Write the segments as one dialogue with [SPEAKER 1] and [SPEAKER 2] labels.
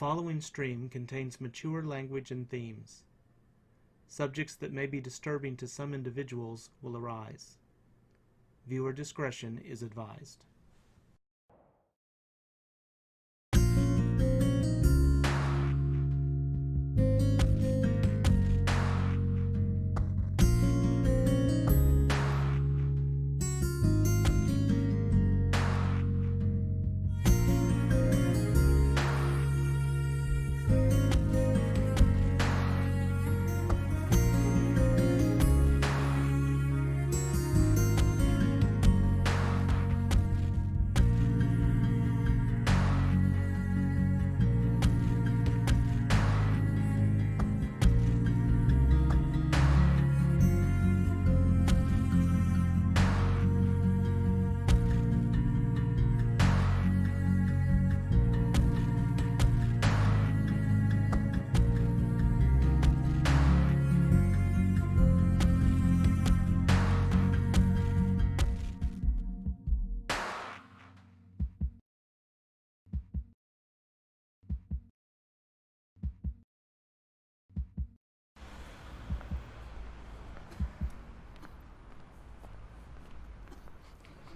[SPEAKER 1] following stream contains mature language and themes. Subjects that may be disturbing to some individuals will arise. Viewer discretion is advised.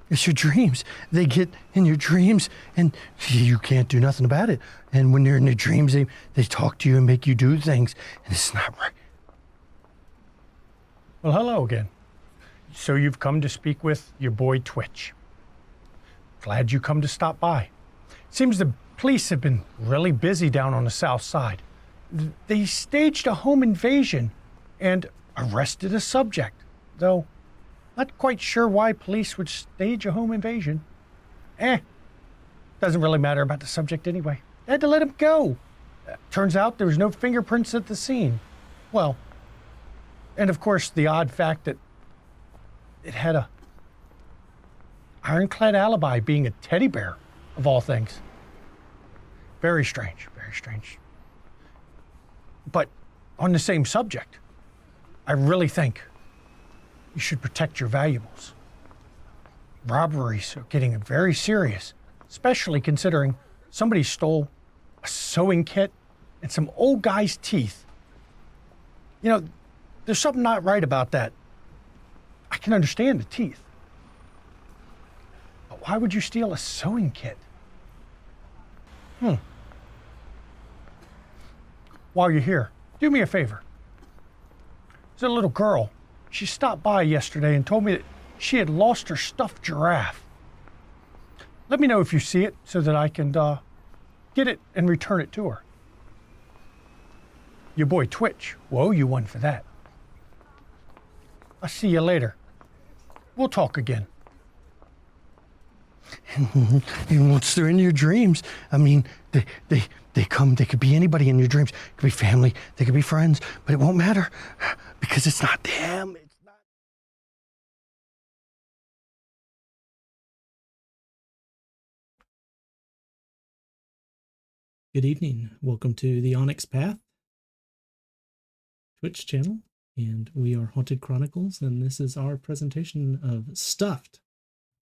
[SPEAKER 2] It's your dreams. They get in your dreams, and you can't do nothing about it. And when they're in your dreams, they talk to you and make you do things, and it's not right. Well, hello again. So you've come to speak with your boy Twitch. Glad you come to stop by. Seems the police have been really busy down on the south side. They staged a home invasion and arrested a subject, though not quite sure why police would stage a home invasion. Doesn't really matter about the subject anyway. They had to let him go. Turns out there was no fingerprints at the scene. Well, and of course the odd fact that it had a ironclad alibi, being a teddy bear, of all things. Very strange, very strange. But on the same subject, I really think you should protect your valuables. Robberies are getting very serious, especially considering somebody stole a sewing kit and some old guy's teeth. You know, there's something not right about that. I can understand the teeth. But why would you steal a sewing kit? While you're here, do me a favor. There's a little girl. She stopped by yesterday and told me that she had lost her stuffed giraffe. Let me know if you see it so that I can get it and return it to her. Your boy Twitch will owe you one for that. I'll see you later. We'll talk again. And once they're in your dreams, I mean, they come, they could be anybody in your dreams. It could be family, they could be friends, but it won't matter because it's not them. It's not.
[SPEAKER 1] Good evening. Welcome to the Onyx Path Twitch channel, and we are Haunted Chronicles, and this is our presentation of Stuffed,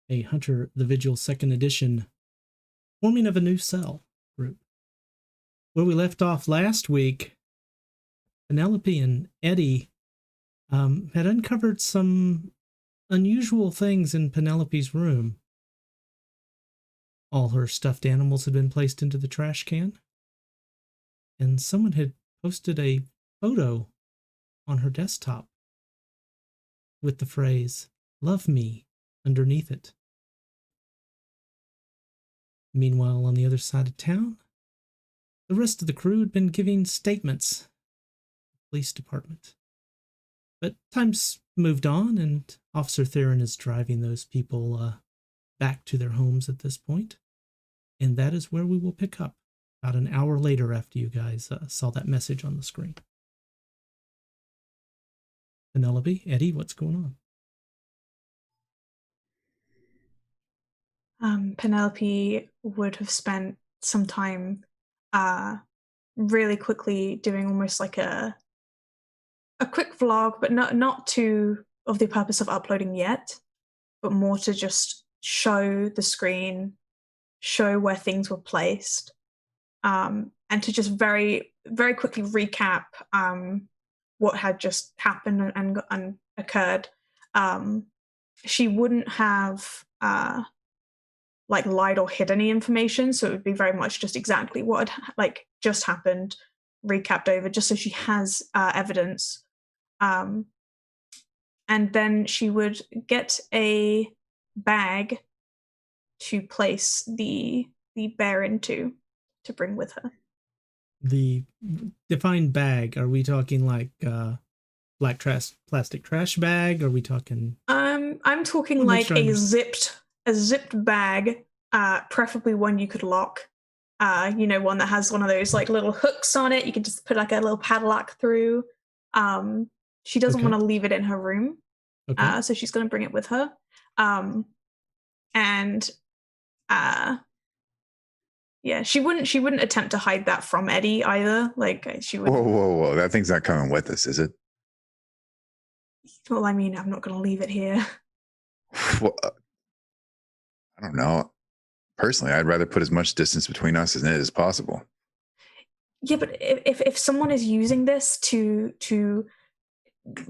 [SPEAKER 1] a Hunter the Vigil 2nd edition, forming of a new cell group. Where we left off last week, Penelope and Eddie had uncovered some unusual things in Penelope's room. All her stuffed animals had been placed into the trash can, and someone had posted a photo on her desktop with the phrase, "Love me," underneath it. Meanwhile, on the other side of town, the rest of the crew had been giving statements to the police department. But time's moved on, and Officer Theron is driving those people back to their homes at this point. And that is where we will pick up about an hour later after you guys saw that message on the screen. Penelope, Eddie, what's going
[SPEAKER 3] on? Penelope would have spent some time really quickly doing almost like a quick vlog, but not to of the purpose of uploading yet, but more to just show the screen, show where things were placed, and to just very, very quickly recap what had just happened and occurred. She wouldn't have like lied or hid any information, so it would be very much just exactly what had like just happened, recapped over, just so she has evidence. And then she would get a bag to place the bear into to bring with her.
[SPEAKER 1] The defined bag, are we talking like black plastic trash bag? Are we talking
[SPEAKER 3] I'm talking like a zipped bag, preferably one you could lock. One that has one of those like little hooks on it. You can just put like a little padlock through. She doesn't want to leave it in her room.
[SPEAKER 1] Okay.
[SPEAKER 3] So she's going to bring it with her. Yeah, she wouldn't attempt to hide that from Eddie either. Like she would.
[SPEAKER 4] Whoa! That thing's not coming with us, is it?
[SPEAKER 3] Well, I mean, I'm not going to leave it here.
[SPEAKER 4] Well, I don't know. Personally, I'd rather put as much distance between us as possible.
[SPEAKER 3] Yeah, but if someone is using this to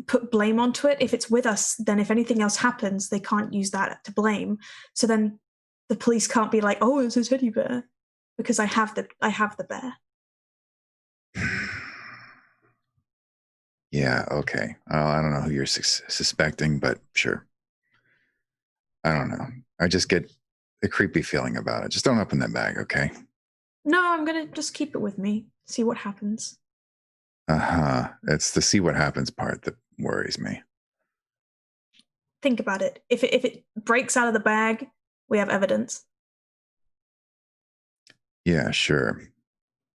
[SPEAKER 3] put blame onto it, if it's with us, then if anything else happens, they can't use that to blame. So then the police can't be like, "Oh, it's a teddy bear," because I have the bear.
[SPEAKER 4] Yeah, okay. I don't know who you're suspecting, but sure. I don't know. I just get a creepy feeling about it. Just don't open that bag, okay?
[SPEAKER 3] No, I'm going to just keep it with me, see what happens.
[SPEAKER 4] Uh-huh. It's the see what happens part that worries me.
[SPEAKER 3] Think about it. If it breaks out of the bag, we have evidence.
[SPEAKER 4] Yeah, sure.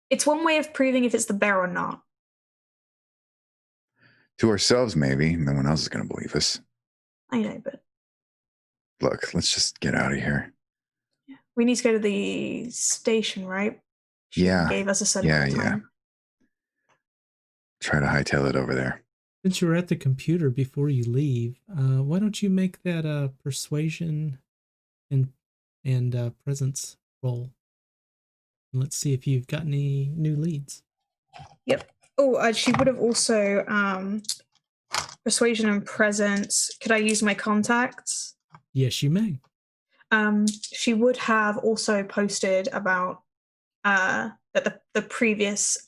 [SPEAKER 3] It's one way of proving if it's the bear or not.
[SPEAKER 4] To ourselves, maybe. No one else is going to believe us.
[SPEAKER 3] I know, but...
[SPEAKER 4] Look, let's just get out of here.
[SPEAKER 3] Yeah. We need to go to the station, right? She gave us a set of time.
[SPEAKER 4] Try to hightail it over there.
[SPEAKER 1] Since you're at the computer before you leave, why don't you make that persuasion and presence roll? And let's see if you've got any new leads.
[SPEAKER 3] Yep. Oh, she would have also persuasion and presence. Could I use my contacts?
[SPEAKER 1] Yes, you may.
[SPEAKER 3] She would have also posted about that the previous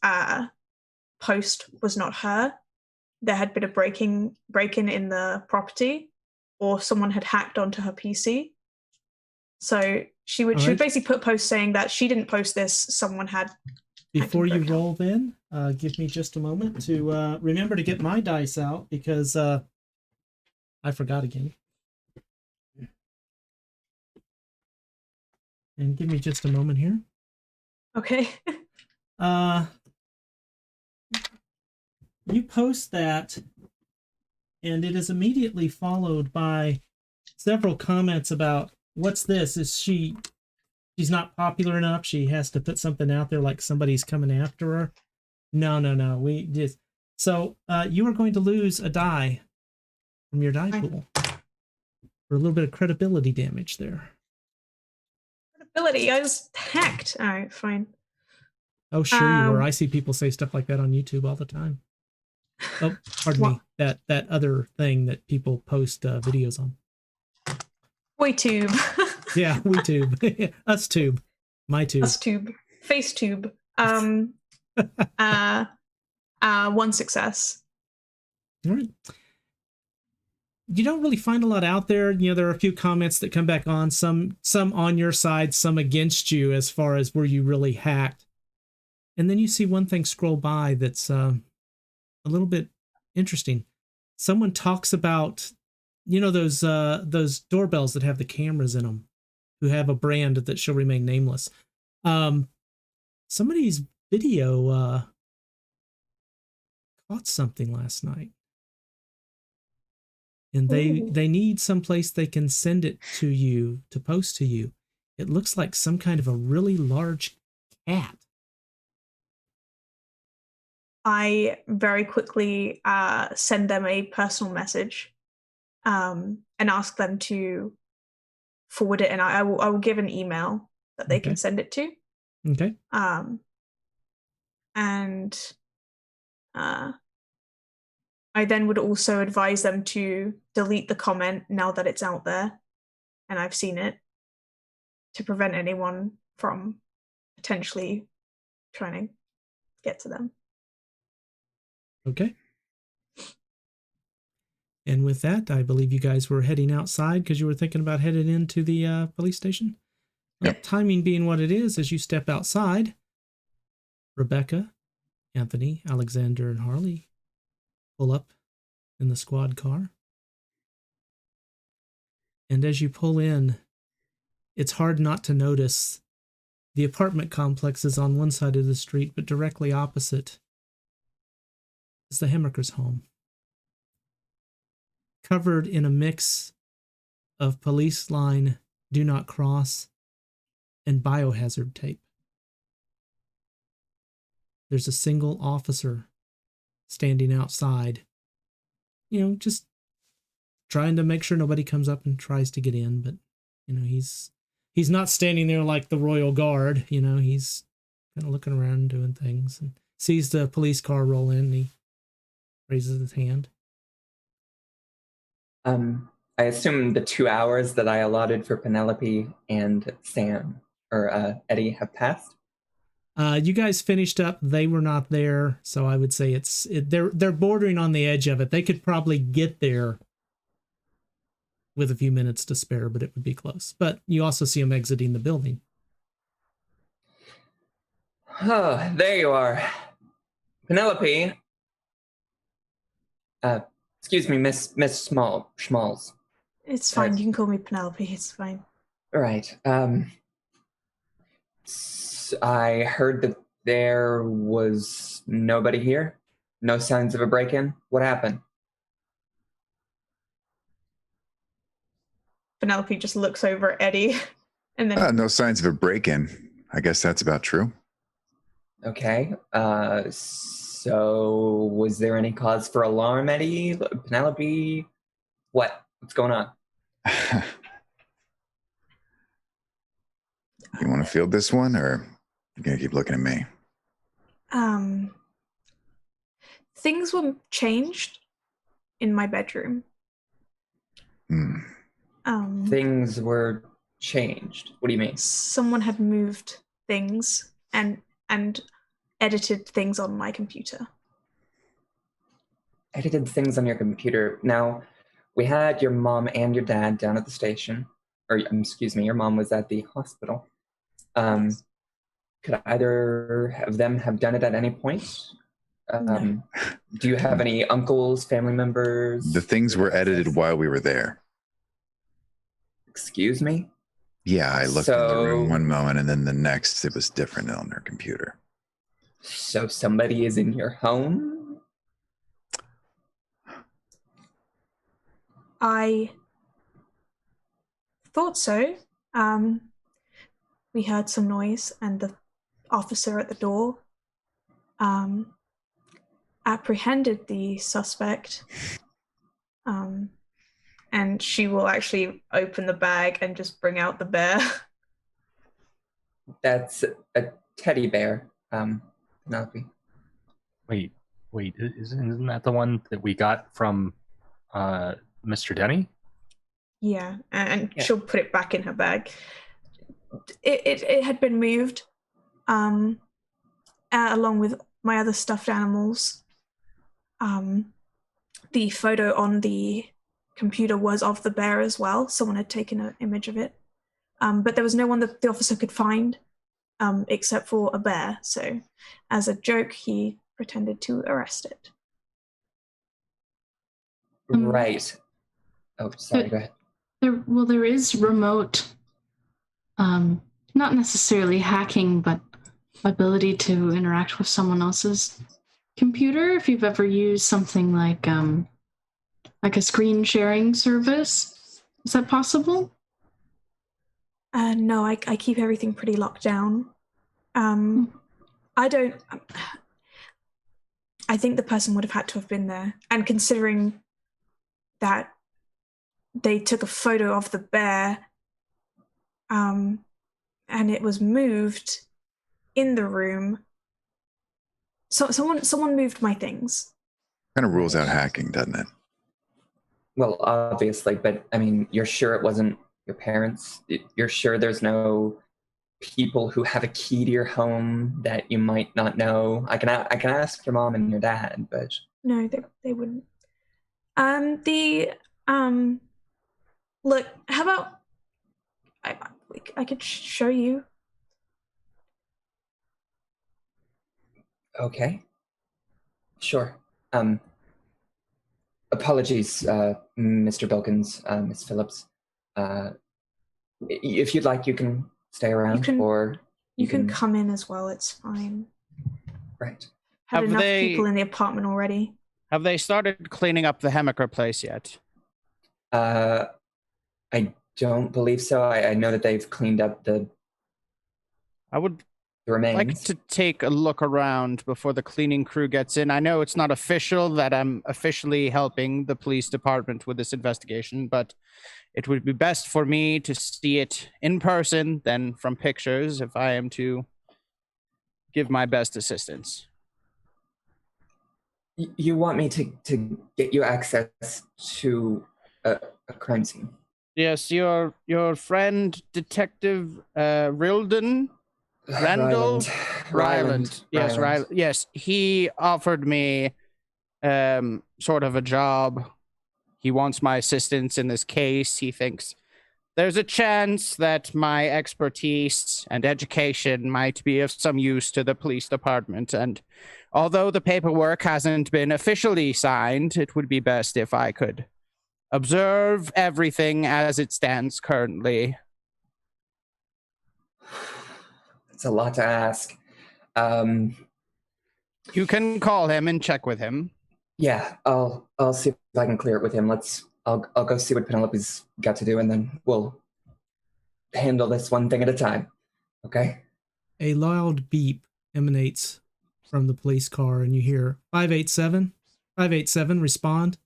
[SPEAKER 3] post was not her. There had been a break-in in the property, or someone had hacked onto her PC. So she would basically put posts saying that she didn't post this, someone had.
[SPEAKER 1] Before you roll then, give me just a moment to remember to get my dice out, because I forgot again. And give me just a moment here.
[SPEAKER 3] Okay.
[SPEAKER 1] You post that, and it is immediately followed by several comments about, what's this? She's not popular enough? She has to put something out there like somebody's coming after her? No. We just... So you are going to lose a die from your die pool for a little bit of credibility damage there.
[SPEAKER 3] Credibility? I was hacked. All right, fine.
[SPEAKER 1] Oh, sure you were. I see people say stuff like that on YouTube all the time. Oh, pardon me. That other thing that people post videos on.
[SPEAKER 3] WeTube.
[SPEAKER 1] Yeah, WeTube. Us tube. My tube.
[SPEAKER 3] Us tube. FaceTube. One success.
[SPEAKER 1] All right. You don't really find a lot out there. You know, there are a few comments that come back on, some on your side, some against you, as far as were you really hacked. And then you see one thing scroll by that's a little bit interesting. Someone talks about, you know, those doorbells that have the cameras in them, who have a brand that shall remain nameless. Somebody's video caught something last night, and they need someplace they can send it to you, to post to you. It looks like some kind of a really large cat.
[SPEAKER 3] I very quickly send them a personal message and ask them to forward it, and I will give an email that they can send it to.
[SPEAKER 1] Okay.
[SPEAKER 3] and I then would also advise them to delete the comment now that it's out there and I've seen it, to prevent anyone from potentially trying to get to them.
[SPEAKER 1] Okay. And with that, I believe you guys were heading outside because you were thinking about heading into the police station.
[SPEAKER 4] Yep.
[SPEAKER 1] Timing being what it is, as you step outside, Rebecca, Anthony, Alexander, and Harley pull up in the squad car. And as you pull in, it's hard not to notice the apartment complex is on one side of the street, but directly opposite is the Hemmerker's home. Covered in a mix of police line, do not cross, and biohazard tape. There's a single officer standing outside, just trying to make sure nobody comes up and tries to get in, but he's not standing there like the Royal Guard. He's kind of looking around and doing things, and sees the police car roll in, and he raises his hand.
[SPEAKER 5] I assume the 2 hours that I allotted for Penelope and Sam or Eddie have passed.
[SPEAKER 1] You guys finished up. They were not there, so I would say they're bordering on the edge of it. They could probably get there with a few minutes to spare, but it would be close. But you also see them exiting the building.
[SPEAKER 5] Oh, there you are. Penelope. Excuse me, Miss Schmalls.
[SPEAKER 3] It's fine. You can call me Penelope. It's fine.
[SPEAKER 5] Right. I heard that there was nobody here. No signs of a break-in. What happened?
[SPEAKER 3] Penelope just looks over at Eddie, and then
[SPEAKER 4] No signs of a break-in. I guess that's about true.
[SPEAKER 5] Okay. So was there any cause for alarm, Eddie? Penelope? What's going on?
[SPEAKER 4] You want to field this one, or you gonna keep looking at me?
[SPEAKER 3] Things were changed in my bedroom.
[SPEAKER 5] Things were changed. What do you mean?
[SPEAKER 3] Someone had moved things and edited things on my computer.
[SPEAKER 5] Edited things on your computer. Now, we had your mom and your dad down at the station. Or, excuse me, your mom was at the hospital.
[SPEAKER 3] Yes.
[SPEAKER 5] Could either of them have done it at any point?
[SPEAKER 3] No.
[SPEAKER 5] Do you have any uncles, family members?
[SPEAKER 4] The things were edited while we were there.
[SPEAKER 5] Excuse me?
[SPEAKER 4] Yeah, I looked in the room one moment, and then the next it was different on their computer.
[SPEAKER 5] So somebody is in your home?
[SPEAKER 3] I thought so. We heard some noise, and the officer at the door apprehended the suspect. And she will actually open the bag and just bring out the bear.
[SPEAKER 5] That's a teddy bear, Penelope.
[SPEAKER 6] Wait, isn't that the one that we got from Mr. Denny?
[SPEAKER 3] Yeah, and she'll put it back in her bag. It had been moved, along with my other stuffed animals. The photo on the computer was of the bear as well. Someone had taken an image of it, but there was no one that the officer could find except for a bear. So as a joke, he pretended to arrest it.
[SPEAKER 5] Right. Oh, sorry, go ahead.
[SPEAKER 7] There is remote, not necessarily hacking, but ability to interact with someone else's computer. If you've ever used something like a screen sharing service, is that possible?
[SPEAKER 3] No, I keep everything pretty locked down. I think the person would have had to have been there. And considering that they took a photo of the bear, and it was moved in the room, someone moved my things.
[SPEAKER 4] Kind of rules out hacking, doesn't it?
[SPEAKER 5] Well, obviously, but I mean, you're sure it wasn't your parents? You're sure there's no people who have a key to your home that you might not know? I can ask your mom and your dad, but
[SPEAKER 3] No, they wouldn't. Look, how about I could show you.
[SPEAKER 5] Okay. Sure. Apologies, Mr. Bilkins, Miss Phillips. If you'd like, you can stay around, or
[SPEAKER 3] you can come in as well. It's fine.
[SPEAKER 5] Right.
[SPEAKER 3] Had enough people in the apartment already.
[SPEAKER 8] Have they started cleaning up the Hemmecker place yet?
[SPEAKER 5] I don't believe so. I know that they've cleaned up the remains.
[SPEAKER 8] Like to take a look around before the cleaning crew gets in. I know it's not official that I'm officially helping the police department with this investigation, but it would be best for me to see it in person than from pictures if I am to give my best assistance.
[SPEAKER 5] You want me to get you access to a crime scene?
[SPEAKER 8] Yes, your friend, Detective Ryland. Yes, Ryland. Yes, he offered me sort of a job. He wants my assistance in this case. He thinks there's a chance that my expertise and education might be of some use to the police department. And although the paperwork hasn't been officially signed, it would be best if I could observe everything as it stands currently.
[SPEAKER 5] It's a lot to ask.
[SPEAKER 8] You can call him and check with him.
[SPEAKER 5] Yeah, I'll see if I can clear it with him. I'll go see what Penelope's got to do, and then we'll handle this one thing at a time. Okay?
[SPEAKER 1] A loud beep emanates from the police car, and you hear 587. 587, respond.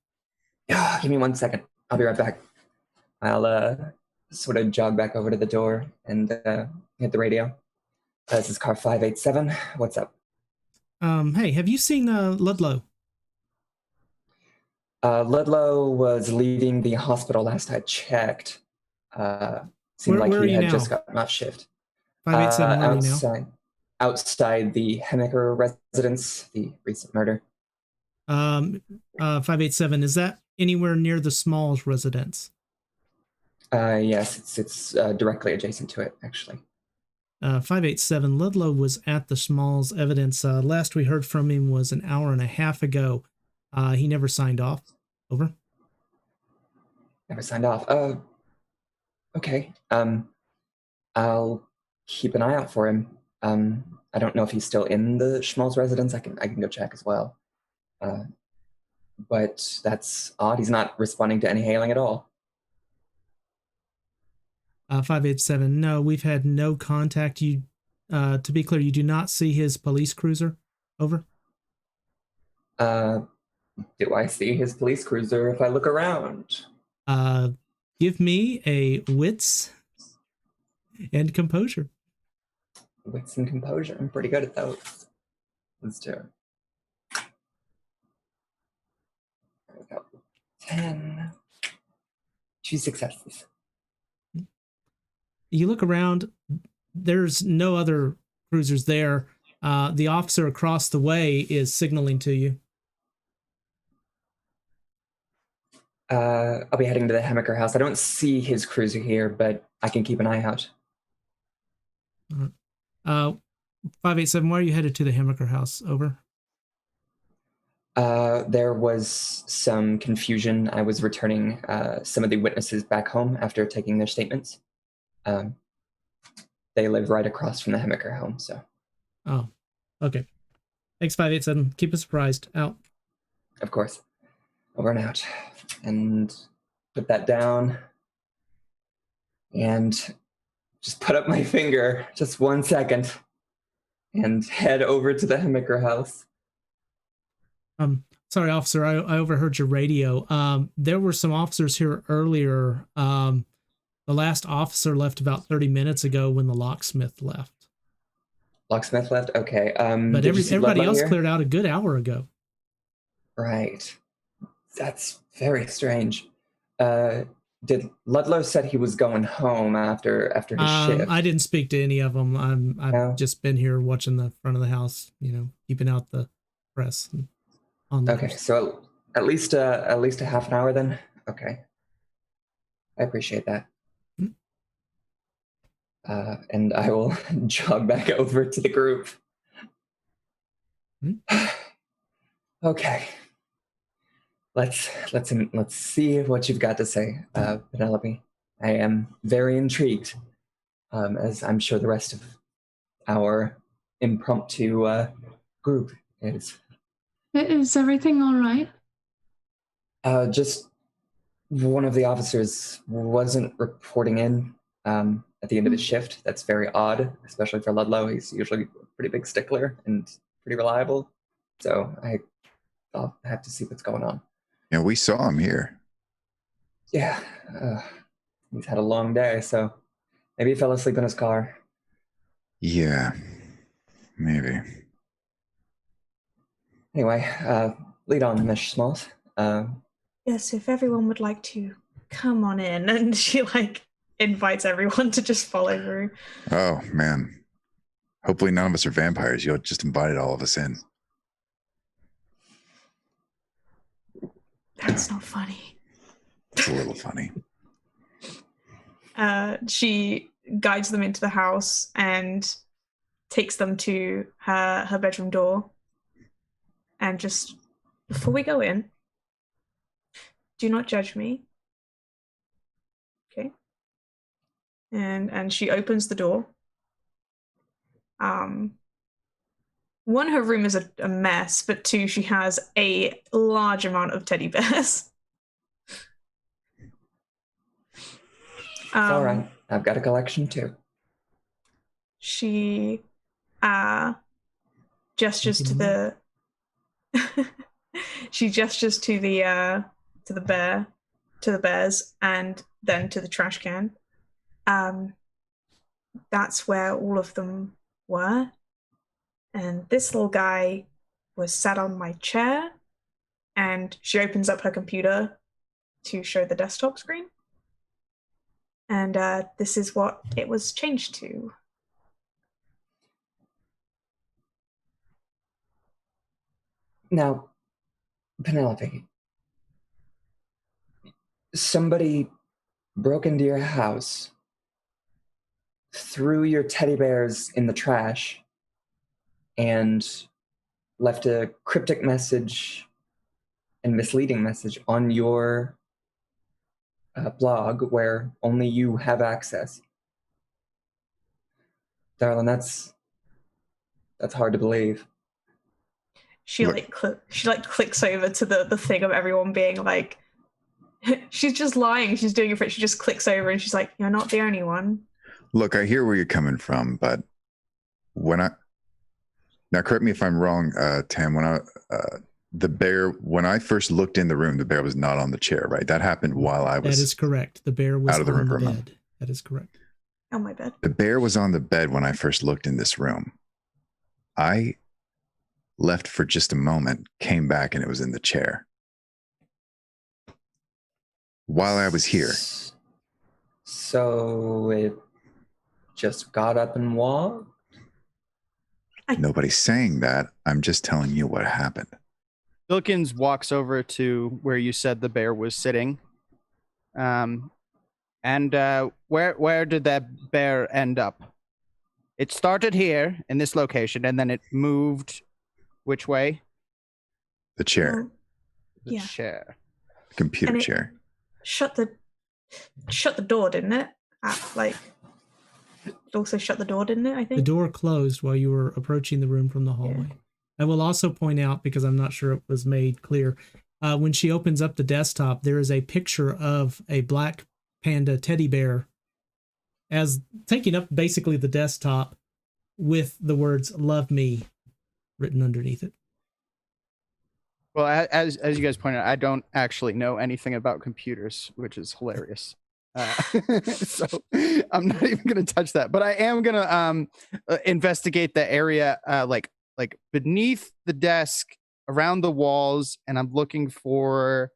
[SPEAKER 5] Give me 1 second. I'll be right back. I'll sort of jog back over to the door and hit the radio. This is car 587. What's up?
[SPEAKER 1] Hey, have you seen Ludlow?
[SPEAKER 5] Ludlow was leaving the hospital last I checked. Seemed
[SPEAKER 1] Where
[SPEAKER 5] like he had
[SPEAKER 1] now?
[SPEAKER 5] just gotten off shift.
[SPEAKER 1] 587, where are you now?
[SPEAKER 5] Outside the Hemmecker residence, the recent murder.
[SPEAKER 1] 587, is that anywhere near the Smalls residence?
[SPEAKER 5] Yes, it's directly adjacent to it, actually.
[SPEAKER 1] 587, Ludlow was at the Smalls evidence. Last we heard from him was an hour and a half ago. He never signed off. Over.
[SPEAKER 5] Never signed off. Okay. I'll keep an eye out for him. I don't know if he's still in the Schmalz residence. I can go check as well. But that's odd. He's not responding to any hailing at all.
[SPEAKER 1] 587, no, we've had no contact. You, to be clear, you do not see his police cruiser. Over.
[SPEAKER 5] Do I see his police cruiser if I look around?
[SPEAKER 1] Give me a wits and composure.
[SPEAKER 5] Wits and composure. I'm pretty good at those. Let's do it. There we go. 10. 2 successes.
[SPEAKER 1] You look around, there's no other cruisers there. The officer across the way is signaling to you.
[SPEAKER 5] I'll be heading to the Hemmecker house. I don't see his cruiser here, but I can keep an eye out.
[SPEAKER 1] 587, why are you headed to the Hemmecker house? Over.
[SPEAKER 5] There was some confusion. I was returning some of the witnesses back home after taking their statements. They live right across from the Hemmecker home, so.
[SPEAKER 1] Oh, okay. Thanks, 587. Keep us surprised. Out.
[SPEAKER 5] Of course. Over and out. And put that down. And just put up my finger, just 1 second, and head over to the Hemmecker house.
[SPEAKER 1] Sorry, officer, I overheard your radio. There were some officers here earlier. The last officer left about 30 minutes ago when the locksmith left.
[SPEAKER 5] Locksmith left? Okay.
[SPEAKER 1] But
[SPEAKER 5] did you see
[SPEAKER 1] everybody
[SPEAKER 5] Ludlow
[SPEAKER 1] else
[SPEAKER 5] here?
[SPEAKER 1] cleared out a good hour ago.
[SPEAKER 5] Right. That's very strange. Did Ludlow said he was going home after his shift?
[SPEAKER 1] I didn't speak to any of them. I've
[SPEAKER 5] No?
[SPEAKER 1] just been here watching the front of the house, keeping out the press and onlookers.
[SPEAKER 5] Okay, so at least a half an hour then. Okay, I appreciate that.
[SPEAKER 1] Hmm.
[SPEAKER 5] And I will jog back over to the group.
[SPEAKER 1] Hmm.
[SPEAKER 5] Okay. Let's see what you've got to say, Penelope. I am very intrigued, as I'm sure the rest of our impromptu group is.
[SPEAKER 7] Is everything all right?
[SPEAKER 5] Just one of the officers wasn't reporting in at the end of his shift. That's very odd, especially for Ludlow. He's usually a pretty big stickler and pretty reliable. So I'll have to see what's going on.
[SPEAKER 4] Yeah, we saw him here.
[SPEAKER 5] Yeah, he's had a long day, so maybe he fell asleep in his car.
[SPEAKER 4] Yeah, maybe.
[SPEAKER 5] Anyway, lead on, Miss Smalls.
[SPEAKER 3] Yes, if everyone would like to come on in, and she invites everyone to just follow through.
[SPEAKER 4] Oh man. Hopefully none of us are vampires. You'll just invited all of us in.
[SPEAKER 3] That's not funny.
[SPEAKER 4] It's a little funny.
[SPEAKER 3] She guides them into the house and takes them to her bedroom door. And just before we go in, do not judge me. Okay. And she opens the door. One, her room is a mess, but two, she has a large amount of teddy bears.
[SPEAKER 5] It's all right. I've got a collection too.
[SPEAKER 3] She gestures to the she gestures to the bears and then to the trash can. That's where all of them were. And this little guy was sat on my chair, and she opens up her computer to show the desktop screen. And this is what it was changed to.
[SPEAKER 5] Now, Penelope, somebody broke into your house, threw your teddy bears in the trash, and left a cryptic message and misleading message on your blog where only you have access. Darling, that's hard to believe.
[SPEAKER 3] She clicks over to the thing of everyone being like, she's just lying. She's doing it for it. She just clicks over and she's like, "You're not the only one."
[SPEAKER 4] Look, I hear where you're coming from, but now correct me if I'm wrong, Tam, when I first looked in the room, the bear was not on the chair, right? That happened while I was.
[SPEAKER 1] That is correct. The bear was
[SPEAKER 4] out of the
[SPEAKER 1] on the
[SPEAKER 4] room.
[SPEAKER 1] bed. That is correct.
[SPEAKER 3] On my bed.
[SPEAKER 4] The bear was on the bed when I first looked in this room. I left for just a moment, came back, and it was in the chair. While I was here.
[SPEAKER 5] So it just got up and walked?
[SPEAKER 4] Nobody's saying that. I'm just telling you what happened.
[SPEAKER 8] Wilkins walks over to where you said the bear was sitting. And where did that bear end up? It started here in this location, and then it moved which way?
[SPEAKER 4] The chair.
[SPEAKER 8] The
[SPEAKER 3] Yeah.
[SPEAKER 8] chair.
[SPEAKER 4] Computer
[SPEAKER 3] And it
[SPEAKER 4] chair.
[SPEAKER 3] Shut the door, didn't it? It also shut the door, didn't it? I think
[SPEAKER 1] The door closed while you were approaching the room from the hallway.
[SPEAKER 3] Yeah.
[SPEAKER 1] I will also point out, because I'm not sure it was made clear, when she opens up the desktop, there is a picture of a black panda teddy bear as taking up basically the desktop with the words "Love Me" written underneath it.
[SPEAKER 8] Well, as you guys pointed out, I don't actually know anything about computers, which is hilarious. So I'm not even gonna touch that, but I am gonna investigate the area like beneath the desk, around the walls, and I'm looking for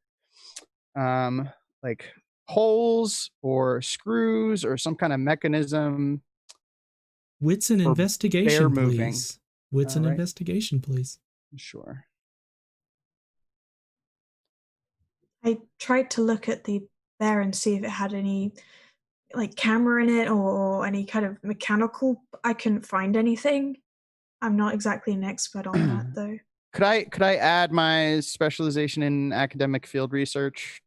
[SPEAKER 8] like holes or screws or some kind of mechanism.
[SPEAKER 1] Wits and
[SPEAKER 8] For
[SPEAKER 1] investigation,
[SPEAKER 8] bear moving.
[SPEAKER 1] please. Wits and
[SPEAKER 8] Alright.
[SPEAKER 1] investigation, please.
[SPEAKER 8] Sure.
[SPEAKER 3] I tried to look at the bear and see if it had any like camera in it or any kind of mechanical. I couldn't find anything. I'm not exactly an expert on that though.
[SPEAKER 8] Could I add my specialization in academic field research?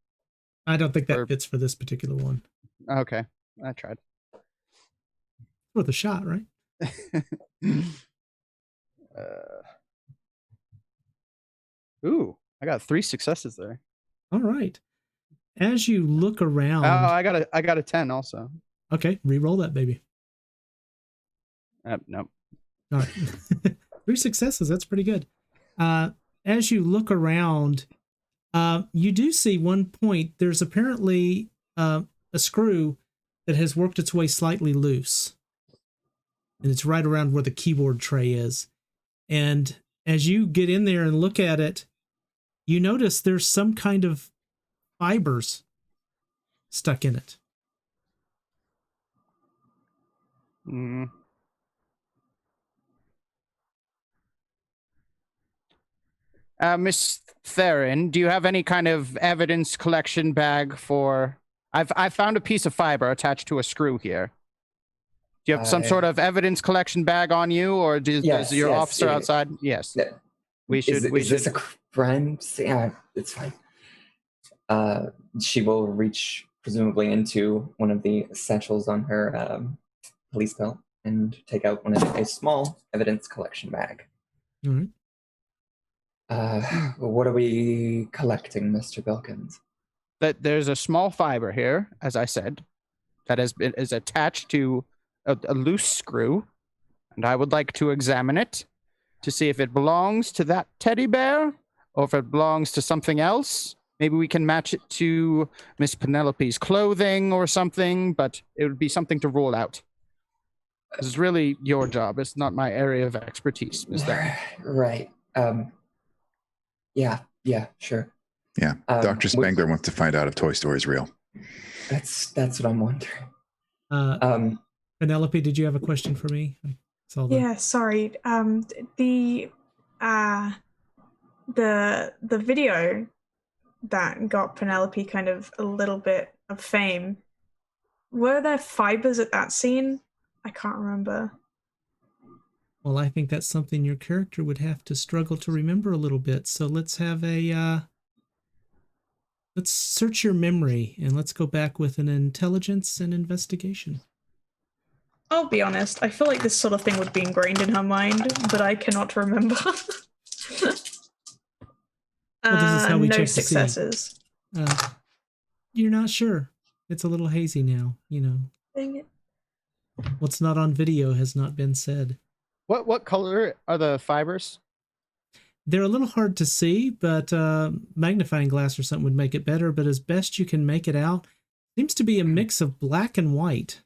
[SPEAKER 1] I don't think that
[SPEAKER 8] Or-
[SPEAKER 1] fits for this particular one.
[SPEAKER 8] Okay, I tried.
[SPEAKER 1] Worth a shot, right?
[SPEAKER 8] Ooh, I got 3 successes there.
[SPEAKER 1] All right. As you look around,
[SPEAKER 8] Oh, I got a 10 also.
[SPEAKER 1] okay, re-roll that baby.
[SPEAKER 8] Nope.
[SPEAKER 1] All right. 3 successes. That's pretty good. As you look around, you do see one point. There's apparently a screw that has worked its way slightly loose. And it's right around where the keyboard tray is. And as you get in there and look at it, you notice there's some kind of fibers stuck in it.
[SPEAKER 8] Mm. Miss Theron, do you have any kind of evidence collection bag for... I've found a piece of fiber attached to a screw here. Do you have some sort of evidence collection bag on you, or does your officer outside? Yes. We should.
[SPEAKER 5] Is this a crime? Yeah, it's fine. She will reach presumably into one of the satchels on her police belt and take out a small evidence collection bag.
[SPEAKER 1] All right.
[SPEAKER 5] What are we collecting, Mr. Bilkins?
[SPEAKER 8] That there's a small fiber here, as I said, that is attached to a loose screw, and I would like to examine it to see if it belongs to that teddy bear or if it belongs to something else. Maybe we can match it to Miss Penelope's clothing or something, but it would be something to rule out. This is really your job. It's not my area of expertise, Miss Theron.
[SPEAKER 5] Right. Yeah, sure.
[SPEAKER 4] Yeah. Dr. Spangler wants to find out if Toy Story is real.
[SPEAKER 5] That's what I'm wondering.
[SPEAKER 1] Penelope, did you have a question for me? I saw that.
[SPEAKER 3] Yeah, sorry. The video that got Penelope kind of a little bit of fame. Were there fibers at that scene? I can't remember.
[SPEAKER 1] Well, I think that's something your character would have to struggle to remember a little bit. So let's have let's search your memory and let's go back with an intelligence and investigation.
[SPEAKER 3] I'll be honest, I feel like this sort of thing would be ingrained in her mind, but I cannot remember.
[SPEAKER 1] Well, this is how we
[SPEAKER 3] no
[SPEAKER 1] check to see.
[SPEAKER 3] successes.
[SPEAKER 1] You're not sure. It's a little hazy now, you know.
[SPEAKER 3] Dang it.
[SPEAKER 1] What's not on video has not been said.
[SPEAKER 8] What color are the fibers?
[SPEAKER 1] They're a little hard to see, but magnifying glass or something would make it better. But as best you can make it out, seems to be a mix of black and white.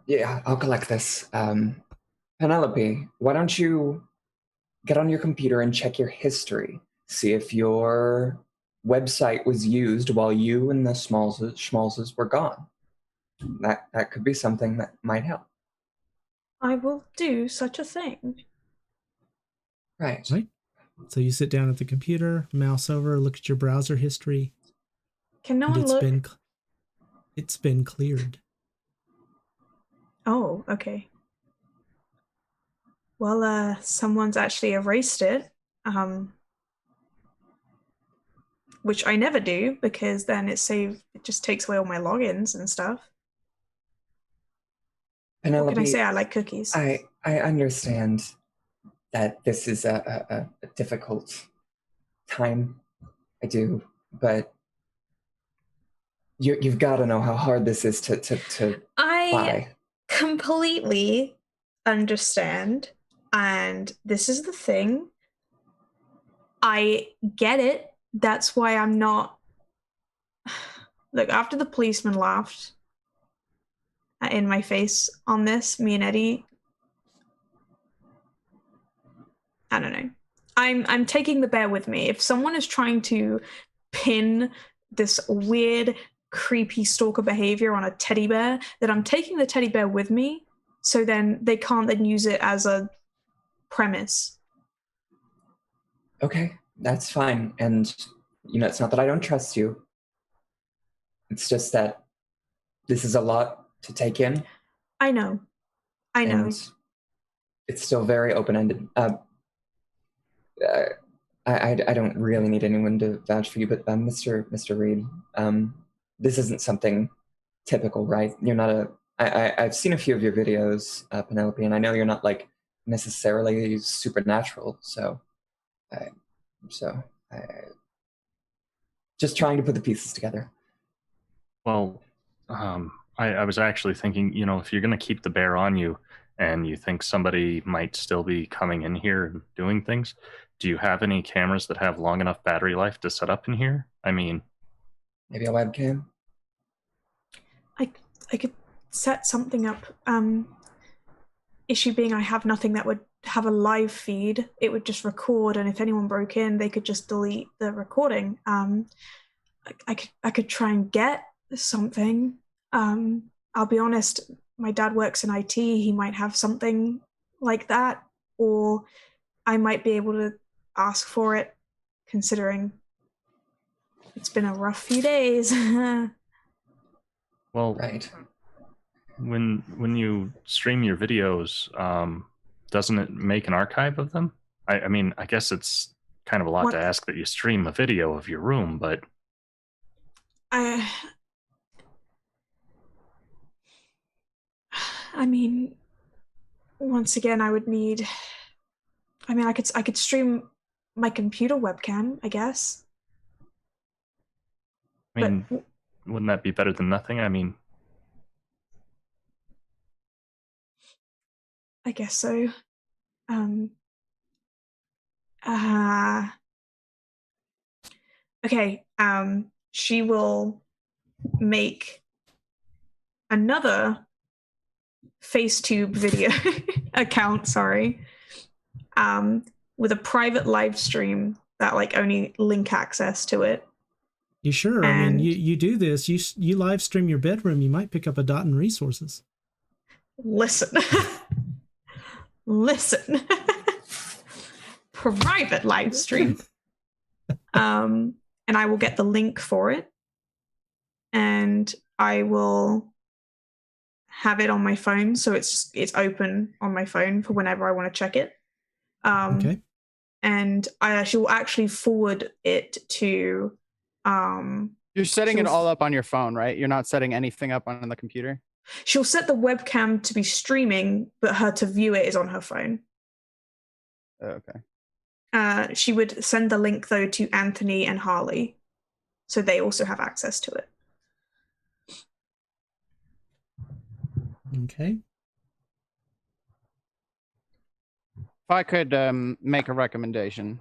[SPEAKER 5] Yeah, I'll collect this. Penelope, why don't you get on your computer and check your history? See if your website was used while you and the schmalzes were gone. That could be something that might help.
[SPEAKER 3] I will do such a thing.
[SPEAKER 5] Right.
[SPEAKER 1] So you sit down at the computer, mouse over, look at your browser history.
[SPEAKER 3] Can no one look?
[SPEAKER 1] It's been cleared.
[SPEAKER 3] Oh, okay. Well, someone's actually erased it. Which I never do because then it just takes away all my logins and stuff.
[SPEAKER 5] Penelope,
[SPEAKER 3] what can I say? I like cookies.
[SPEAKER 5] I understand that this is a difficult time. I do, but you've got to know how hard this is to buy.
[SPEAKER 3] Completely understand, and this is the thing. I get it. That's why I'm not. Look, after the policeman laughed in my face on this, me and Eddie, I don't know. I'm taking the bear with me. If someone is trying to pin this weird, creepy stalker behavior on a teddy bear, then I'm taking the teddy bear with me, so then they can't then use it as a premise.
[SPEAKER 5] Okay, that's fine. And, it's not that I don't trust you. It's just that this is a lot to take in.
[SPEAKER 3] I know.
[SPEAKER 5] And it's still very open-ended. I don't really need anyone to vouch for you, but Mr. Reed, this isn't something typical, right? You're not I've seen a few of your videos, Penelope, and I know you're not like necessarily supernatural. So just trying to put the pieces together.
[SPEAKER 6] Well, I was actually thinking, if you're going to keep the bear on you and you think somebody might still be coming in here and doing things, do you have any cameras that have long enough battery life to set up in here? I mean,
[SPEAKER 5] maybe a webcam?
[SPEAKER 3] I could set something up. Issue being I have nothing that would have a live feed. It would just record, and if anyone broke in, they could just delete the recording. I could try and get something. I'll be honest, my dad works in IT. He might have something like that, or I might be able to ask for it, considering it's been a rough few days.
[SPEAKER 6] Well,
[SPEAKER 5] right.
[SPEAKER 6] When you stream your videos, doesn't it make an archive of them? I mean, I guess it's kind of a lot to ask that you stream a video of your room, but
[SPEAKER 3] I mean, once again, I would need. I mean, I could stream my computer webcam, I guess.
[SPEAKER 6] I mean, wouldn't that be better than nothing? I mean,
[SPEAKER 3] I guess so. Okay. She will make another FaceTube video account, sorry, with a private live stream that like only link access to it.
[SPEAKER 1] You sure? I mean, you do this. You live stream your bedroom. You might pick up a dot in resources.
[SPEAKER 3] Listen. Private live stream. And I will get the link for it, and I will have it on my phone, so it's open on my phone for whenever I want to check it.
[SPEAKER 1] Okay.
[SPEAKER 3] And she will actually forward it to.
[SPEAKER 8] You're setting it all up on your phone, right? You're not setting anything up on the computer?
[SPEAKER 3] She'll set the webcam to be streaming, but her to view it is on her phone.
[SPEAKER 8] Okay.
[SPEAKER 3] She would send the link, though, to Anthony and Harley, so they also have access to it.
[SPEAKER 1] Okay.
[SPEAKER 8] If I could make a recommendation.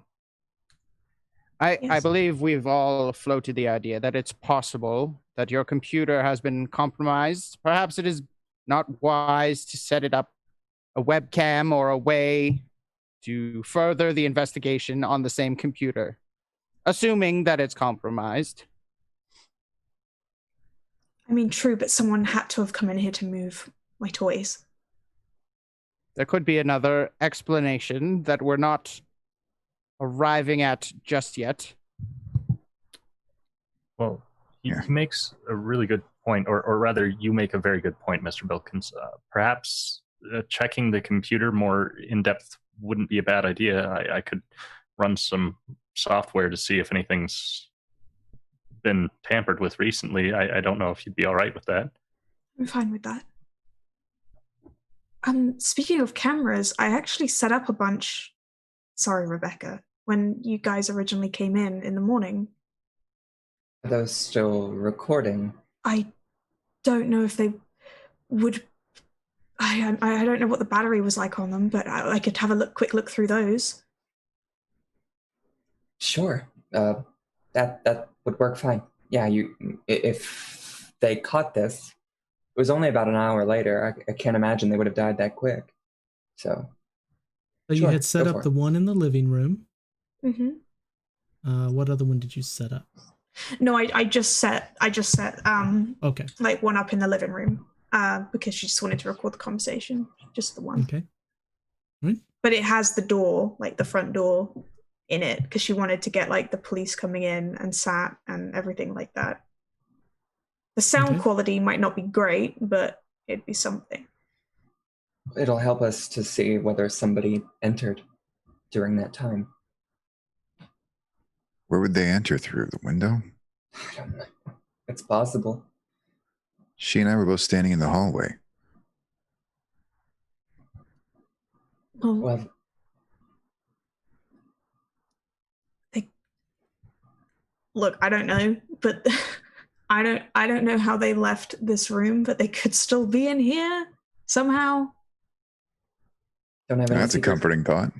[SPEAKER 8] I
[SPEAKER 3] Yes.
[SPEAKER 8] believe we've all floated the idea that it's possible that your computer has been compromised. Perhaps it is not wise to set it up a webcam or a way to further the investigation on the same computer, assuming that it's compromised.
[SPEAKER 3] I mean, true, but someone had to have come in here to move my toys.
[SPEAKER 8] There could be another explanation that we're not arriving at just yet.
[SPEAKER 6] Well, he makes a really good point, or rather, you make a very good point, Mr. Bilkins. Perhaps checking the computer more in depth wouldn't be a bad idea. I could run some software to see if anything's been tampered with recently. I don't know if you'd be all right with that.
[SPEAKER 3] I'm fine with that. Speaking of cameras, I actually set up a bunch. Sorry, Rebecca. When you guys originally came in the morning.
[SPEAKER 5] Are those still recording?
[SPEAKER 3] I don't know if they would. I don't know what the battery was like on them, but I could have a quick look through those.
[SPEAKER 5] Sure. That would work fine. Yeah, if they caught this, it was only about an hour later. I can't imagine they would have died that quick. So
[SPEAKER 1] you
[SPEAKER 5] sure,
[SPEAKER 1] had set
[SPEAKER 5] go
[SPEAKER 1] up
[SPEAKER 5] for
[SPEAKER 1] the
[SPEAKER 5] it.
[SPEAKER 1] one in the living room.
[SPEAKER 3] Mm-hmm.
[SPEAKER 1] What other one did you set up?
[SPEAKER 3] No, I just set
[SPEAKER 1] Okay.
[SPEAKER 3] like one up in the living room because she just wanted to record the conversation. Just the one.
[SPEAKER 1] Okay. Right.
[SPEAKER 3] But it has the door, like the front door in it, because she wanted to get like the police coming in and sat and everything like that. The sound quality might not be great, but it'd be something.
[SPEAKER 5] It'll help us to see whether somebody entered during that time.
[SPEAKER 4] Where would they enter? Through the window?
[SPEAKER 5] I don't know. It's possible.
[SPEAKER 4] She and I were both standing in the hallway.
[SPEAKER 5] Well,
[SPEAKER 3] look, I don't know, but I don't know how they left this room, but they could still be in here somehow.
[SPEAKER 5] Don't have any
[SPEAKER 4] That's a
[SPEAKER 5] secret
[SPEAKER 4] comforting thought.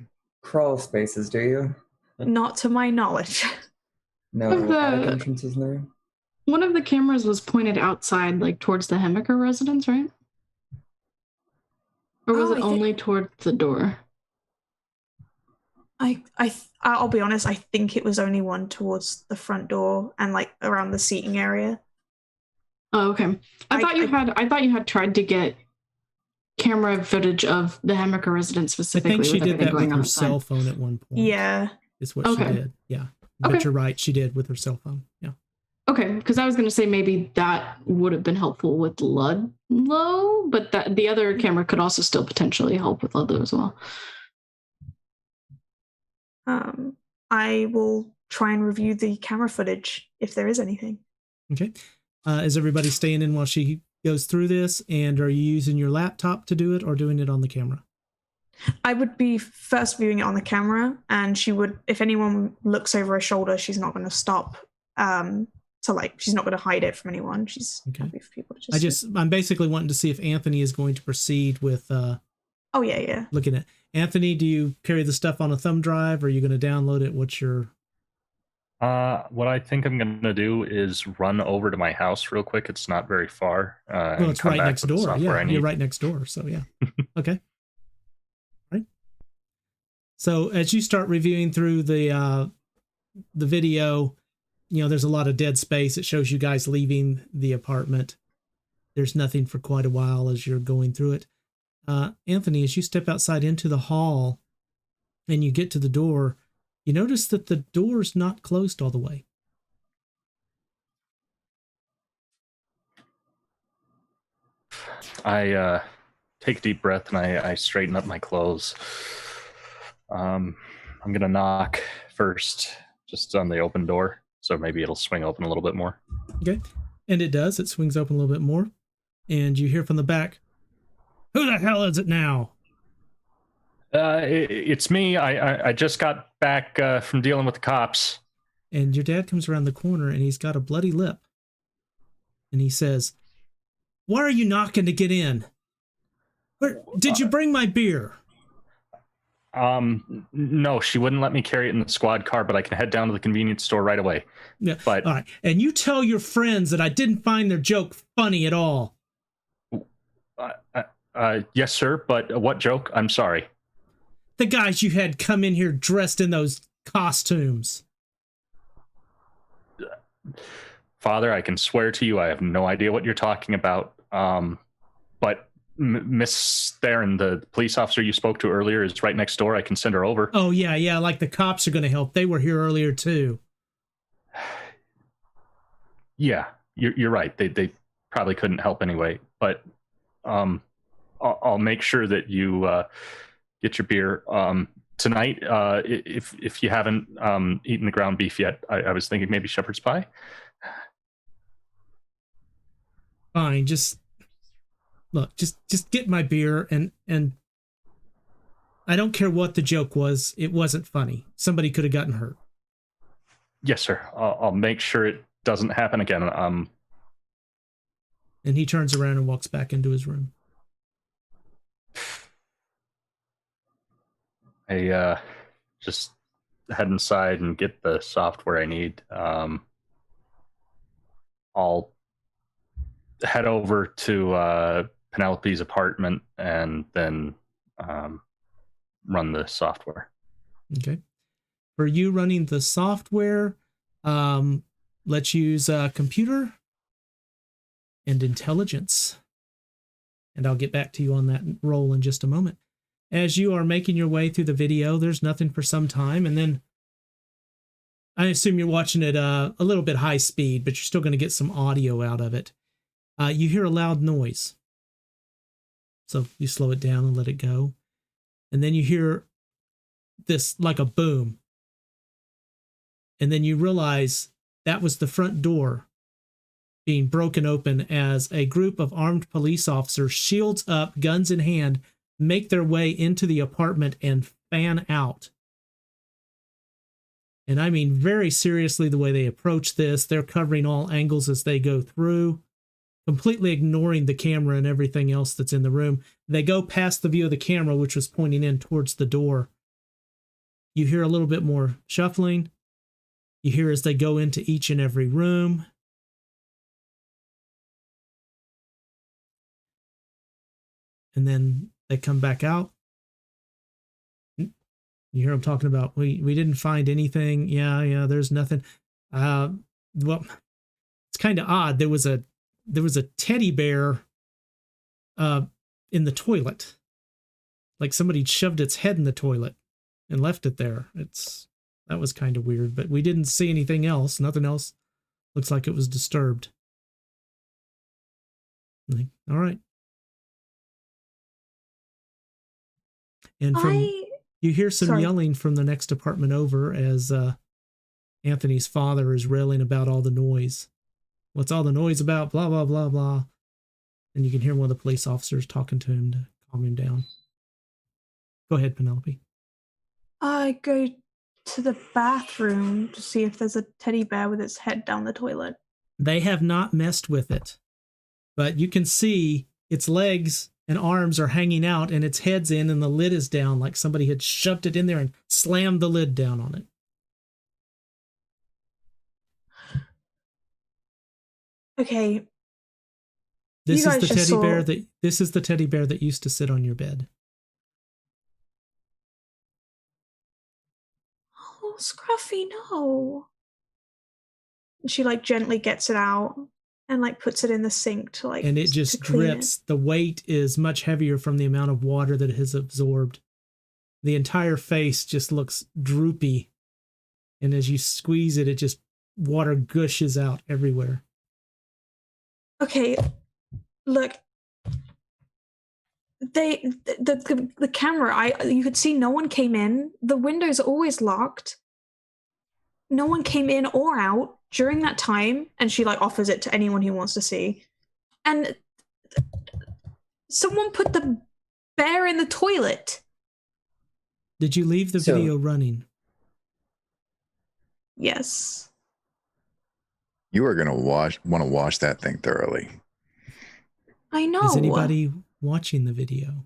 [SPEAKER 5] crawl spaces, do you?
[SPEAKER 3] Not to my knowledge.
[SPEAKER 5] No attic entrances in the room?
[SPEAKER 7] One of the cameras was pointed outside, like towards the Hemmicker residence, right? Or was it only towards the door?
[SPEAKER 3] I'll be honest, I think it was only one towards the front door and like around the seating area.
[SPEAKER 7] Oh, okay. I thought you had tried to get camera footage of the Hemmicker residence specifically.
[SPEAKER 1] I think she
[SPEAKER 7] with
[SPEAKER 1] did that with her
[SPEAKER 7] outside.
[SPEAKER 1] cell phone at one point.
[SPEAKER 3] Yeah.
[SPEAKER 1] Is what she did. Yeah. But you're right, she did with her cell phone. Yeah.
[SPEAKER 7] Okay, because I was going to say maybe that would have been helpful with Ludlow, but that the other camera could also still potentially help with Ludlow as well.
[SPEAKER 3] I will try and review the camera footage if there is anything.
[SPEAKER 1] Okay. Is everybody staying in while she goes through this? And are you using your laptop to do it or doing it on the camera?
[SPEAKER 3] I would be first viewing it on the camera, and she would, if anyone looks over her shoulder, she's not going to stop. She's not going to hide it from anyone. She's happy for people to just.
[SPEAKER 1] I'm basically wanting to see if Anthony is going to proceed with.
[SPEAKER 3] Oh yeah.
[SPEAKER 1] Looking at Anthony, do you carry the stuff on a thumb drive? Or are you going to download it? What's your?
[SPEAKER 6] What I think I'm going to do is run over to my house real quick. It's not very far.
[SPEAKER 1] Well, it's right next door. Yeah, you're right next door. So yeah. Okay. Right. So as you start reviewing through the video, there's a lot of dead space. It shows you guys leaving the apartment. There's nothing for quite a while as you're going through it. Anthony, as you step outside into the hall and you get to the door, you notice that the door's not closed all the way.
[SPEAKER 6] I take a deep breath and I straighten up my clothes. I'm going to knock first, just on the open door. So maybe it'll swing open a little bit more.
[SPEAKER 1] Okay. And it does. It swings open a little bit more. And you hear from the back, "Who the hell is it now?"
[SPEAKER 6] It's me. I just got back from dealing with the cops.
[SPEAKER 1] And your dad comes around the corner and he's got a bloody lip. And he says, "Why are you knocking to get in? Did you bring my beer?"
[SPEAKER 6] No, she wouldn't let me carry it in the squad car, but I can head down to the convenience store right away.
[SPEAKER 1] Yeah.
[SPEAKER 6] But
[SPEAKER 1] all right. And you tell your friends that I didn't find their joke funny at all.
[SPEAKER 6] Yes, sir. But what joke? I'm sorry.
[SPEAKER 1] The guys you had come in here dressed in those costumes.
[SPEAKER 6] Father, I can swear to you, I have no idea what you're talking about. But Miss Theron, the police officer you spoke to earlier, is right next door. I can send her over.
[SPEAKER 1] Oh, yeah. Like the cops are going to help. They were here earlier, too.
[SPEAKER 6] Yeah, you're right. They probably couldn't help anyway. But I'll make sure that you get your beer tonight. If you haven't eaten the ground beef yet, I was thinking maybe shepherd's pie.
[SPEAKER 1] Fine, just get my beer and I don't care what the joke was. It wasn't funny. Somebody could have gotten hurt.
[SPEAKER 6] Yes, sir. I'll make sure it doesn't happen again.
[SPEAKER 1] And he turns around and walks back into his room.
[SPEAKER 6] I just head inside and get the software I need. I'll head over to Penelope's apartment and then run the software.
[SPEAKER 1] Okay. For you running the software, let's use computer and intelligence. And I'll get back to you on that roll in just a moment. As you are making your way through the video, there's nothing for some time, and then I assume you're watching it a little bit high speed, but you're still going to get some audio out of it. You hear a loud noise. So you slow it down and let it go. And then you hear this like a boom. And then you realize that was the front door being broken open as a group of armed police officers, shields up, guns in hand, make their way into the apartment and fan out. And I mean very seriously the way they approach this. They're covering all angles as they go through, completely ignoring the camera and everything else that's in the room. They go past the view of the camera, which was pointing in towards the door. You hear a little bit more shuffling. You hear as they go into each and every room. And then they come back out. You hear them talking about, we didn't find anything. Yeah, there's nothing. Well, it's kind of odd. There was a teddy bear in the toilet. Like somebody shoved its head in the toilet and left it there. That was kind of weird, but we didn't see anything else. Nothing else looks like it was disturbed. All right. And you hear some yelling from the next apartment over as Anthony's father is railing about all the noise. What's all the noise about? Blah, blah, blah, blah. And you can hear one of the police officers talking to him to calm him down. Go ahead, Penelope.
[SPEAKER 3] I go to the bathroom to see if there's a teddy bear with its head down the toilet.
[SPEAKER 1] They have not messed with it, but you can see its legs and arms are hanging out and its head's in and the lid is down, like somebody had shoved it in there and slammed the lid down on it.
[SPEAKER 3] Okay.
[SPEAKER 1] This is the teddy bear that used to sit on your bed.
[SPEAKER 3] Oh, Scruffy, no. She like gently gets it out and like puts it in the sink to like,
[SPEAKER 1] and it just drips. The weight is much heavier from the amount of water that it has absorbed. The entire face just looks droopy. And as you squeeze it, water gushes out everywhere.
[SPEAKER 3] Okay, look. The camera, you could see no one came in. The windows are always locked. No one came in or out during that time, and she like offers it to anyone who wants to see. And someone put the bear in the toilet.
[SPEAKER 1] Did you leave the video running?
[SPEAKER 3] Yes.
[SPEAKER 4] You are going to want to watch that thing thoroughly.
[SPEAKER 3] I know.
[SPEAKER 1] Is anybody watching the video?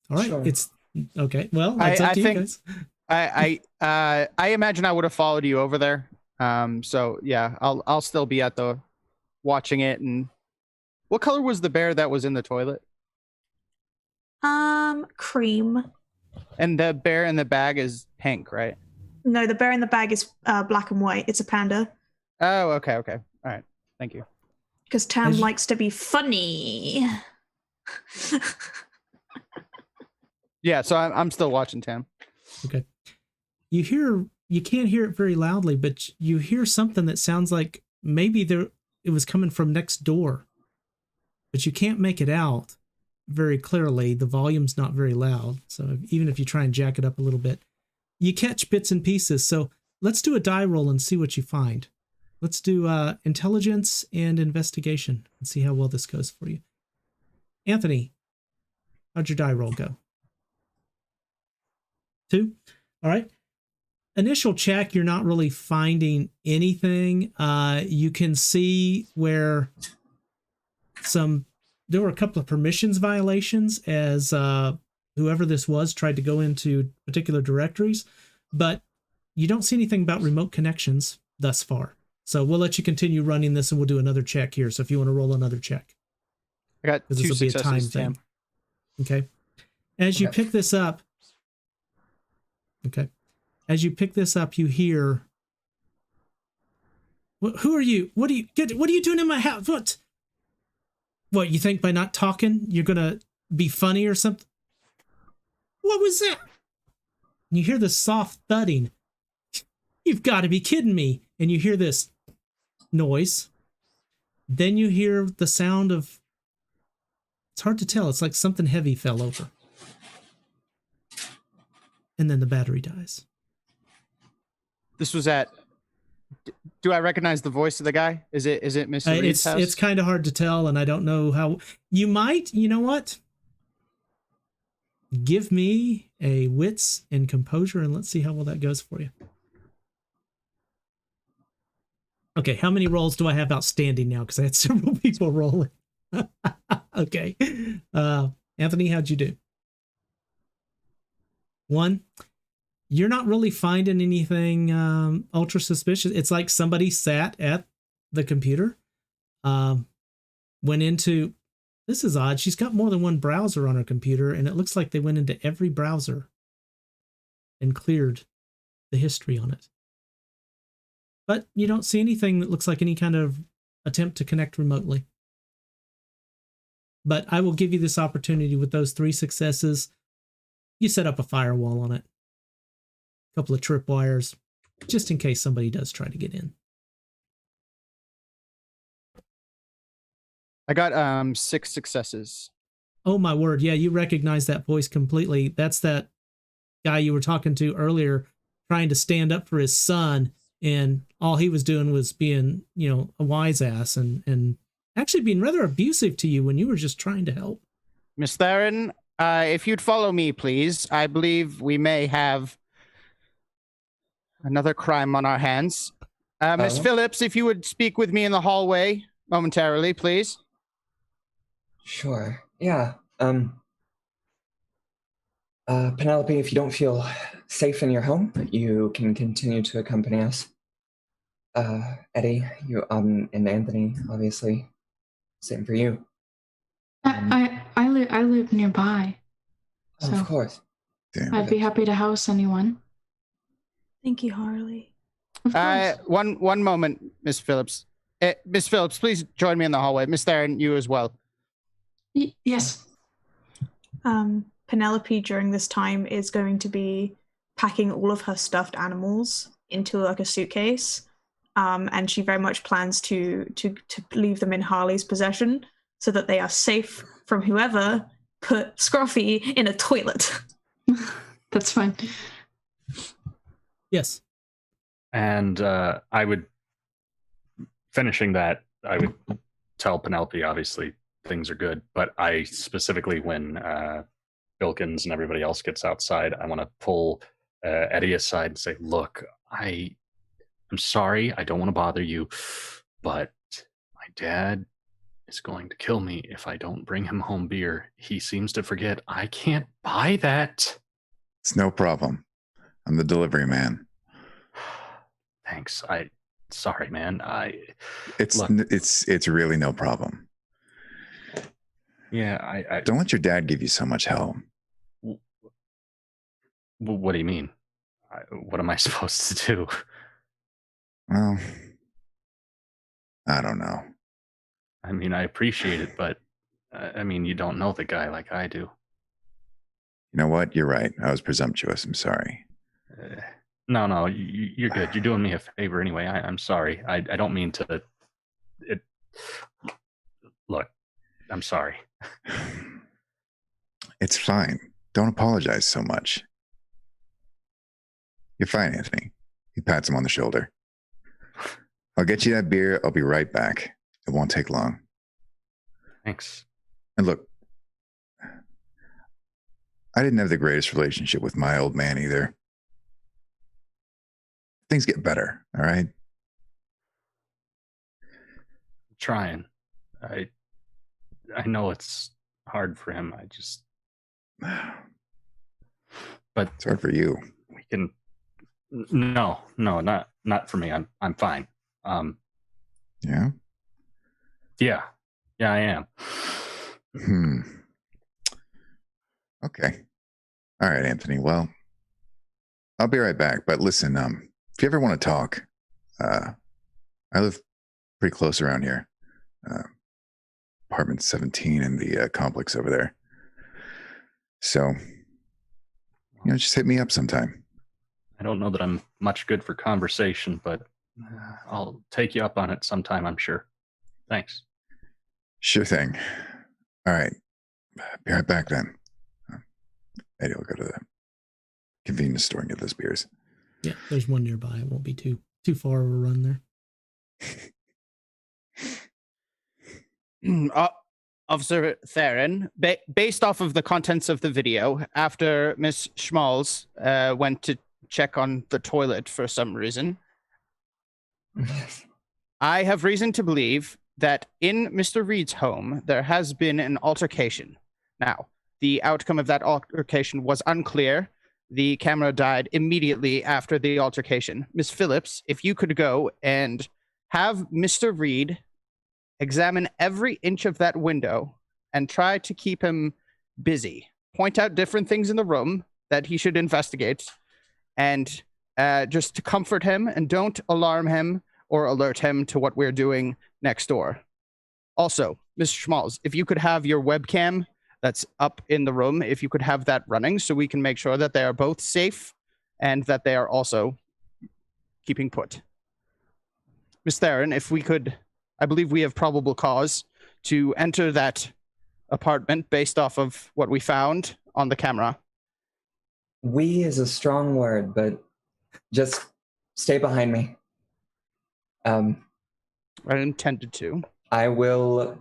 [SPEAKER 1] All right. Sure. It's okay. Well, it's up to you guys.
[SPEAKER 8] I imagine I would have followed you over there. So yeah, I'll still be at the watching it. And what color was the bear that was in the toilet?
[SPEAKER 3] Cream.
[SPEAKER 8] And the bear in the bag is pink, right?
[SPEAKER 3] No, the bear in the bag is black and white. It's a panda.
[SPEAKER 8] Oh, okay. All right. Thank you.
[SPEAKER 3] Because Tam likes to be funny.
[SPEAKER 8] Yeah, so I'm still watching Tam.
[SPEAKER 1] Okay. You can't hear it very loudly, but you hear something that sounds like maybe it was coming from next door. But you can't make it out very clearly. The volume's not very loud. So even if you try and jack it up a little bit, you catch bits and pieces. So let's do a die roll and see what you find. Let's do intelligence and investigation and see how well this goes for you. Anthony, how'd your die roll go? 2? All right. Initial check, you're not really finding anything. You can see where there were a couple of permissions violations as whoever this was tried to go into particular directories, but you don't see anything about remote connections thus far. So we'll let you continue running this, and we'll do another check here. So if you want to roll another check,
[SPEAKER 8] I got
[SPEAKER 1] because
[SPEAKER 8] 2
[SPEAKER 1] this will be a time
[SPEAKER 8] successes,
[SPEAKER 1] thing.
[SPEAKER 8] Tam.
[SPEAKER 1] Okay. As you pick this up, you hear, "Who are you? What are you doing in my house? What, you think by not talking you're gonna be funny or something? What was that?" And you hear this soft thudding. "You've got to be kidding me!" And you hear this noise. Then you hear the sound of, it's hard to tell. It's like something heavy fell over. And then the battery dies.
[SPEAKER 8] This was at. Do I recognize the voice of the guy? Is it Mr. Reed's house?
[SPEAKER 1] It's kind of hard to tell, and I don't know how. You might. You know what? Give me a wits and composure, and let's see how well that goes for you. Okay, how many rolls do I have outstanding now? Because I had several people rolling. Okay. Anthony, how'd you do? 1. You're not really finding anything ultra suspicious. It's like somebody sat at the computer, went into, this is odd, she's got more than one browser on her computer, and it looks like they went into every browser and cleared the history on it. But you don't see anything that looks like any kind of attempt to connect remotely. But I will give you this opportunity with those 3 successes. You set up a firewall on it. A couple of tripwires, just in case somebody does try to get in.
[SPEAKER 8] I got 6 successes.
[SPEAKER 1] Oh my word. Yeah, you recognize that voice completely. That's that guy you were talking to earlier, trying to stand up for his son, and all he was doing was being, a wise ass and actually being rather abusive to you when you were just trying to help.
[SPEAKER 8] Miss Theron, if you'd follow me, please. I believe we may have another crime on our hands. Miss Phillips, if you would speak with me in the hallway momentarily, please.
[SPEAKER 5] Sure. Yeah. Penelope, if you don't feel safe in your home, you can continue to accompany us. Eddie, you and Anthony, obviously, same for you.
[SPEAKER 7] I live nearby.
[SPEAKER 5] Oh,
[SPEAKER 7] So
[SPEAKER 5] of course.
[SPEAKER 4] Damn.
[SPEAKER 7] I'd be happy to house anyone.
[SPEAKER 3] Thank you, Harley.
[SPEAKER 7] Of course.
[SPEAKER 8] One moment, Miss Phillips. Miss Phillips, please join me in the hallway. Miss Theron, you as well.
[SPEAKER 7] Yes.
[SPEAKER 3] Penelope during this time is going to be packing all of her stuffed animals into like a suitcase, and she very much plans to leave them in Harley's possession so that they are safe from whoever put Scruffy in a toilet.
[SPEAKER 7] That's fine.
[SPEAKER 1] Yes.
[SPEAKER 6] And I would, finishing that, I would tell Penelope, obviously, things are good, but I specifically, when Bilkins and everybody else gets outside, I want to pull Eddie aside and say, look, I'm sorry, I don't want to bother you, but my dad is going to kill me if I don't bring him home beer. He seems to forget I can't buy that.
[SPEAKER 4] It's no problem. I'm the delivery man.
[SPEAKER 6] Thanks. Sorry, man.
[SPEAKER 4] It's really no problem.
[SPEAKER 6] Yeah, I
[SPEAKER 4] don't let your dad give you so much hell.
[SPEAKER 6] What do you mean? What am I supposed to do?
[SPEAKER 4] Well, I don't know.
[SPEAKER 6] I mean, I appreciate it, but you don't know the guy like I do.
[SPEAKER 4] You know what? You're right. I was presumptuous. I'm sorry.
[SPEAKER 6] No, you're good. You're doing me a favor anyway. I'm sorry. I don't mean to. Look, I'm sorry.
[SPEAKER 4] It's fine. Don't apologize so much. You're fine, Anthony. He pats him on the shoulder. I'll get you that beer. I'll be right back. It won't take long.
[SPEAKER 6] Thanks.
[SPEAKER 4] And look, I didn't have the greatest relationship with my old man either. Things get better, all right?
[SPEAKER 6] I'm trying. I know it's hard for him. But
[SPEAKER 4] It's hard for you.
[SPEAKER 6] we can. No, not for me. I'm fine.
[SPEAKER 4] Yeah.
[SPEAKER 6] Yeah, I am.
[SPEAKER 4] Okay. All right, Anthony. Well, I'll be right back. But listen, if you ever want to talk, I live pretty close around here. Apartment 17 in the complex over there. So, just hit me up sometime.
[SPEAKER 6] I don't know that I'm much good for conversation, but I'll take you up on it sometime, I'm sure. Thanks.
[SPEAKER 4] Sure thing. All right. Be right back then. Eddie will go to the convenience store and get those beers.
[SPEAKER 1] Yeah, there's one nearby. It won't be too far of a run there.
[SPEAKER 8] Officer Theron, based off of the contents of the video, after Miss Schmalz went to check on the toilet for some reason, I have reason to believe that in Mr. Reed's home, there has been an altercation. Now, the outcome of that altercation was unclear. The camera died immediately after the altercation. Miss Phillips, if you could go and have Mr. Reed examine every inch of that window and try to keep him busy. Point out different things in the room that he should investigate, and just to comfort him, and don't alarm him or alert him to what we're doing next door. Also, Mr. Schmalz, if you could have your webcam that's up in the room, if you could have that running so we can make sure that they are both safe and that they are also keeping put. Miss Theron, if we could, I believe we have probable cause to enter that apartment based off of what we found on the camera.
[SPEAKER 5] We is a strong word, but just stay behind me.
[SPEAKER 8] I intended to.
[SPEAKER 5] I will...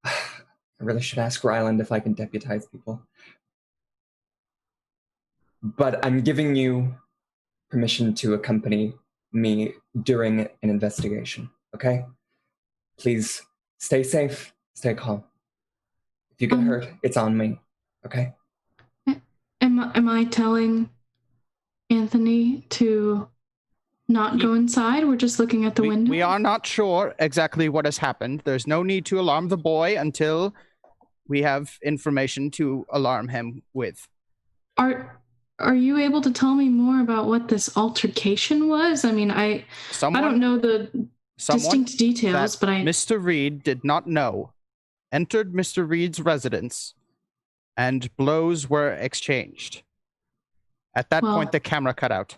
[SPEAKER 5] I really should ask Ryland if I can deputize people. But I'm giving you permission to accompany me during an investigation, okay? Please stay safe, stay calm. If you get hurt, it's on me, okay?
[SPEAKER 7] Am I telling Anthony to not go inside? We're just looking at the window.
[SPEAKER 8] We are not sure exactly what has happened. There's no need to alarm the boy until we have information to alarm him with.
[SPEAKER 7] Are you able to tell me more about what this altercation was? I mean, I don't know the distinct details, but
[SPEAKER 8] Mr. Reed did not know entered Mr. Reed's residence and blows were exchanged. At that point, the camera cut out.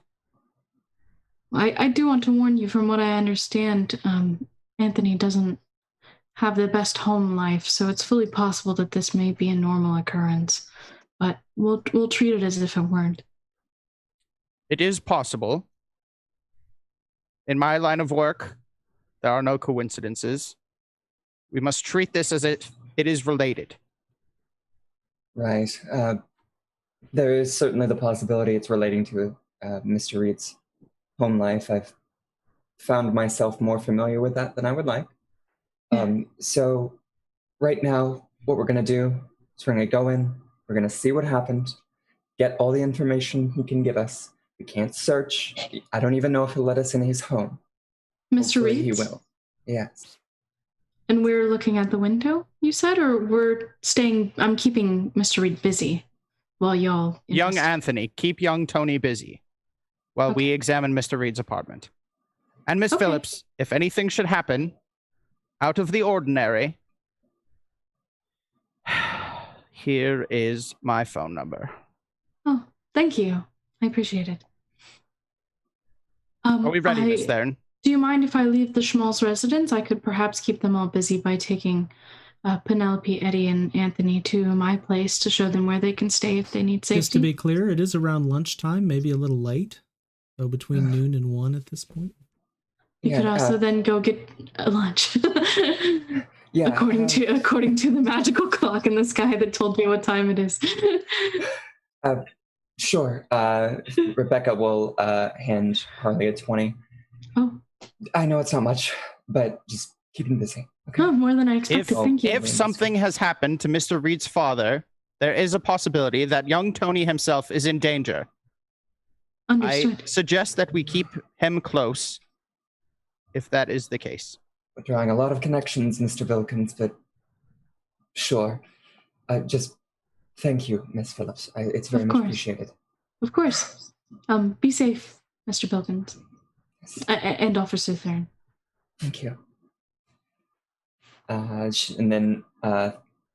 [SPEAKER 7] I do want to warn you, from what I understand, Anthony doesn't have the best home life, so it's fully possible that this may be a normal occurrence, but we'll treat it as if it weren't.
[SPEAKER 8] It is possible. In my line of work, there are no coincidences. We must treat this as if it is related.
[SPEAKER 5] Right. There is certainly the possibility it's relating to Mr. Reed's home life. I've found myself more familiar with that than I would like. So right now, what we're going to do is we're going to go in, we're going to see what happened, get all the information he can give us. We can't search. I don't even know if he'll let us in his home.
[SPEAKER 7] Mr. Reed?
[SPEAKER 5] He will. Yes.
[SPEAKER 7] And we're looking at the window, you said, or I'm keeping Mr. Reed busy while y'all...
[SPEAKER 8] Young Anthony, keep young Tony busy while we examine Mr. Reed's apartment. And Miss Phillips, if anything should happen out of the ordinary, here is my phone number.
[SPEAKER 7] Oh, thank you. I appreciate it.
[SPEAKER 8] Are we ready, Miss Theron?
[SPEAKER 7] Do you mind if I leave the Schmalz residence? I could perhaps keep them all busy by taking Penelope, Eddie, and Anthony to my place to show them where they can stay if they need safety.
[SPEAKER 1] Just to be clear, it is around lunchtime, maybe a little late. So between noon and 1 at this point.
[SPEAKER 7] You could also then go get a lunch.
[SPEAKER 5] Yeah.
[SPEAKER 7] According to the magical clock in the sky that told me what time it is.
[SPEAKER 5] Sure. Rebecca will hand Harley a 20.
[SPEAKER 7] Oh.
[SPEAKER 5] I know it's not much, but just keep him busy. Okay?
[SPEAKER 7] Oh, more than I expected. Thank you.
[SPEAKER 8] If something has happened to Mr. Reed's father, there is a possibility that young Tony himself is in danger.
[SPEAKER 7] Understood.
[SPEAKER 8] I suggest that we keep him close, if that is the case.
[SPEAKER 5] We're drawing a lot of connections, Mr. Wilkins, but sure. Just thank you, Miss Phillips. It's very much appreciated.
[SPEAKER 7] Of course. Be safe, Mr. Wilkins.
[SPEAKER 5] Yes.
[SPEAKER 7] And Officer Theron.
[SPEAKER 5] Thank you. And then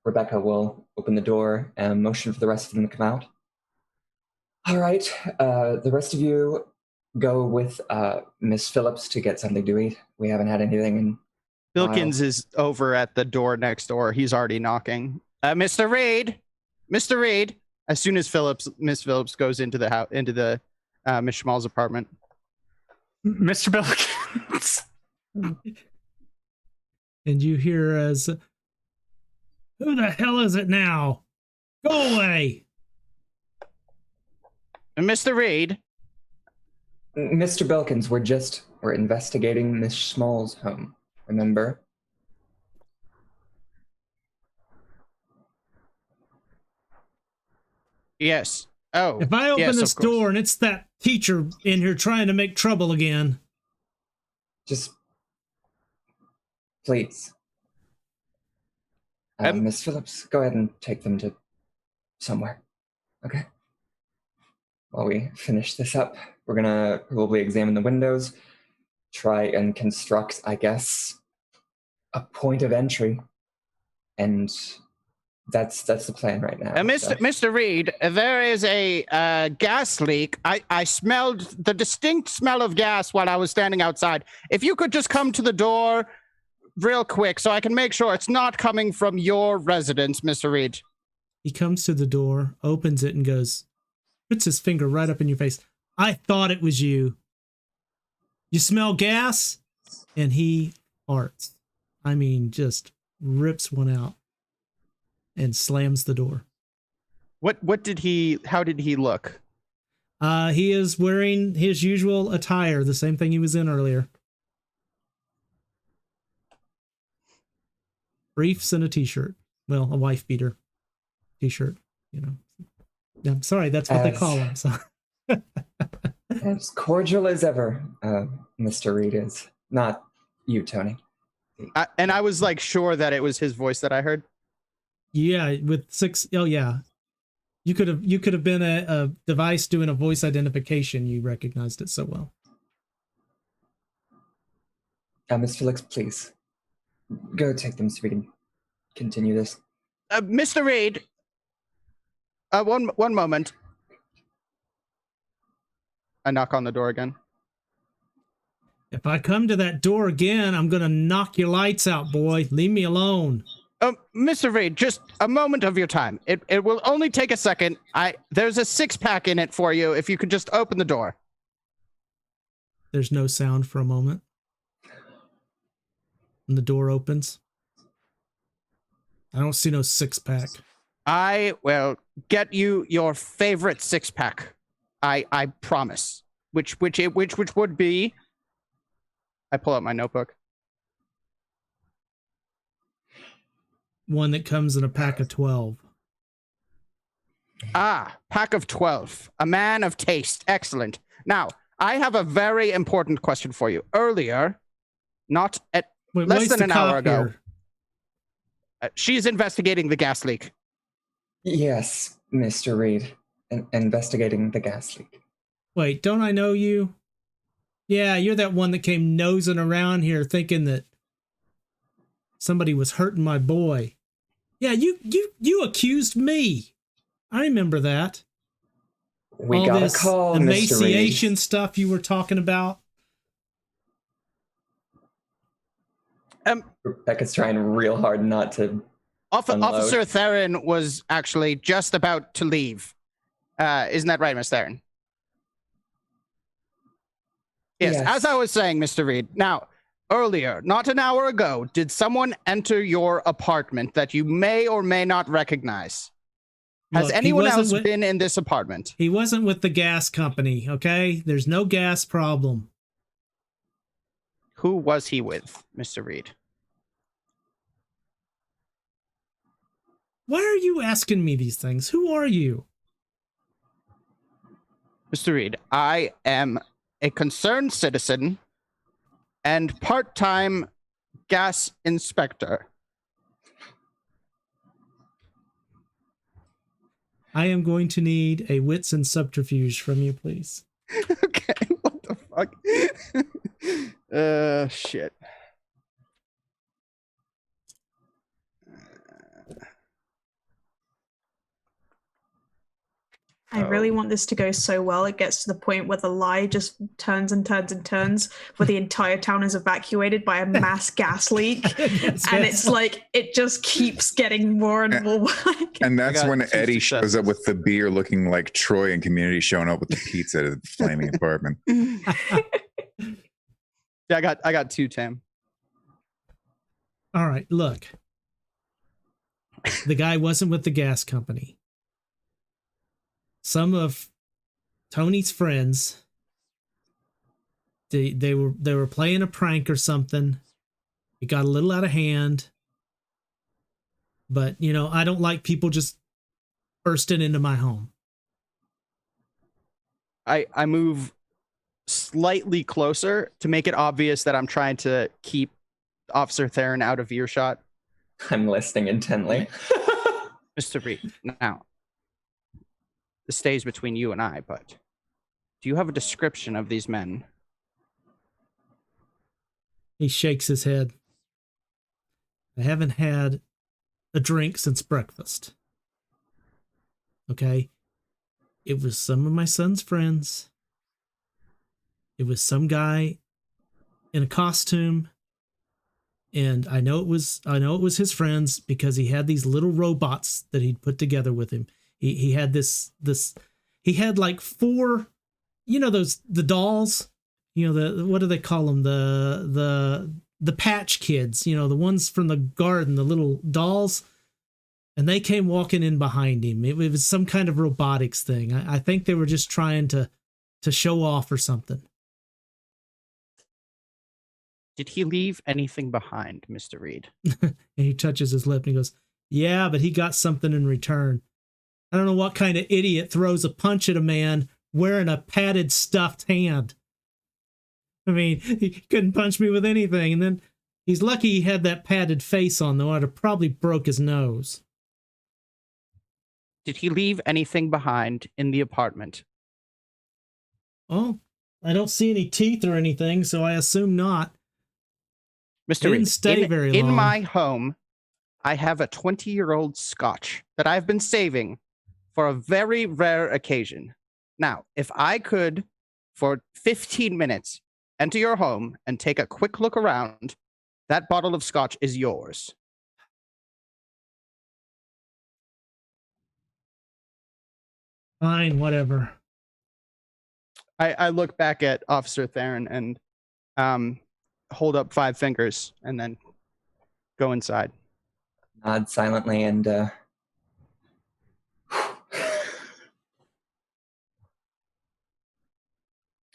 [SPEAKER 5] Rebecca will open the door and motion for the rest of them to come out. All right, the rest of you go with Miss Phillips to get something to eat. We haven't had anything in
[SPEAKER 8] Wilkins is over at the door next door. He's already knocking. Mr. Reed, Mr. Reed. As soon as Miss Phillips goes into the house, into the Miss Schmal's apartment.
[SPEAKER 6] Mr. Wilkins.
[SPEAKER 1] And you hear as, "Who the hell is it now? Go away!"
[SPEAKER 8] Mr. Reed.
[SPEAKER 5] Mr. Belkins, we're investigating Miss Schmal's home, remember?
[SPEAKER 8] Yes. Oh.
[SPEAKER 1] If I open
[SPEAKER 8] yes,
[SPEAKER 1] this door and it's that teacher in here trying to make trouble again.
[SPEAKER 5] Just, please. Miss Phillips, go ahead and take them to somewhere. Okay? While we finish this up, we're gonna probably examine the windows, try and construct, I guess, a point of entry, and that's the plan right now.
[SPEAKER 8] Mr. Reed, there is a gas leak. I smelled the distinct smell of gas while I was standing outside. If you could just come to the door real quick so I can make sure it's not coming from your residence, Mr. Reed.
[SPEAKER 1] He comes to the door, opens it, and puts his finger right up in your face. "I thought it was you. You smell gas?" And he farts. I mean, just rips one out and slams the door.
[SPEAKER 8] How did he look?
[SPEAKER 1] He is wearing his usual attire, the same thing he was in earlier. Briefs and a t-shirt. Well, a wife beater t-shirt, you know. I'm sorry, that's what they call them. So.
[SPEAKER 5] As cordial as ever, Mr. Reed is. Not you, Tony.
[SPEAKER 8] And I was like sure that it was his voice that I heard.
[SPEAKER 1] Yeah, with 6. Oh yeah, you could have been a device doing a voice identification. You recognized it so well.
[SPEAKER 5] Miss Felix, please go take them so we can continue this.
[SPEAKER 8] Mr. Reed, one moment. I knock on the door again.
[SPEAKER 1] If I come to that door again, I'm gonna knock your lights out, boy. Leave me alone.
[SPEAKER 8] Mr. Reed, just a moment of your time. It will only take a second. There's a 6-pack in it for you. If you could just open the door.
[SPEAKER 1] There's no sound for a moment. And the door opens. I don't see no 6-pack.
[SPEAKER 8] I will get you your favorite 6-pack. I promise. Which would be. I pull out my notebook.
[SPEAKER 1] One that comes in a pack of 12.
[SPEAKER 8] Pack of 12. A man of taste. Excellent. Now, I have a very important question for you. Earlier, less than an hour ago, she's investigating the gas leak.
[SPEAKER 5] Yes, Mr. Reed. Investigating the gas leak.
[SPEAKER 1] Wait, don't I know you? Yeah, you're that one that came nosing around here thinking that somebody was hurting my boy. Yeah, you accused me. I remember that.
[SPEAKER 5] We
[SPEAKER 1] all
[SPEAKER 5] got
[SPEAKER 1] this
[SPEAKER 5] a call,
[SPEAKER 1] emaciation
[SPEAKER 5] Mr. Reed.
[SPEAKER 1] stuff you were talking about.
[SPEAKER 5] Rebecca's trying real hard not to.
[SPEAKER 8] Officer Theron was actually just about to leave. Isn't that right, Miss Theron? Yes, as I was saying, Mr. Reed. Now, earlier, not an hour ago, did someone enter your apartment that you may or may not recognize? Has
[SPEAKER 1] Look,
[SPEAKER 8] anyone else been in this apartment?
[SPEAKER 1] He wasn't with the gas company, okay? There's no gas problem.
[SPEAKER 8] Who was he with, Mr. Reed?
[SPEAKER 1] Why are you asking me these things? Who are you?
[SPEAKER 8] Mr. Reed, I am a concerned citizen and part-time gas inspector.
[SPEAKER 1] I am going to need a wits and subterfuge from you, please.
[SPEAKER 8] Okay, what the fuck? Shit.
[SPEAKER 3] I really want this to go so well. It gets to the point where the lie just turns and turns and turns, where the entire town is evacuated by a mass gas leak. And it's like, it just keeps getting more and more.
[SPEAKER 4] And that's when Eddie shows up with the beer looking like Troy and Community showing up with the pizza at the flaming apartment.
[SPEAKER 8] Yeah, I got 2, Tam.
[SPEAKER 1] All right, look. The guy wasn't with the gas company. Some of Tony's friends, they were playing a prank or something. It got a little out of hand. But, you know, I don't like people just bursting into my home.
[SPEAKER 8] I move slightly closer to make it obvious that I'm trying to keep Officer Theron out of earshot.
[SPEAKER 5] I'm listening intently.
[SPEAKER 8] Mr. Reed, now, this stays between you and I, but do you have a description of these men?
[SPEAKER 1] He shakes his head. I haven't had a drink since breakfast. Okay? It was some of my son's friends. It was some guy in a costume. And I know it was his friends because he had these little robots that he'd put together with him. He had he had like 4, you know, the dolls, you know, what do they call them? The patch kids, you know, the ones from the garden, the little dolls. And they came walking in behind him. It was some kind of robotics thing. I think they were just trying to show off or something.
[SPEAKER 8] Did he leave anything behind, Mr. Reed?
[SPEAKER 1] And he touches his lip and he goes, yeah, but he got something in return. I don't know what kind of idiot throws a punch at a man wearing a padded stuffed hand. I mean, he couldn't punch me with anything. And then he's lucky he had that padded face on, though. I'd have probably broke his nose.
[SPEAKER 8] Did he leave anything behind in the apartment?
[SPEAKER 1] Oh, I don't see any teeth or anything, so I assume not.
[SPEAKER 8] Mr. Reed,
[SPEAKER 1] stay very
[SPEAKER 8] in
[SPEAKER 1] long.
[SPEAKER 8] my home, I have a 20-year-old scotch that I've been saving for a very rare occasion. Now, if I could, for 15 minutes, enter your home and take a quick look around, that bottle of scotch is yours.
[SPEAKER 1] Fine, whatever.
[SPEAKER 8] I look back at Officer Theron and hold up 5 fingers and then go inside.
[SPEAKER 5] Nod silently and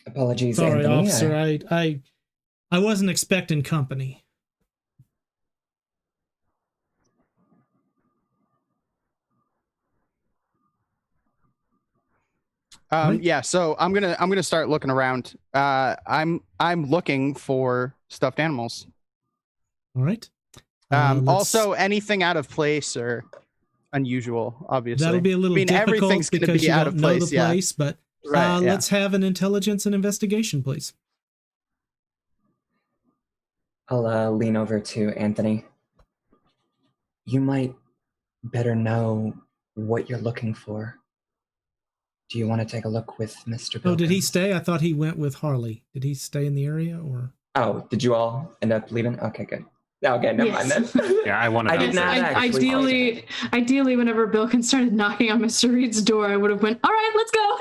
[SPEAKER 5] apologies,
[SPEAKER 1] Sorry,
[SPEAKER 5] Anthony.
[SPEAKER 1] officer. I wasn't expecting company. Right.
[SPEAKER 8] Yeah, so I'm gonna start looking around. I'm looking for stuffed animals.
[SPEAKER 1] All right.
[SPEAKER 8] Also, anything out of place or unusual, obviously.
[SPEAKER 1] That'll be a little difficult
[SPEAKER 8] everything's gonna
[SPEAKER 1] because
[SPEAKER 8] be
[SPEAKER 1] you
[SPEAKER 8] out
[SPEAKER 1] don't
[SPEAKER 8] of
[SPEAKER 1] know
[SPEAKER 8] place.
[SPEAKER 1] the place, but
[SPEAKER 8] Right, yeah.
[SPEAKER 1] let's have an intelligence and investigation, please.
[SPEAKER 5] I'll lean over to Anthony. You might better know what you're looking for. Do you want to take a look with Mr. Bill?
[SPEAKER 1] Oh, did he stay? I thought he went with Harley. Did he stay in the area or?
[SPEAKER 5] Oh, did you all end up leaving? Okay, good. Okay, never mind then.
[SPEAKER 6] Yeah, I wanted.
[SPEAKER 5] I did not actually.
[SPEAKER 7] Ideally, whenever Bilkin started knocking on Mr. Reed's door, I would have went, all right, let's go.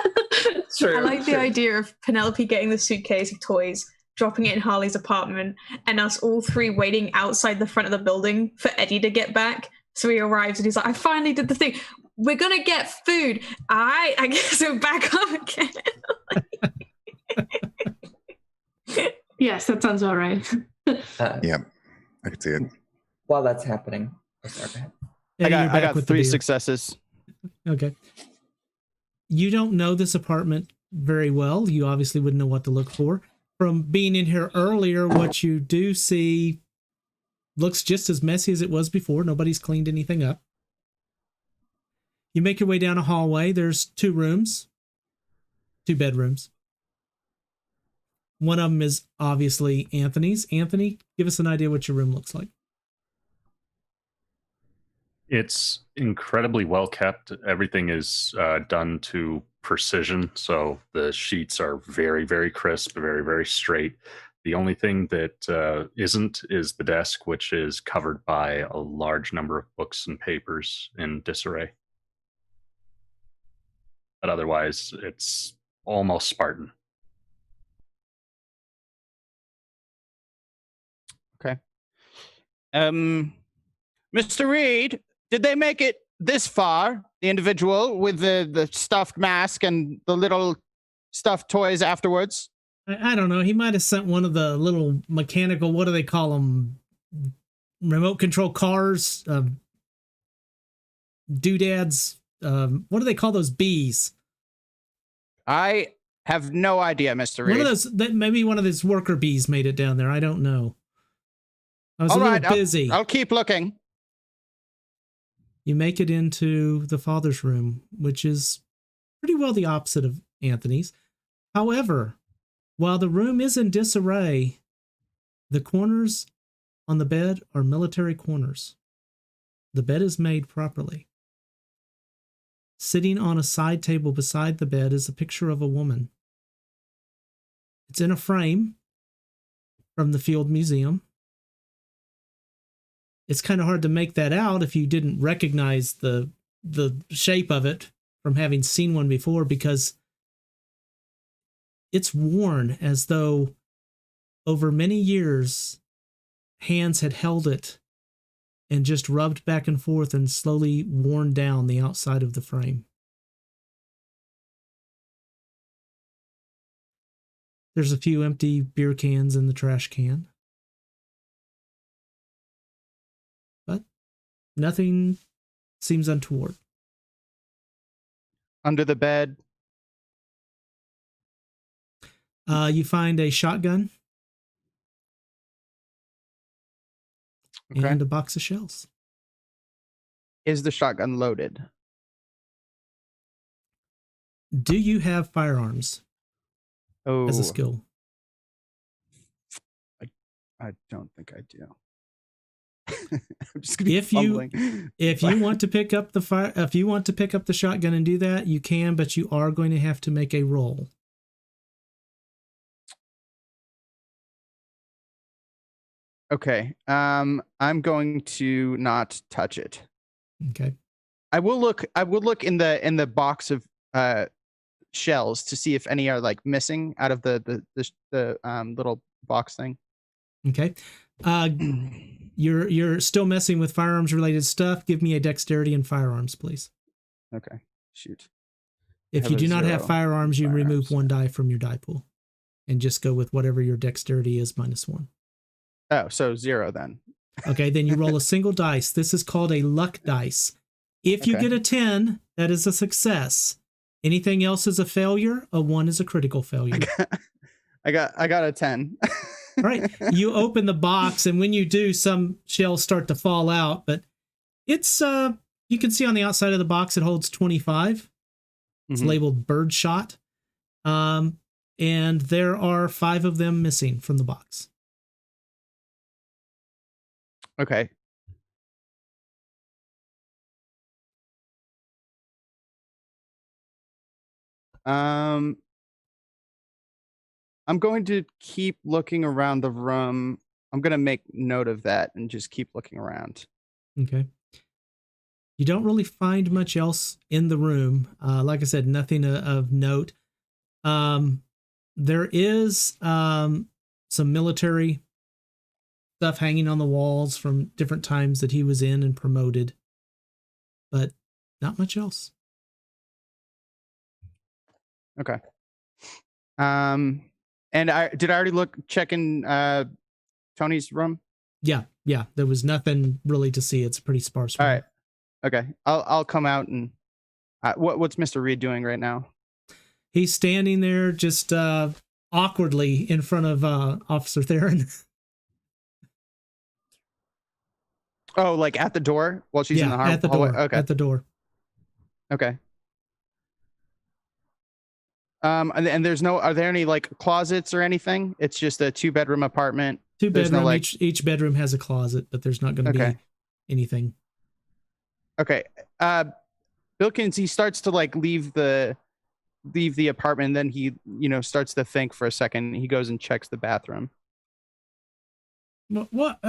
[SPEAKER 5] True.
[SPEAKER 3] I like the idea of Penelope getting the suitcase of toys, dropping it in Harley's apartment, and us all 3 waiting outside the front of the building for Eddie to get back. So he arrives and he's like, I finally did the thing. We're going to get food. I guess we're back up again.
[SPEAKER 7] Yes, that sounds all right.
[SPEAKER 4] Yep, I could see it.
[SPEAKER 5] While that's happening, oh, sorry, go ahead.
[SPEAKER 1] Eddie, you're
[SPEAKER 8] I
[SPEAKER 1] back
[SPEAKER 8] got
[SPEAKER 1] with the
[SPEAKER 8] 3
[SPEAKER 1] beer.
[SPEAKER 8] successes.
[SPEAKER 1] Okay. You don't know this apartment very well. You obviously wouldn't know what to look for. From being in here earlier, what you do see looks just as messy as it was before. Nobody's cleaned anything up. You make your way down a hallway. There's 2 rooms, 2 bedrooms. One of them is obviously Anthony's. Anthony, give us an idea what your room looks like.
[SPEAKER 6] It's incredibly well kept. Everything is done to precision. So the sheets are very, very crisp, very, very straight. The only thing that isn't is the desk, which is covered by a large number of books and papers in disarray. But otherwise, it's almost Spartan.
[SPEAKER 8] Okay. Mr. Reed, did they make it this far? The individual with the stuffed mask and the little stuffed toys afterwards?
[SPEAKER 1] I don't know. He might have sent one of the little mechanical, what do they call them? Remote control cars, doodads. What do they call those bees?
[SPEAKER 8] I have no idea, Mr. Reed.
[SPEAKER 1] One of those, maybe one of those worker bees made it down there. I don't know. I was
[SPEAKER 8] All
[SPEAKER 1] a little
[SPEAKER 8] right,
[SPEAKER 1] busy.
[SPEAKER 8] I'll keep looking.
[SPEAKER 1] You make it into the father's room, which is pretty well the opposite of Anthony's. However, while the room is in disarray, the corners on the bed are military corners. The bed is made properly. Sitting on a side table beside the bed is a picture of a woman. It's in a frame from the Field Museum. It's kind of hard to make that out if you didn't recognize the shape of it from having seen one before, because it's worn as though over many years hands had held it and just rubbed back and forth and slowly worn down the outside of the frame. There's a few empty beer cans in the trash can. But nothing seems untoward.
[SPEAKER 8] Under the bed.
[SPEAKER 1] You find a shotgun
[SPEAKER 8] Okay.
[SPEAKER 1] and a box of shells.
[SPEAKER 8] Is the shotgun loaded?
[SPEAKER 1] Do you have firearms
[SPEAKER 8] Oh,
[SPEAKER 1] as a skill?
[SPEAKER 8] I don't think I do. I'm just gonna be
[SPEAKER 1] If you
[SPEAKER 8] fumbling.
[SPEAKER 1] if you want to pick up the shotgun and do that, you can, but you are going to have to make a roll.
[SPEAKER 8] Okay. I'm going to not touch it.
[SPEAKER 1] Okay.
[SPEAKER 8] I will look in the box of shells to see if any are like missing out of the little box thing.
[SPEAKER 1] Okay. You're still messing with firearms related stuff. Give me a dexterity and firearms, please.
[SPEAKER 8] Okay. Shoot.
[SPEAKER 1] If
[SPEAKER 8] have
[SPEAKER 1] you
[SPEAKER 8] a
[SPEAKER 1] do not have
[SPEAKER 8] 0
[SPEAKER 1] firearms, you remove
[SPEAKER 8] firearms.
[SPEAKER 1] 1 die from your die pool and just go with whatever your dexterity is minus 1.
[SPEAKER 8] Oh, so 0 then.
[SPEAKER 1] Okay, then you roll a single dice. This is called a luck dice. If you
[SPEAKER 8] Okay.
[SPEAKER 1] get a 10, that is a success. Anything else is a failure. A 1 is a critical failure.
[SPEAKER 8] I got a 10.
[SPEAKER 1] All right, you open the box, and when you do, some shells start to fall out. But it's you can see on the outside of the box it holds 25. It's
[SPEAKER 8] Mhm.
[SPEAKER 1] labeled bird shot, and there are 5 of them missing from the box.
[SPEAKER 8] Okay. I'm going to keep looking around the room. I'm going to make note of that and just keep looking around.
[SPEAKER 1] Okay. You don't really find much else in the room. Like I said, nothing of note. There is some military stuff hanging on the walls from different times that he was in and promoted, but not much else.
[SPEAKER 8] Okay. And did I already check in Tony's room?
[SPEAKER 1] Yeah. There was nothing really to see. It's a pretty sparse
[SPEAKER 8] All
[SPEAKER 1] room.
[SPEAKER 8] right. Okay, I'll come out and what's Mr. Reed doing right now?
[SPEAKER 1] He's standing there just awkwardly in front of Officer Theron.
[SPEAKER 8] Oh, like at the door while she's in the
[SPEAKER 1] at the
[SPEAKER 8] hallway?
[SPEAKER 1] door.
[SPEAKER 8] Okay.
[SPEAKER 1] At the door.
[SPEAKER 8] Okay. And there's no, are there any like closets or anything? It's just a 2-bedroom apartment.
[SPEAKER 1] 2-bedroom.
[SPEAKER 8] No, like...
[SPEAKER 1] each bedroom has a closet, but there's not going to be anything.
[SPEAKER 8] Okay. Bilkins, he starts to like leave the apartment, and then he, starts to think for a second. He goes and checks the bathroom.
[SPEAKER 1] What?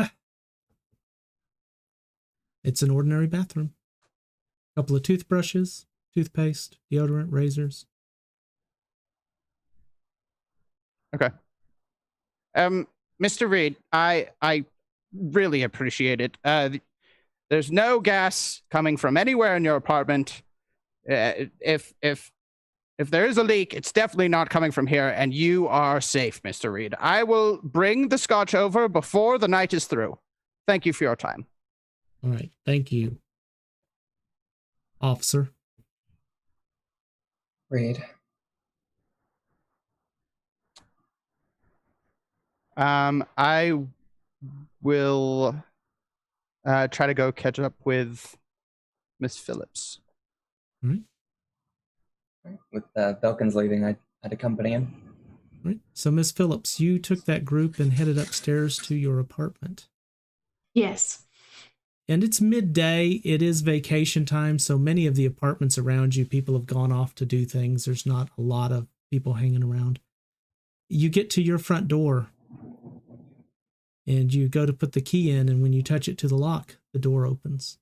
[SPEAKER 1] It's an ordinary bathroom. A couple of toothbrushes, toothpaste, deodorant, razors.
[SPEAKER 8] Okay. Mr. Reed, I really appreciate it. There's no gas coming from anywhere in your apartment. If there is a leak, it's definitely not coming from here, and you are safe, Mr. Reed. I will bring the scotch over before the night is through. Thank you for your time.
[SPEAKER 1] All right. Thank you, officer.
[SPEAKER 5] Reed.
[SPEAKER 8] I will try to go catch up with Miss Phillips.
[SPEAKER 1] All right.
[SPEAKER 5] With Belkins leaving, I'd accompany him.
[SPEAKER 1] All right. So, Miss Phillips, you took that group and headed upstairs to your apartment.
[SPEAKER 7] Yes.
[SPEAKER 1] And it's midday. It is vacation time, so many of the apartments around you, people have gone off to do things. There's not a lot of people hanging around. You get to your front door, and you go to put the key in, and when you touch it to the lock, the door opens.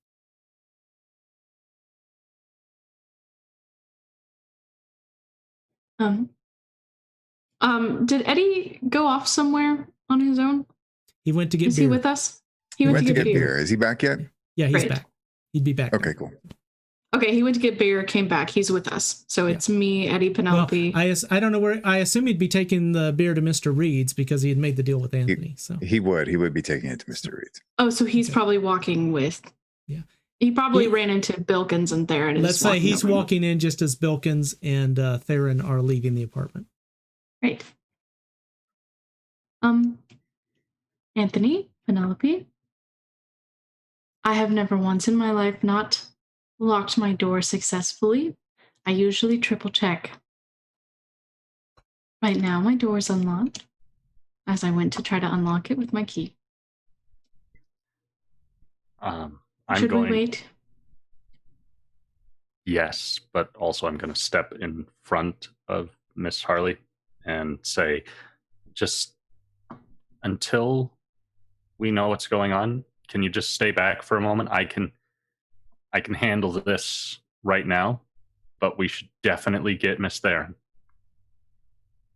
[SPEAKER 7] Did Eddie go off somewhere on his own?
[SPEAKER 1] He went to get
[SPEAKER 7] Is
[SPEAKER 1] beer.
[SPEAKER 7] he with us?
[SPEAKER 4] He went to get beer. Is he back yet?
[SPEAKER 1] Yeah, he's
[SPEAKER 7] Great.
[SPEAKER 1] back. He'd be back.
[SPEAKER 4] Okay, cool.
[SPEAKER 7] Okay, he went to get beer, came back. He's with us. So it's me, Eddie, Penelope.
[SPEAKER 1] Well, I don't know where. I assume he'd be taking the beer to Mr. Reed's because he had made the deal with Anthony. He
[SPEAKER 4] would be taking it to Mr. Reed's.
[SPEAKER 7] Oh, so he's probably walking with.
[SPEAKER 1] Yeah.
[SPEAKER 7] He probably ran into Bilkins and Theron.
[SPEAKER 1] Let's say he's walking in just as Bilkins and Theron are leaving the apartment.
[SPEAKER 7] Right. Anthony, Penelope. I have never once in my life not locked my door successfully. I usually triple check. Right now, my door is unlocked as I went to try to unlock it with my key. Should we wait?
[SPEAKER 6] Yes, but also I'm going to step in front of Miss Harley and say, just until we know what's going on, can you just stay back for a moment? I can handle this right now, but we should definitely get Miss Theron.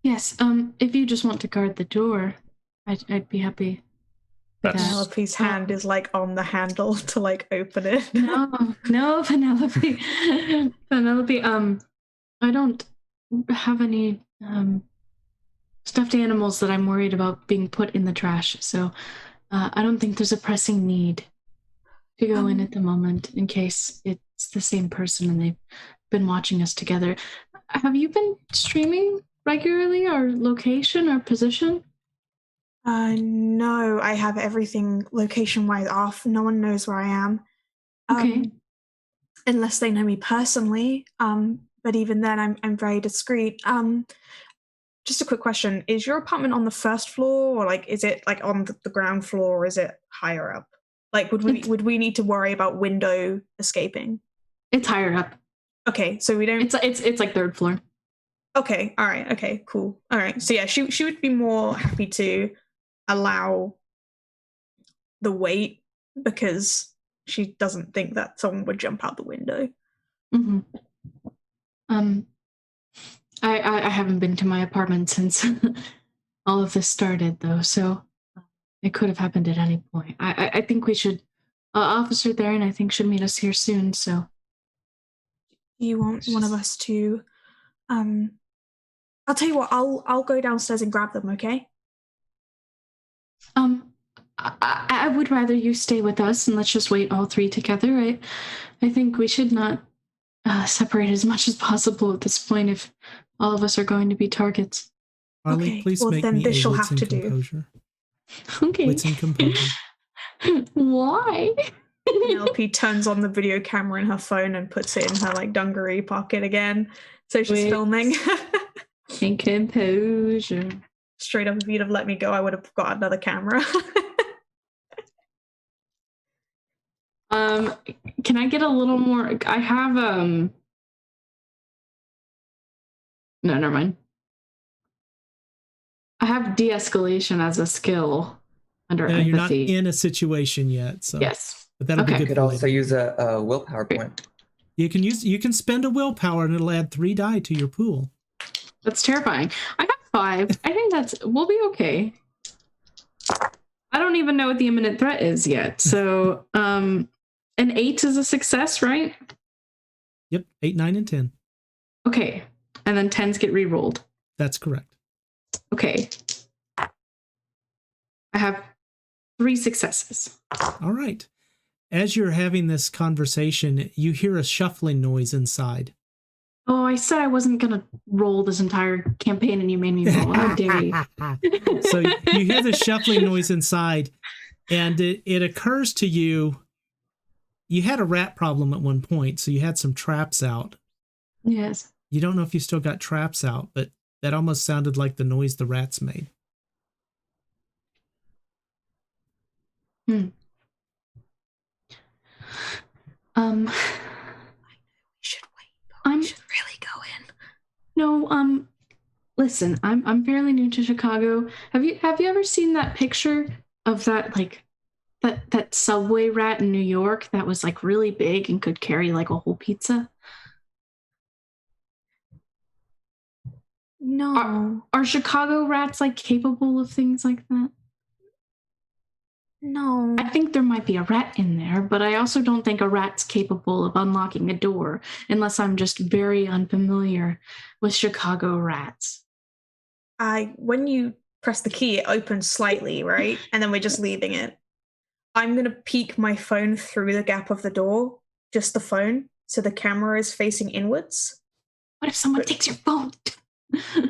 [SPEAKER 7] Yes, if you just want to guard the door, I'd be happy.
[SPEAKER 3] Penelope's hand is like on the handle to like open it.
[SPEAKER 7] No, Penelope. Penelope, I don't have any stuffed animals that I'm worried about being put in the trash, so I don't think there's a pressing need to go in at the moment in case it's the same person and they've been watching us together. Have you been streaming regularly, our location, our position?
[SPEAKER 3] No, I have everything location-wise off. No one knows where I am.
[SPEAKER 7] Okay.
[SPEAKER 3] Unless they know me personally. But even then, I'm very discreet. Just a quick question: is your apartment on the first floor, or like is it like on the ground floor, or is it higher up? Like, would we need to worry about window escaping?
[SPEAKER 7] It's higher up.
[SPEAKER 3] Okay, so we don't.
[SPEAKER 7] It's like third floor.
[SPEAKER 3] Okay, all right, okay, cool. All right, so yeah, she would be more happy to allow the wait because she doesn't think that someone would jump out the window.
[SPEAKER 7] Mm-hmm. I haven't been to my apartment since all of this started, though, so it could have happened at any point. I think we should. Officer Theron, I think, should meet us here soon. So,
[SPEAKER 3] do you want one of us to? I'll tell you what. I'll go downstairs and grab them. Okay.
[SPEAKER 7] I would rather you stay with us and let's just wait all three together. I think we should not separate as much as possible at this point if all of us are going to be targets.
[SPEAKER 1] Harley,
[SPEAKER 3] Okay,
[SPEAKER 1] please
[SPEAKER 3] well,
[SPEAKER 1] make
[SPEAKER 3] then
[SPEAKER 1] me
[SPEAKER 3] this
[SPEAKER 1] a
[SPEAKER 3] she'll
[SPEAKER 1] wits
[SPEAKER 3] have
[SPEAKER 1] and
[SPEAKER 3] to do.
[SPEAKER 1] composure.
[SPEAKER 7] Okay.
[SPEAKER 1] Wits and composure.
[SPEAKER 7] Why?
[SPEAKER 3] Penelope turns on the video camera in her phone and puts it in her like dungaree pocket again. So she's
[SPEAKER 7] Wits
[SPEAKER 3] filming.
[SPEAKER 7] and composure.
[SPEAKER 3] Straight up, if you'd have let me go, I would have got another camera.
[SPEAKER 7] Can I get a little more? I have no, never mind. I have de-escalation as a skill under
[SPEAKER 1] You're not
[SPEAKER 7] empathy.
[SPEAKER 1] in a situation yet, so
[SPEAKER 7] Yes.
[SPEAKER 1] but that'll
[SPEAKER 7] Okay.
[SPEAKER 1] be
[SPEAKER 5] You
[SPEAKER 1] good.
[SPEAKER 5] could also use a willpower point.
[SPEAKER 1] You can spend a willpower and it'll add 3 die to your pool.
[SPEAKER 7] That's terrifying. I got 5. I think we'll be okay. I don't even know what the imminent threat is yet. So, an 8 is a success, right?
[SPEAKER 1] Yep, 8, 9, and 10.
[SPEAKER 7] Okay. And then 10s get re-rolled.
[SPEAKER 1] That's correct.
[SPEAKER 7] Okay. I have 3 successes.
[SPEAKER 1] All right. As you're having this conversation, you hear a shuffling noise inside.
[SPEAKER 7] Oh, I said I wasn't going to roll this entire campaign and you made me roll. How dare you?
[SPEAKER 1] So you hear the shuffling noise inside, and it occurs to you, you had a rat problem at one point, so you had some traps out.
[SPEAKER 7] Yes.
[SPEAKER 1] You don't know if you still got traps out, but that almost sounded like the noise the rats made.
[SPEAKER 7] We
[SPEAKER 3] should wait. We should really go in.
[SPEAKER 7] No, listen, I'm fairly new to Chicago. Have you ever seen that picture of that like that subway rat in New York that was like really big and could carry like a whole pizza?
[SPEAKER 3] No.
[SPEAKER 7] Are Chicago rats like capable of things like that?
[SPEAKER 3] No.
[SPEAKER 7] I think there might be a rat in there, but I also don't think a rat's capable of unlocking a door unless I'm just very unfamiliar with Chicago rats.
[SPEAKER 3] When you press the key, it opens slightly, right? And then we're just leaving it. I'm going to peek my phone through the gap of the door, just the phone, so the camera is facing inwards.
[SPEAKER 7] What if someone takes your phone?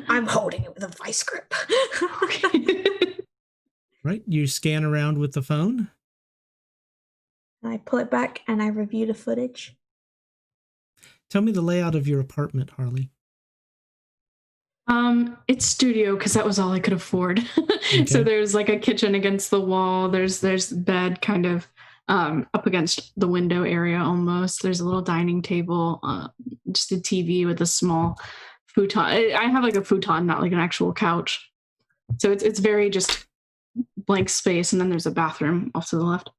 [SPEAKER 3] I'm holding it with a vice grip.
[SPEAKER 1] Right? You scan around with the phone.
[SPEAKER 3] I pull it back and I review the footage.
[SPEAKER 1] Tell me the layout of your apartment, Harley.
[SPEAKER 7] It's studio because that was all I could afford.
[SPEAKER 1] Okay.
[SPEAKER 7] So there's like a kitchen against the wall. There's bed kind of up against the window area almost. There's a little dining table, just a TV with a small futon. I have like a futon, not like an actual couch. So it's very just blank space, and then there's a bathroom off to the left.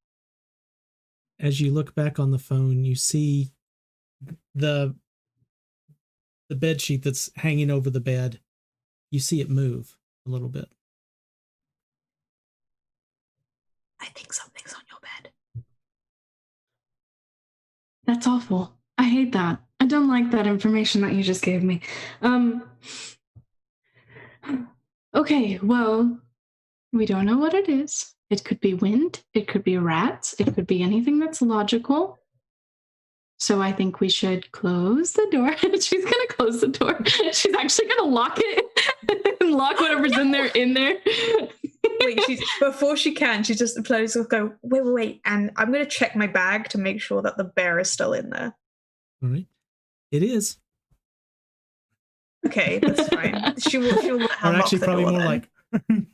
[SPEAKER 1] As you look back on the phone, you see the bed sheet that's hanging over the bed. You see it move a little bit.
[SPEAKER 3] I think something's on your bed.
[SPEAKER 7] That's awful. I hate that. I don't like that information that you just gave me. Okay, well, we don't know what it is. It could be wind. It could be rats. It could be anything that's logical. So I think we should close the door. She's going to close the door. She's actually going to lock it and lock whatever's in there.
[SPEAKER 3] Wait, before she can, she just plays will go, wait. And I'm going to check my bag to make sure that the bear is still in there.
[SPEAKER 1] All right. It is.
[SPEAKER 3] Okay, that's fine. She'll let her
[SPEAKER 1] Or
[SPEAKER 3] lock
[SPEAKER 1] actually
[SPEAKER 3] the
[SPEAKER 1] probably
[SPEAKER 3] door
[SPEAKER 1] more
[SPEAKER 3] then.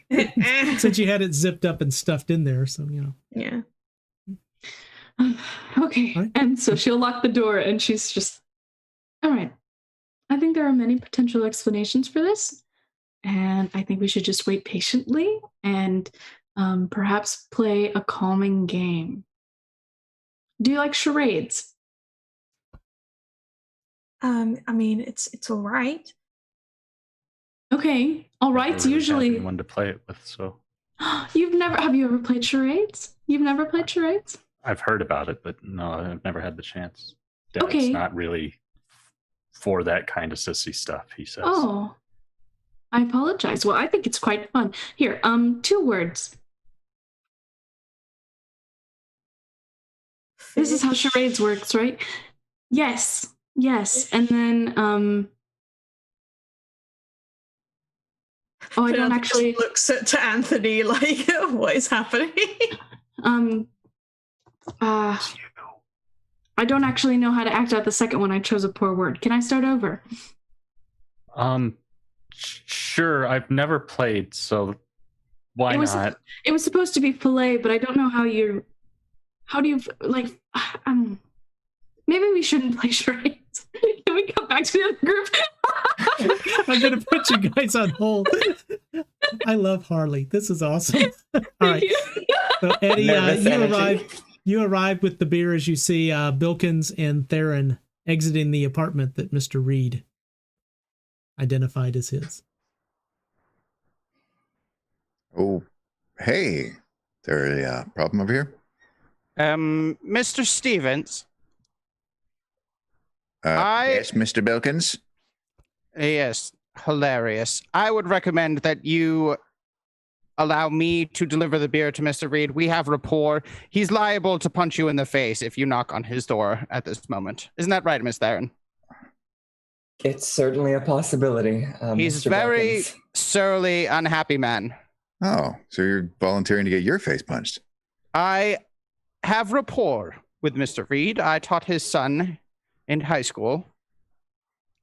[SPEAKER 1] like since you had it zipped up and stuffed in there, so you know.
[SPEAKER 3] Yeah.
[SPEAKER 7] Okay.
[SPEAKER 1] Right.
[SPEAKER 7] And so she'll lock the door and she's just, all right. I think there are many potential explanations for this. And I think we should just wait patiently and perhaps play a calming game. Do you like charades?
[SPEAKER 3] I mean, it's all right.
[SPEAKER 7] Okay. All right.
[SPEAKER 6] Never really had
[SPEAKER 7] Usually
[SPEAKER 6] anyone to play it with, so
[SPEAKER 7] have you ever played charades? You've never played charades?
[SPEAKER 6] I've heard about it, but no, I've never had the chance. Dad's
[SPEAKER 7] Okay.
[SPEAKER 6] not really for that kind of sissy stuff, he says.
[SPEAKER 7] Oh, I apologize. Well, I think it's quite fun. Here, 2 words. This is how charades works, right? Yes. And then I don't actually
[SPEAKER 3] looks to Anthony like, what is happening?
[SPEAKER 7] I don't actually know how to act out the second one. I chose a poor word. Can I start over?
[SPEAKER 6] Sure. I've never played, so why not?
[SPEAKER 7] It was supposed to be filet, but I don't know how do you like? Maybe we shouldn't play charades. Can we come back to the other group?
[SPEAKER 1] I'm gonna put you guys on hold. I love Harley. This is awesome. All right. So Eddie, you arrive with the beer as you see Bilkins and Theron exiting the apartment that Mr. Reed identified as his.
[SPEAKER 4] Oh, hey. Is there a problem over here?
[SPEAKER 8] Mr. Stevens.
[SPEAKER 4] Yes, Mr. Bilkins.
[SPEAKER 8] Yes, hilarious. I would recommend that you allow me to deliver the beer to Mr. Reed. We have rapport. He's liable to punch you in the face if you knock on his door at this moment. Isn't that right, Miss Theron?
[SPEAKER 5] It's certainly a possibility.
[SPEAKER 8] He's
[SPEAKER 5] Mr.
[SPEAKER 8] very
[SPEAKER 5] Bilkins.
[SPEAKER 8] surly, unhappy man.
[SPEAKER 4] Oh, so you're volunteering to get your face punched?
[SPEAKER 8] I have rapport with Mr. Reed. I taught his son in high school.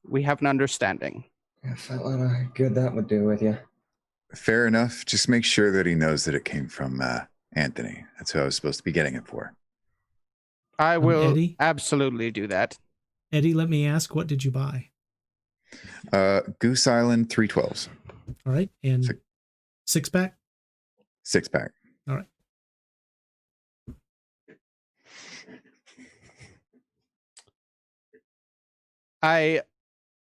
[SPEAKER 8] We have an understanding.
[SPEAKER 5] I felt how good that would do with you.
[SPEAKER 4] Fair enough. Just make sure that he knows that it came from Anthony. That's who I was supposed to be getting it for.
[SPEAKER 8] I will
[SPEAKER 1] Eddie?
[SPEAKER 8] absolutely do that.
[SPEAKER 1] Eddie, let me ask, what did you buy?
[SPEAKER 4] Goose Island 312s.
[SPEAKER 1] All right. And six-pack?
[SPEAKER 4] 6-pack.
[SPEAKER 1] All right.
[SPEAKER 8] I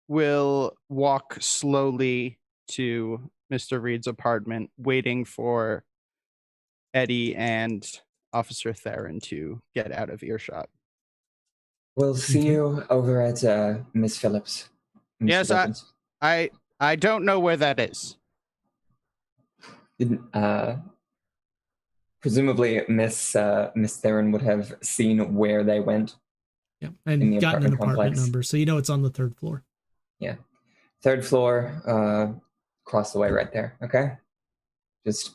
[SPEAKER 8] will walk slowly to Mr. Reed's apartment, waiting for Eddie and Officer Theron to get out of earshot.
[SPEAKER 5] We'll see you over at Miss Phillips. Mr.
[SPEAKER 8] Yes,
[SPEAKER 5] Bilkins.
[SPEAKER 8] I don't know where that is.
[SPEAKER 5] Presumably, Miss Theron would have seen where they went.
[SPEAKER 1] Yeah.
[SPEAKER 5] In
[SPEAKER 1] And
[SPEAKER 5] the
[SPEAKER 1] gotten an
[SPEAKER 5] apartment
[SPEAKER 1] apartment
[SPEAKER 5] complex.
[SPEAKER 1] number, so you know it's on the 3rd floor.
[SPEAKER 5] Yeah, 3rd floor, across the way, right there. Okay, just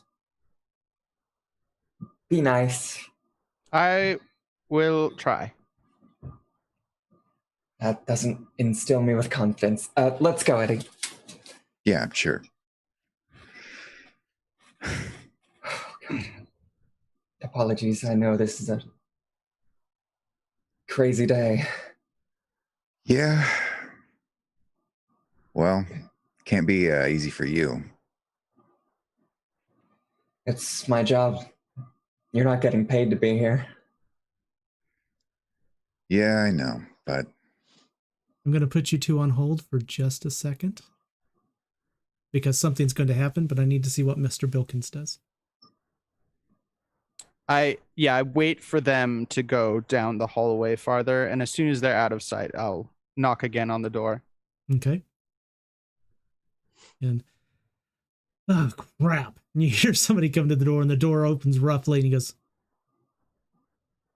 [SPEAKER 5] be nice.
[SPEAKER 8] I will try.
[SPEAKER 5] That doesn't instill me with confidence. Let's go, Eddie.
[SPEAKER 4] Yeah, sure.
[SPEAKER 5] Oh, God. Apologies. I know this is a crazy day.
[SPEAKER 4] Yeah. Well, can't be easy for you.
[SPEAKER 5] It's my job. You're not getting paid to be here.
[SPEAKER 4] Yeah, I know, but
[SPEAKER 1] I'm going to put you two on hold for just a second because something's going to happen, but I need to see what Mr. Bilkins does.
[SPEAKER 8] I wait for them to go down the hallway farther, and as soon as they're out of sight, I'll knock again on the door.
[SPEAKER 1] Okay. And oh crap. And you hear somebody come to the door and the door opens roughly and he goes,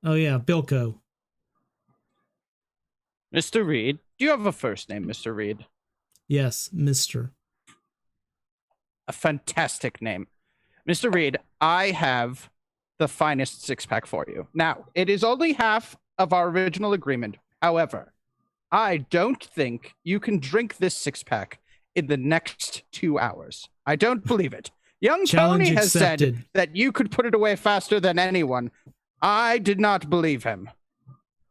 [SPEAKER 1] "Oh yeah, Bilko."
[SPEAKER 8] Mr. Reed, do you have a first name, Mr. Reed?
[SPEAKER 1] Yes, Mr.
[SPEAKER 8] A fantastic name. Mr. Reed, I have the finest 6-pack for you. Now, it is only half of our original agreement. However, I don't think you can drink this 6-pack in the next 2 hours. I don't believe it. Young
[SPEAKER 1] Challenge
[SPEAKER 8] Tony has
[SPEAKER 1] accepted.
[SPEAKER 8] said that you could put it away faster than anyone. I did not believe him.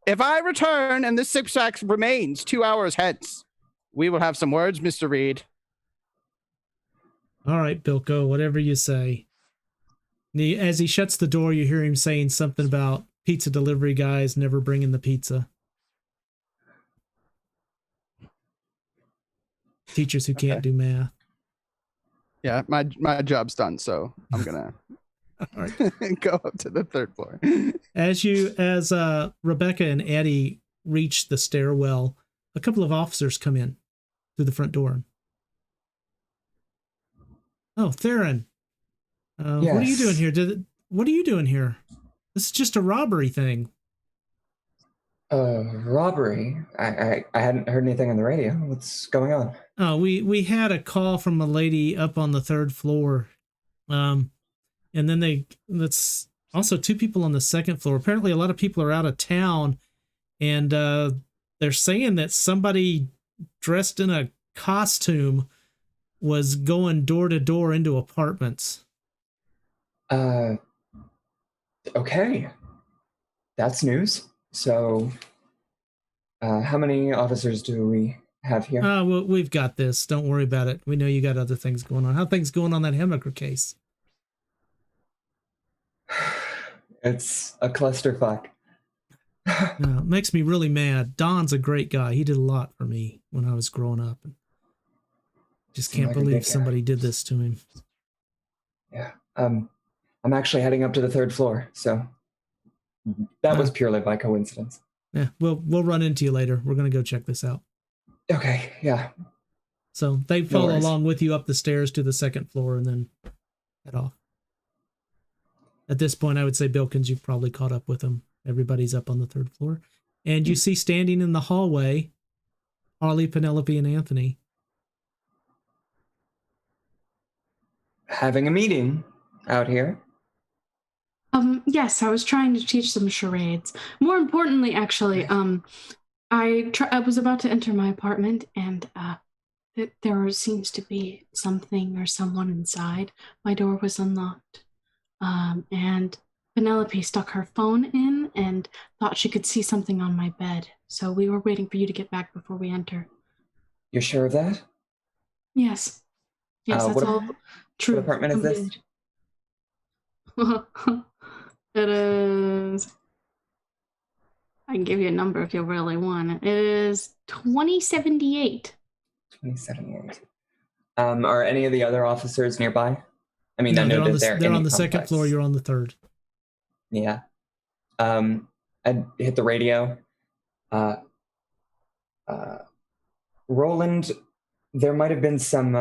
[SPEAKER 8] If I return and this 6-pack remains 2 hours hence, we will have some words, Mr. Reed.
[SPEAKER 1] All right, Bilko, whatever you say. As he shuts the door, you hear him saying something about pizza delivery guys never bringing the pizza. Teachers who can't do math.
[SPEAKER 8] Yeah, my job's done, so I'm gonna go up to the 3rd floor.
[SPEAKER 1] As Rebecca and Eddie reach the stairwell, a couple of officers come in through the front door. Oh, Theron.
[SPEAKER 5] Yes.
[SPEAKER 1] What are you doing here? What are you doing here? This is just a robbery thing.
[SPEAKER 5] Robbery? I hadn't heard anything on the radio. What's going on?
[SPEAKER 1] Oh, we had a call from a lady up on the 3rd floor. And then that's also 2 people on the 2nd floor. Apparently a lot of people are out of town, and they're saying that somebody dressed in a costume was going door to door into apartments.
[SPEAKER 5] Okay. That's news. So, how many officers do we have here?
[SPEAKER 1] Well, we've got this. Don't worry about it. We know you got other things going on. How things going on that Hemaker case?
[SPEAKER 5] It's a clusterfuck.
[SPEAKER 1] It makes me really mad. Don's a great guy. He did a lot for me when I was growing up. Just can't believe somebody did this to him.
[SPEAKER 5] Yeah. I'm actually heading up to the 3rd floor, so that was purely by coincidence.
[SPEAKER 1] Yeah, we'll run into you later. We're gonna go check this out.
[SPEAKER 5] Okay, yeah.
[SPEAKER 1] So they follow along with you up the stairs to the 2nd floor and then head off. At this point, I would say, Bilkins, you've probably caught up with them. Everybody's up on the 3rd floor. And you see standing in the hallway, Harley, Penelope, and Anthony.
[SPEAKER 5] Having a meeting out here.
[SPEAKER 7] Yes, I was trying to teach them charades. More importantly, actually, I was about to enter my apartment, and there seems to be something or someone inside. My door was unlocked, and Penelope stuck her phone in and thought she could see something on my bed. So we were waiting for you to get back before we enter.
[SPEAKER 5] You're sure of that?
[SPEAKER 7] Yes. Yes, that's all true.
[SPEAKER 5] What apartment is this?
[SPEAKER 7] It is... I can give you a number if you really want it. It is 2078.
[SPEAKER 5] 2078. Are any of the other officers nearby? I mean, no, I know that
[SPEAKER 1] they're on the 2nd floor. You're on the 3rd.
[SPEAKER 5] Yeah. I'd hit the radio. Roland, there might have been some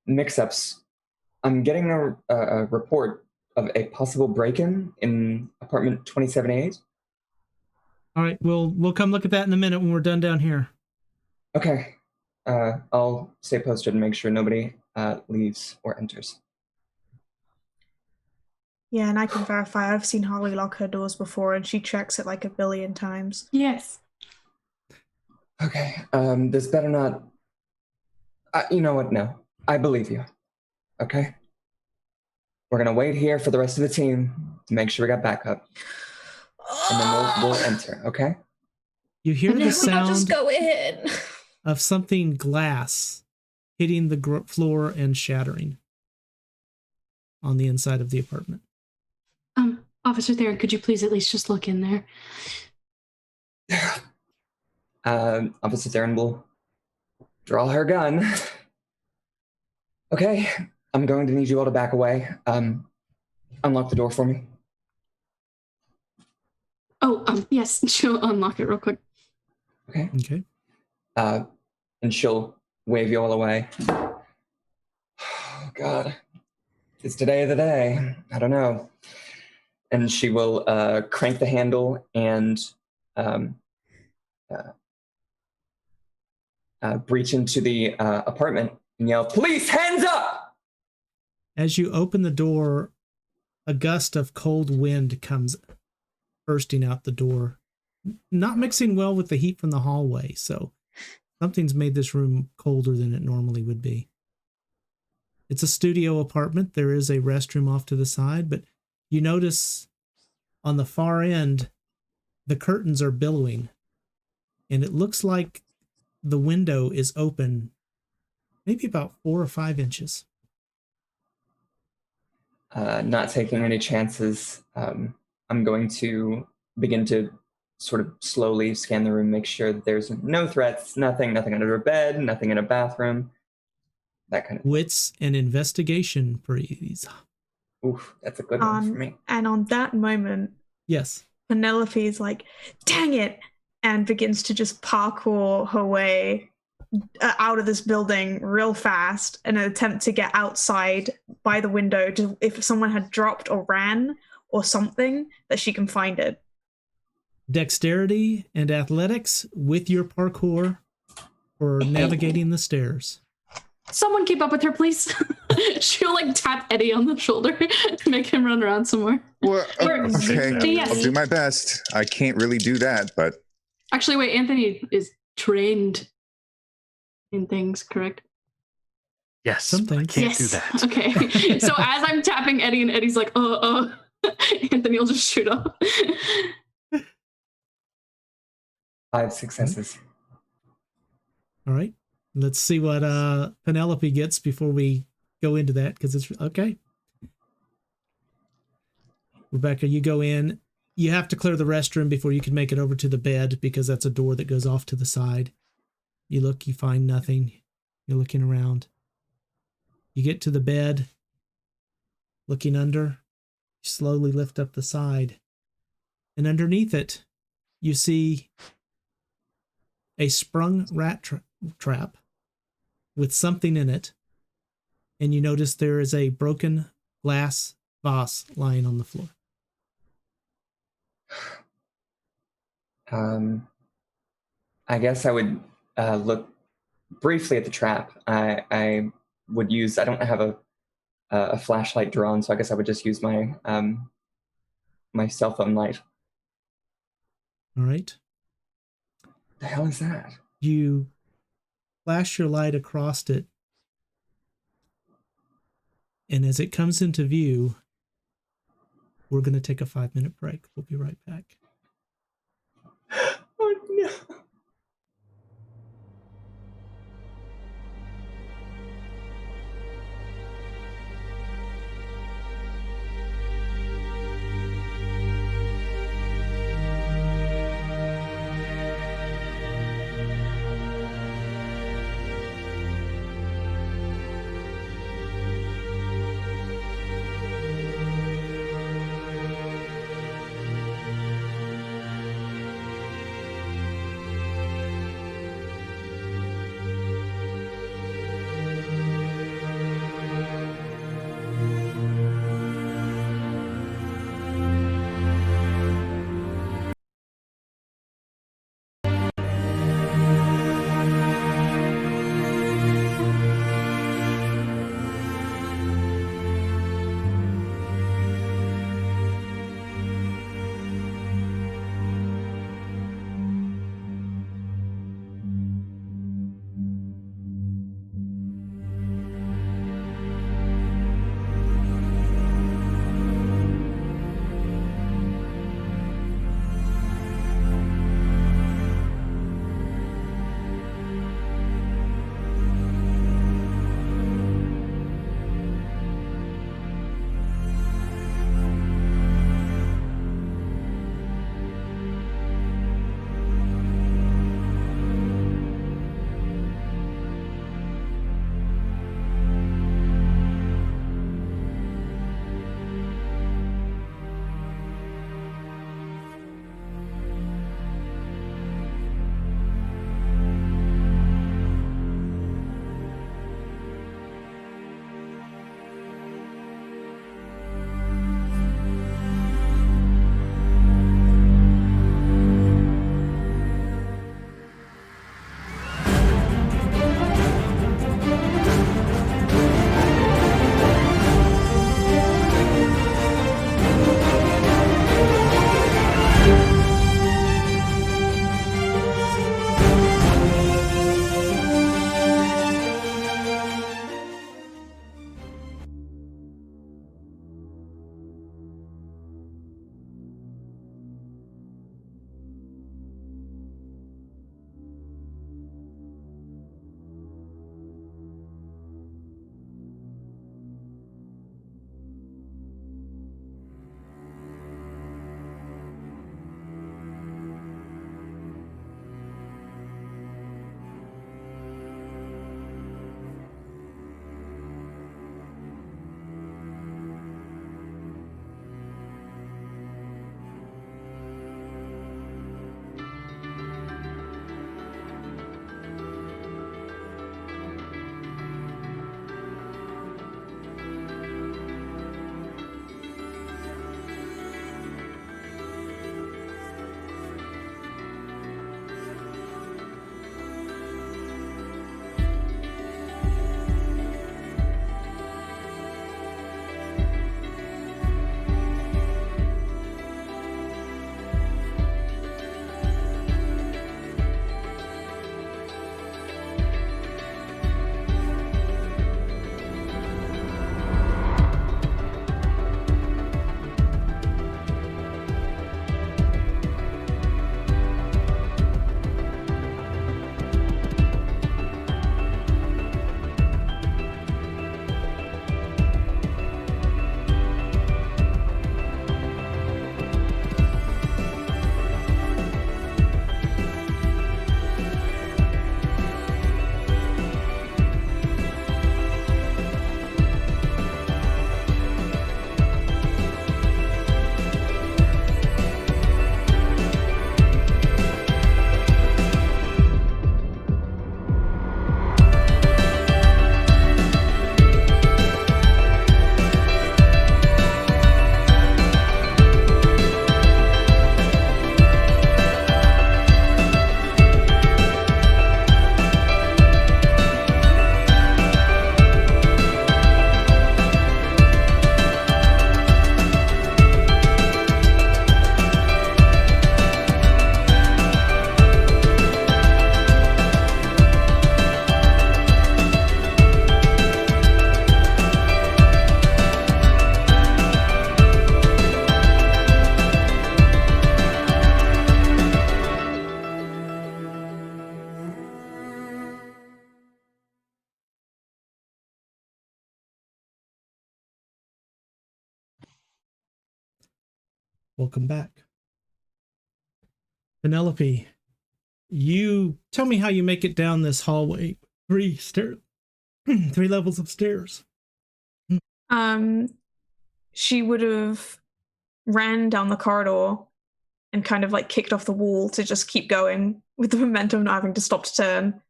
[SPEAKER 5] mix-ups. I'm getting a report of a possible break-in in apartment 2078.
[SPEAKER 1] All right, we'll come look at that in a minute when we're done down here.
[SPEAKER 5] Okay. I'll stay posted and make sure nobody leaves or enters.
[SPEAKER 3] Yeah, and I can verify. I've seen Holly lock her doors before, and she checks it like 1 billion times.
[SPEAKER 7] Yes.
[SPEAKER 5] Okay. This better not... you know what? No. I believe you. Okay? We're going to wait here for the rest of the team to make sure we got backup. And then we'll enter, okay?
[SPEAKER 1] You hear the sound
[SPEAKER 3] just go in.
[SPEAKER 1] of something glass hitting the floor and shattering on the inside of the apartment.
[SPEAKER 7] Officer Theron, could you please at least just look in there?
[SPEAKER 5] Officer Theron will draw her gun. Okay, I'm going to need you all to back away. Unlock the door for me.
[SPEAKER 7] Oh, yes, she'll unlock it real quick.
[SPEAKER 5] Okay.
[SPEAKER 1] Okay.
[SPEAKER 5] And she'll wave you all away. Oh, God. It's today of the day. I don't know. And she will crank the handle and breach into the apartment and yell, "Police, hands up!"
[SPEAKER 1] As you open the door, a gust of cold wind comes bursting out the door, not mixing well with the heat from the hallway, so something's made this room colder than it normally would be. It's a studio apartment. There is a restroom off to the side, but you notice on the far end, the curtains are billowing, and it looks like the window is open maybe about 4 or 5 inches.
[SPEAKER 5] Not taking any chances, I'm going to begin to sort of slowly scan the room, make sure that there's no threats, nothing under a bed, nothing in a bathroom, that kind of thing.
[SPEAKER 1] Wits and investigation, please.
[SPEAKER 5] Oof, that's a good one for me.
[SPEAKER 3] And on that moment,
[SPEAKER 1] yes,
[SPEAKER 3] Penelope's like, "Dang it!" and begins to just parkour her way out of this building real fast in an attempt to get outside by the window to, if someone had dropped or ran or something, that she can find it.
[SPEAKER 1] dexterity and athletics with your parkour for navigating the stairs.
[SPEAKER 7] Someone keep up with her, please. She'll like tap Eddie on the shoulder, make him run around some more.
[SPEAKER 4] Well,
[SPEAKER 7] Or-
[SPEAKER 4] okay,
[SPEAKER 7] Yes.
[SPEAKER 4] I'll do my best. I can't really do that, but
[SPEAKER 7] Actually, wait, Anthony is trained in things, correct?
[SPEAKER 6] Yes,
[SPEAKER 1] Some
[SPEAKER 6] but I
[SPEAKER 1] things.
[SPEAKER 6] can't do that.
[SPEAKER 7] Okay. So as I'm tapping Eddie and Eddie's like, Anthony will just shoot up.
[SPEAKER 5] 5 successes.
[SPEAKER 1] All right. Let's see what Penelope gets before we go into that, because it's okay. Rebecca, you go in. You have to clear the restroom before you can make it over to the bed, because that's a door that goes off to the side. You look, you find nothing. You're looking around. You get to the bed, looking under. You slowly lift up the side. And underneath it, you see a sprung rat trap with something in it, and you notice there is a broken glass vase lying on the floor.
[SPEAKER 5] I guess I would look briefly at the trap. I would use. I don't have a flashlight drawn, so I guess I would just use my my cell phone light.
[SPEAKER 1] All right.
[SPEAKER 5] The hell is that?
[SPEAKER 1] You flash your light across it, and as it comes into view, we're going to take a 5-minute break. We'll be right back.
[SPEAKER 5] Oh no.
[SPEAKER 1] Welcome back. Penelope, you tell me how you make it down this hallway. 3 levels of stairs.
[SPEAKER 3] She would have ran down the corridor and kind of like kicked off the wall to just keep going with the momentum, not having to stop to turn,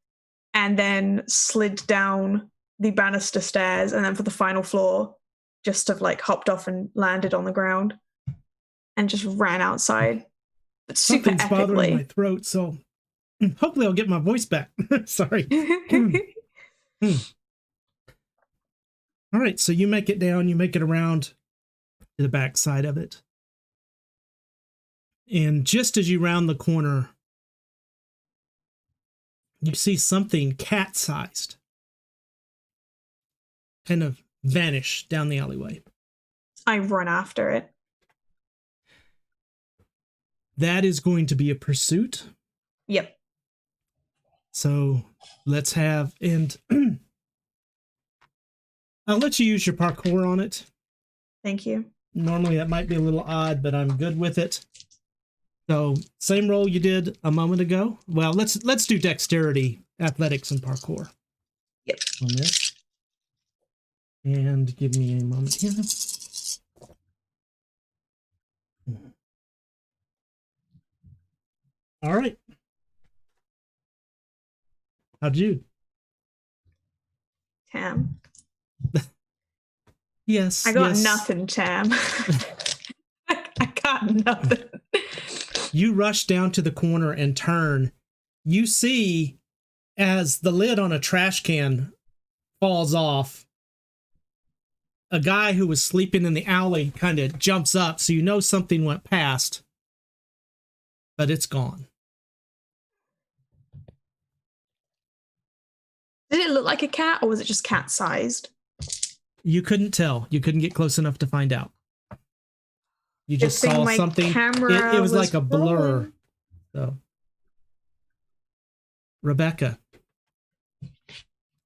[SPEAKER 3] and then slid down the banister stairs, and then for the final floor, just have like hopped off and landed on the ground and just ran outside. But super
[SPEAKER 1] Something's bothering my
[SPEAKER 3] epically.
[SPEAKER 1] throat, so hopefully I'll get my voice back. Sorry. All right, so you make it down, you make it around to the back side of it. And just as you round the corner, you see something cat-sized kind of vanish down the alleyway.
[SPEAKER 3] I run after it.
[SPEAKER 1] That is going to be a pursuit.
[SPEAKER 3] Yep.
[SPEAKER 1] So let's have, and I'll let you use your parkour on it.
[SPEAKER 3] Thank you.
[SPEAKER 1] Normally that might be a little odd, but I'm good with it. So same roll you did a moment ago. Well, let's do dexterity, athletics, and parkour.
[SPEAKER 3] Yep.
[SPEAKER 1] On this. And give me a moment here. All right. How'd you?
[SPEAKER 3] Tam.
[SPEAKER 1] Yes.
[SPEAKER 3] I got
[SPEAKER 1] yes.
[SPEAKER 3] nothing, Tam. I got nothing.
[SPEAKER 1] You rush down to the corner and turn. You see, as the lid on a trash can falls off, a guy who was sleeping in the alley kind of jumps up, so you know something went past, but it's gone.
[SPEAKER 3] Did it look like a cat, or was it just cat-sized?
[SPEAKER 1] You couldn't tell. You couldn't get close enough to find out. You just
[SPEAKER 3] Good thing
[SPEAKER 1] saw
[SPEAKER 3] my
[SPEAKER 1] something.
[SPEAKER 3] camera
[SPEAKER 1] It was like a blur.
[SPEAKER 3] rolling.
[SPEAKER 1] So, Rebecca,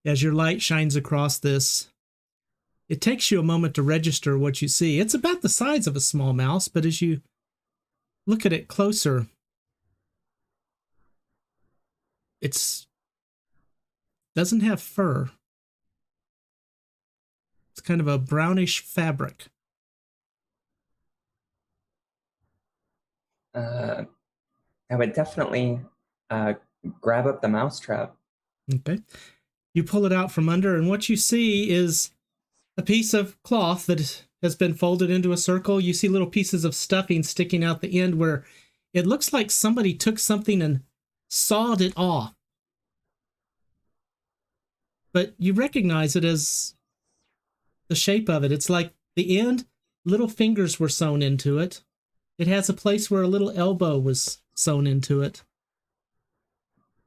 [SPEAKER 1] as your light shines across this, it takes you a moment to register what you see. It's about the size of a small mouse, but as you look at it closer, it's doesn't have fur. It's kind of a brownish fabric.
[SPEAKER 5] I would definitely grab up the mousetrap.
[SPEAKER 1] Okay. You pull it out from under, and what you see is a piece of cloth that has been folded into a circle. You see little pieces of stuffing sticking out the end where it looks like somebody took something and sawed it off. But you recognize it as the shape of it. It's like the end, little fingers were sewn into it. It has a place where a little elbow was sewn into it.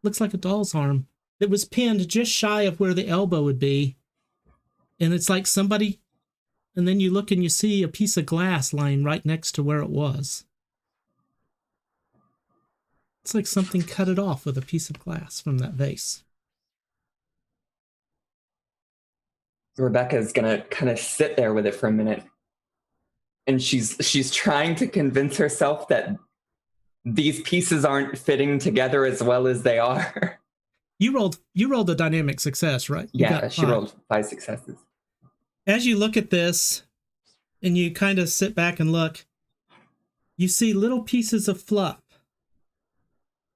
[SPEAKER 1] Looks like a doll's arm. It was pinned just shy of where the elbow would be. And it's like somebody, and then you look and you see a piece of glass lying right next to where it was. It's like something cut it off with a piece of glass from that vase.
[SPEAKER 5] Rebecca's gonna kind of sit there with it for a minute, and she's trying to convince herself that these pieces aren't fitting together as well as they are.
[SPEAKER 1] You rolled a dynamic success, right? You
[SPEAKER 5] Yeah,
[SPEAKER 1] got
[SPEAKER 5] she
[SPEAKER 1] 5.
[SPEAKER 5] rolled 5 successes.
[SPEAKER 1] As you look at this and you kind of sit back and look, you see little pieces of fluff.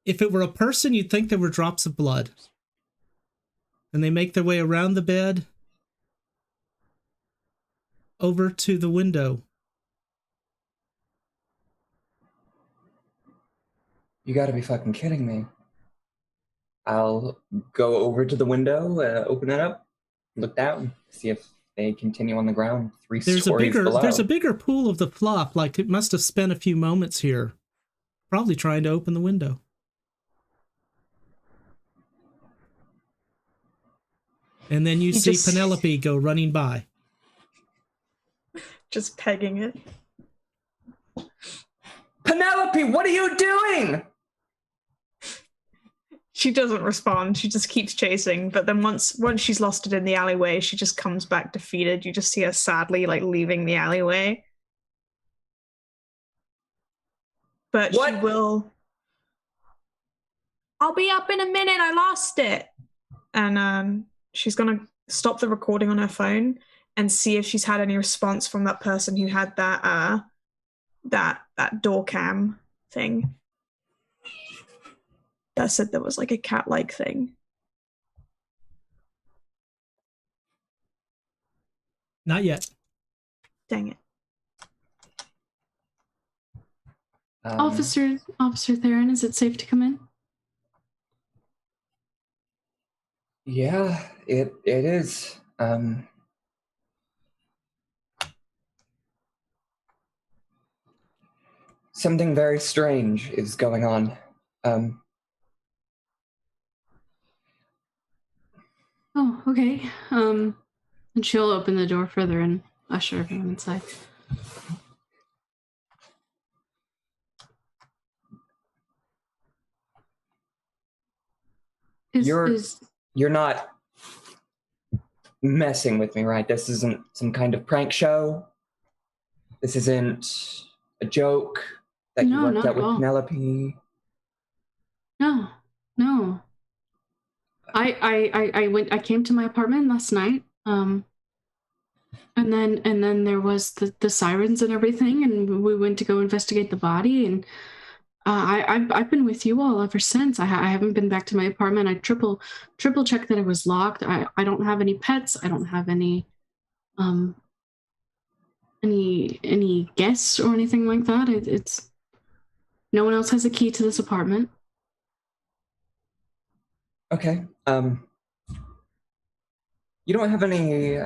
[SPEAKER 1] If it were a person, you'd think there were drops of blood. And they make their way around the bed over to the window.
[SPEAKER 5] You gotta be fucking kidding me. I'll go over to the window, open it up, look down, see if they continue on the ground 3 stories below.
[SPEAKER 1] There's a bigger pool of the fluff, like it must have spent a few moments here, probably trying to open the window. And then you see Penelope go running by.
[SPEAKER 3] Just pegging it.
[SPEAKER 5] Penelope, what are you doing?
[SPEAKER 3] She doesn't respond. She just keeps chasing. But then once she's lost it in the alleyway, she just comes back defeated. You just see her sadly like leaving the alleyway. but
[SPEAKER 5] What?
[SPEAKER 3] she will. I'll be up in a minute. I lost it. And she's gonna stop the recording on her phone and see if she's had any response from that person who had that that door cam thing. That said there was like a cat-like thing.
[SPEAKER 1] Not yet.
[SPEAKER 3] Dang it.
[SPEAKER 7] Officer Theron, is it safe to come in?
[SPEAKER 5] Yeah, it is. Something very strange is going on.
[SPEAKER 7] Oh, okay. And she'll open the door further and usher everyone inside.
[SPEAKER 5] You're not messing with me, right? This isn't some kind of prank show. This isn't a joke that you worked out with Penelope.
[SPEAKER 7] No. I came to my apartment last night. And then there was the sirens and everything, and we went to go investigate the body, and I've been with you all ever since. I haven't been back to my apartment. I triple checked that it was locked. I don't have any pets. I don't have any guests or anything like that. It's no one else has a key to this apartment.
[SPEAKER 5] Okay. You don't have any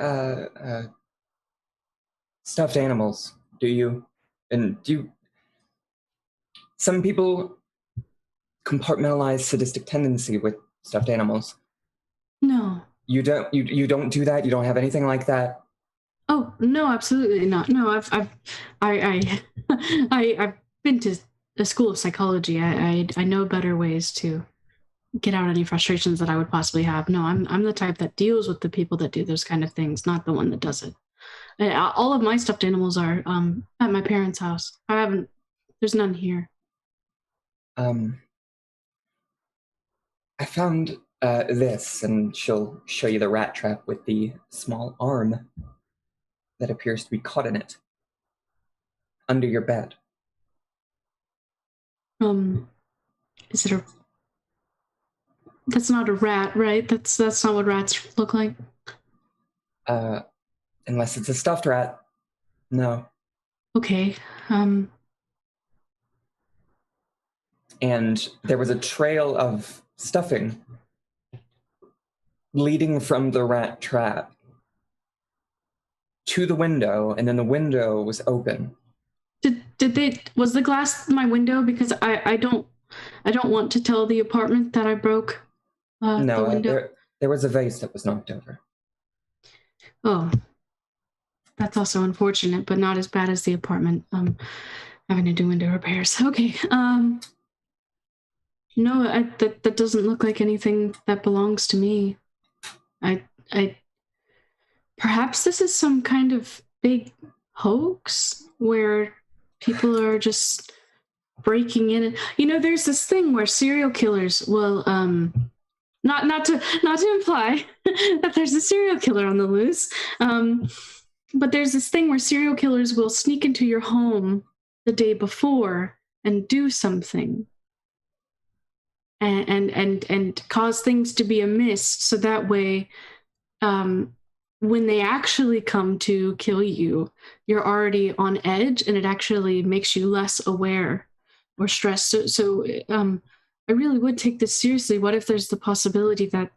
[SPEAKER 5] stuffed animals, do you? And some people compartmentalize sadistic tendency with stuffed animals.
[SPEAKER 7] No.
[SPEAKER 5] You don't do that? You don't have anything like that?
[SPEAKER 7] Oh, no, absolutely not. No, I've been to a school of psychology. I know better ways to get out any frustrations that I would possibly have. No, I'm the type that deals with the people that do those kind of things, not the one that does it. All of my stuffed animals are at my parents' house. There's none here.
[SPEAKER 5] I found this, and she'll show you the rat trap with the small arm that appears to be caught in it. Under your bed.
[SPEAKER 7] Is it that's not a rat, right? That's not what rats look like.
[SPEAKER 5] Unless it's a stuffed rat. No.
[SPEAKER 7] Okay.
[SPEAKER 5] And there was a trail of stuffing leading from the rat trap to the window, and then the window was open.
[SPEAKER 7] Was the glass my window? Because I don't want to tell the apartment that I broke the window.
[SPEAKER 5] There was a vase that was knocked over.
[SPEAKER 7] Oh, that's also unfortunate, but not as bad as the apartment. Having to do window repairs. Okay. No, that doesn't look like anything that belongs to me. Perhaps this is some kind of big hoax where people are just breaking in. And, there's this thing where serial killers will, not to imply that there's a serial killer on the loose, but there's this thing where serial killers will sneak into your home the day before and do something. And cause things to be amiss, so that way, when they actually come to kill you, you're already on edge, and it actually makes you less aware or stressed. So I really would take this seriously. What if there's the possibility that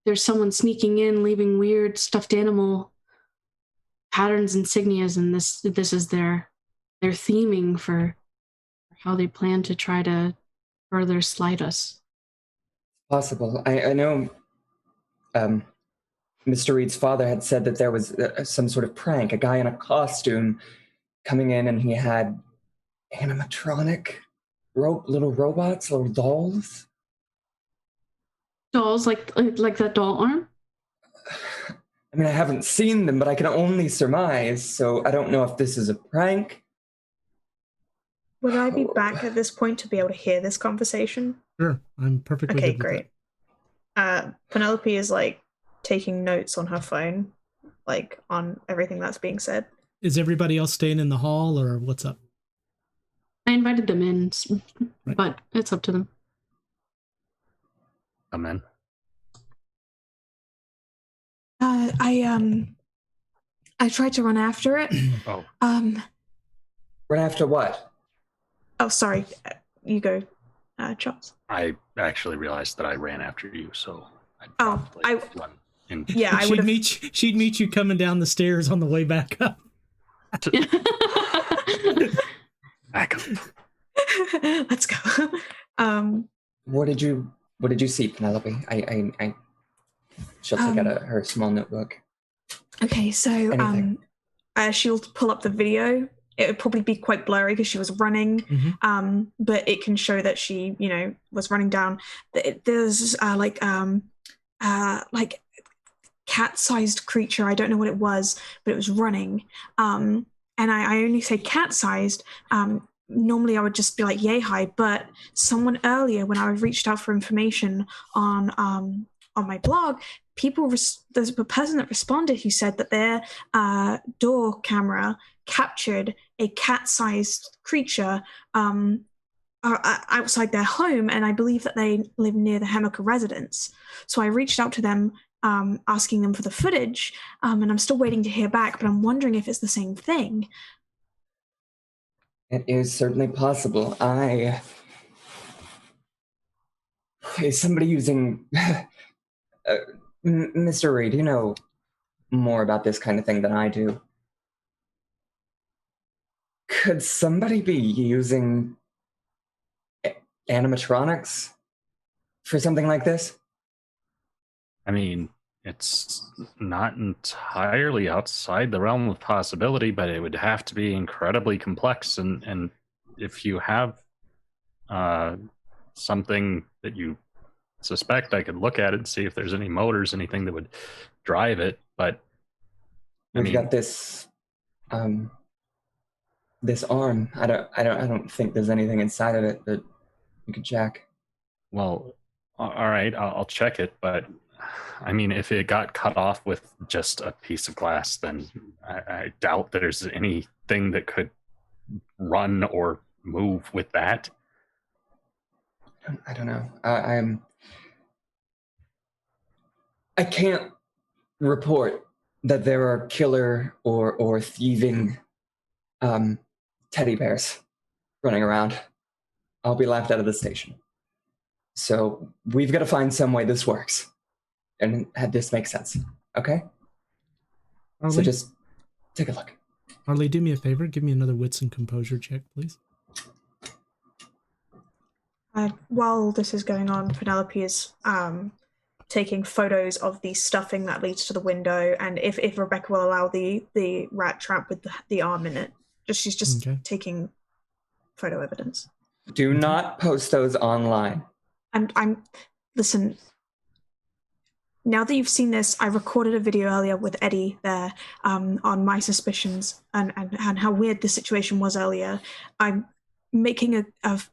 [SPEAKER 7] there's someone sneaking in, leaving weird stuffed animal patterns, insignias, and this is their theming for how they plan to try to further slight us?
[SPEAKER 5] Possible. I know Mr. Reed's father had said that there was some sort of prank, a guy in a costume coming in, and he had animatronic little robots, little dolls.
[SPEAKER 7] Dolls, like that doll arm?
[SPEAKER 5] I mean, I haven't seen them, but I can only surmise, so I don't know if this is a prank
[SPEAKER 3] Would I be back at this point to be able to hear this conversation?
[SPEAKER 1] Sure, I'm perfectly
[SPEAKER 3] Okay,
[SPEAKER 1] good with
[SPEAKER 3] great.
[SPEAKER 1] that.
[SPEAKER 3] Penelope is like taking notes on her phone, like on everything that's being said.
[SPEAKER 1] Is everybody else staying in the hall, or what's up?
[SPEAKER 7] I invited them in,
[SPEAKER 1] Right.
[SPEAKER 7] but it's up to them.
[SPEAKER 6] Come in.
[SPEAKER 3] I tried to run after it.
[SPEAKER 6] Oh,
[SPEAKER 5] Run after what?
[SPEAKER 3] Oh, sorry. You go, Charles.
[SPEAKER 6] I actually realized that I ran after you, so I'd
[SPEAKER 3] Oh,
[SPEAKER 6] probably run in.
[SPEAKER 3] Yeah, I would have.
[SPEAKER 1] She'd meet you coming down the stairs on the way back up.
[SPEAKER 6] Back up.
[SPEAKER 3] Let's go.
[SPEAKER 5] What did you see, Penelope? She'll take out her small notebook.
[SPEAKER 3] Okay, so
[SPEAKER 5] Anything.
[SPEAKER 3] she'll pull up the video. It would probably be quite blurry because she was running, but it can show that she, was running down. There's like cat-sized creature. I don't know what it was, but it was running. And I only say cat-sized. Normally I would just be like, yay, hi. But someone earlier, when I reached out for information on my blog, there's a person that responded who said that their door camera captured a cat-sized creature outside their home, and I believe that they live near the Hemaka residence. So I reached out to them, asking them for the footage, and I'm still waiting to hear back, but I'm wondering if it's the same thing.
[SPEAKER 5] It is certainly possible. Is somebody using... Mr. Reed, you know more about this kind of thing than I do. Could somebody be using animatronics for something like this?
[SPEAKER 6] I mean, it's not entirely outside the realm of possibility, but it would have to be incredibly complex. And if you have something that you suspect, I could look at it and see if there's any motors, anything that would drive it. But
[SPEAKER 5] We've got this this arm. I don't think there's anything inside of it, but you can check.
[SPEAKER 6] Well, all right, I'll check it. But I mean, if it got cut off with just a piece of glass, then I doubt there's anything that could run or move with that.
[SPEAKER 5] I don't know. I can't report that there are killer or thieving teddy bears running around. I'll be laughed out of the station. So we've got to find some way this works and have this make sense. Okay?
[SPEAKER 1] Harley,
[SPEAKER 5] So just take a look.
[SPEAKER 1] Harley, do me a favor. Give me another wits and composure check, please.
[SPEAKER 3] While this is going on, Penelope is taking photos of the stuffing that leads to the window, and if Rebecca will allow the rat trap with the arm in it. She's just taking photo evidence.
[SPEAKER 5] Do not post those online.
[SPEAKER 3] Listen, now that you've seen this, I recorded a video earlier with Eddie there on my suspicions and how weird the situation was earlier. I'm making a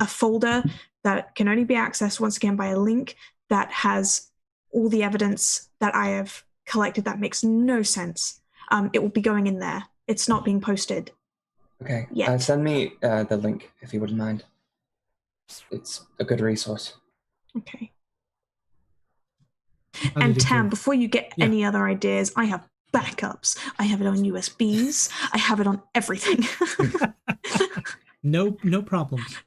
[SPEAKER 3] folder that can only be accessed once again by a link that has all the evidence that I have collected that makes no sense. It will be going in there. It's not being posted.
[SPEAKER 5] Okay.
[SPEAKER 3] Yet.
[SPEAKER 5] Send me the link if you wouldn't mind. It's a good resource.
[SPEAKER 3] Okay. And Tam, before you get any other ideas, I have backups. I have it on USBs. I have it on everything.
[SPEAKER 1] No problems.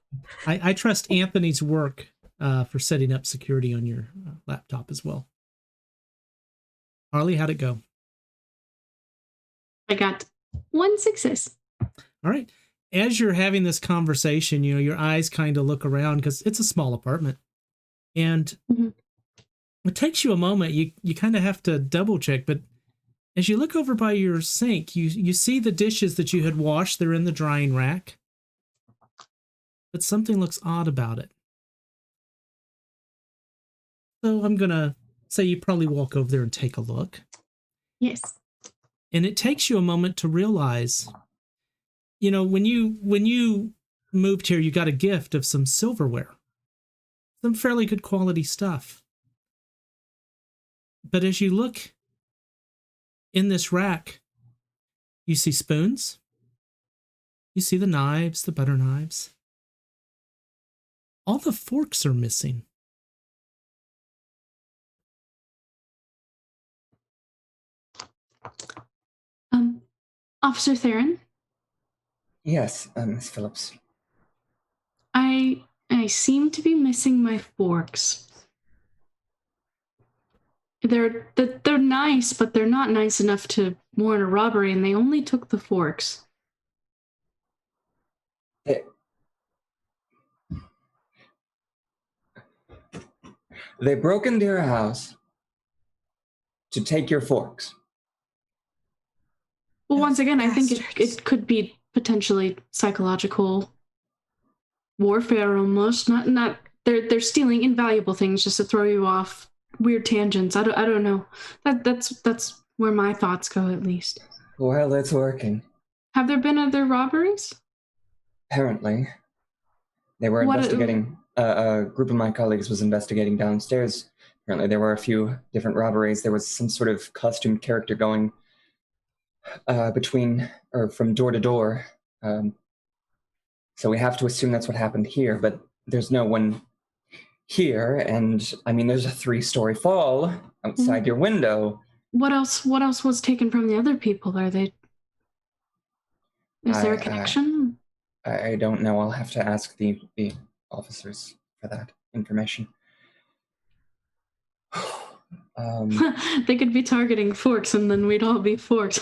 [SPEAKER 1] I trust Anthony's work for setting up security on your laptop as well. Harley, how'd it go?
[SPEAKER 7] I got 1 success.
[SPEAKER 1] All right. As you're having this conversation, your eyes kind of look around because it's a small apartment. And it takes you a moment. You kind of have to double check. But as you look over by your sink, you see the dishes that you had washed. They're in the drying rack. But something looks odd about it. So I'm going to say you probably walk over there and take a look.
[SPEAKER 7] Yes.
[SPEAKER 1] And it takes you a moment to realize, when you moved here, you got a gift of some silverware. Some fairly good quality stuff. But as you look in this rack, you see spoons. You see the knives, the butter knives. All the forks are missing.
[SPEAKER 7] Officer Theron?
[SPEAKER 5] Yes, Miss Phillips.
[SPEAKER 7] I seem to be missing my forks. They're nice, but they're not nice enough to warrant a robbery, and they only took the forks.
[SPEAKER 5] They broke into your house to take your forks.
[SPEAKER 7] Well, once again, I think
[SPEAKER 3] Bastards.
[SPEAKER 7] it could be potentially psychological warfare almost. Not they're stealing invaluable things just to throw you off weird tangents. I don't know. That's where my thoughts go, at least.
[SPEAKER 5] Well, it's working.
[SPEAKER 7] Have there been other robberies?
[SPEAKER 5] Apparently. They were investigating, a group of my colleagues was investigating downstairs. Apparently there were a few different robberies. There was some sort of costumed character going from door to door. So we have to assume that's what happened here, but there's no one here, and I mean, there's a 3-story fall outside your window.
[SPEAKER 7] What else was taken from the other people? Is there a connection?
[SPEAKER 5] I don't know. I'll have to ask the officers for that information.
[SPEAKER 7] They could be targeting forks, and then we'd all be forks.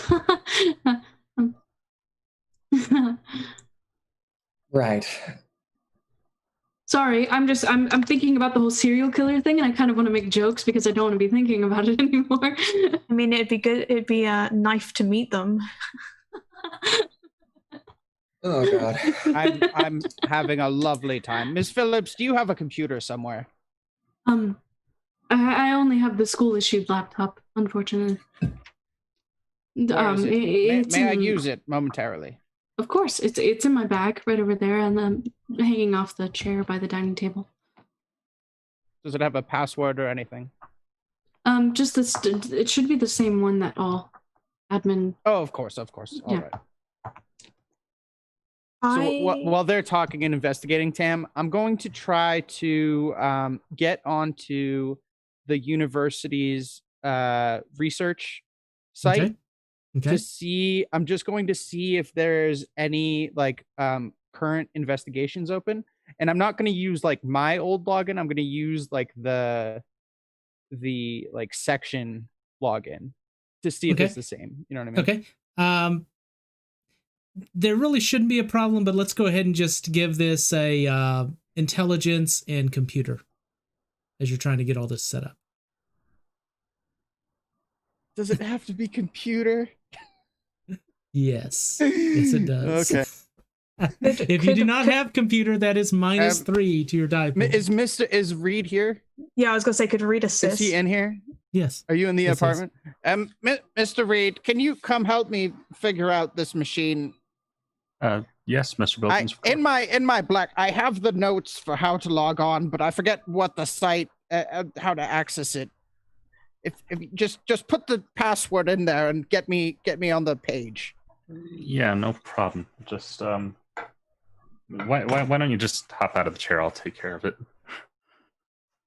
[SPEAKER 5] Right.
[SPEAKER 7] Sorry, I'm thinking about the whole serial killer thing, and I kind of want to make jokes because I don't want to be thinking about it anymore.
[SPEAKER 3] I mean, it'd be good. It'd be a knife to meet them.
[SPEAKER 5] Oh God.
[SPEAKER 8] I'm having a lovely time. Miss Phillips, do you have a computer somewhere?
[SPEAKER 7] I only have the school issued laptop, unfortunately.
[SPEAKER 8] May I use it momentarily?
[SPEAKER 7] Of course, it's in my bag right over there, and then hanging off the chair by the dining table.
[SPEAKER 8] Does it have a password or anything?
[SPEAKER 7] Just this. It should be the same one that all admin.
[SPEAKER 8] Oh, of course. All
[SPEAKER 7] Yeah.
[SPEAKER 8] right. So while they're talking and investigating, Tam, I'm going to try to get onto the university's research site.
[SPEAKER 1] Okay.
[SPEAKER 8] To see, I'm just going to see if there's any current investigations open, and I'm not going to use my old login. I'm going to use the section login to see if it's the same. You know what I mean?
[SPEAKER 1] Okay. There really shouldn't be a problem, but let's go ahead and just give this a intelligence and computer as you're trying to get all this set up.
[SPEAKER 8] Does it have to be computer?
[SPEAKER 1] Yes, it does.
[SPEAKER 8] Okay.
[SPEAKER 1] If you do not have computer, that is -3 to your die pool.
[SPEAKER 8] Is Reed here?
[SPEAKER 3] Yeah, I was gonna say, could Reed assist?
[SPEAKER 8] Is he in here?
[SPEAKER 1] Yes.
[SPEAKER 8] Are you in the
[SPEAKER 1] Yes,
[SPEAKER 8] apartment? Mr. Reed, can you come help me figure out this machine?
[SPEAKER 6] Yes, Mr. Bilkins.
[SPEAKER 8] In my black, I have the notes for how to log on, but I forget what the site, how to access it. If you just put the password in there and get me on the page.
[SPEAKER 6] Yeah, no problem. Just why don't you just hop out of the chair? I'll take care of it.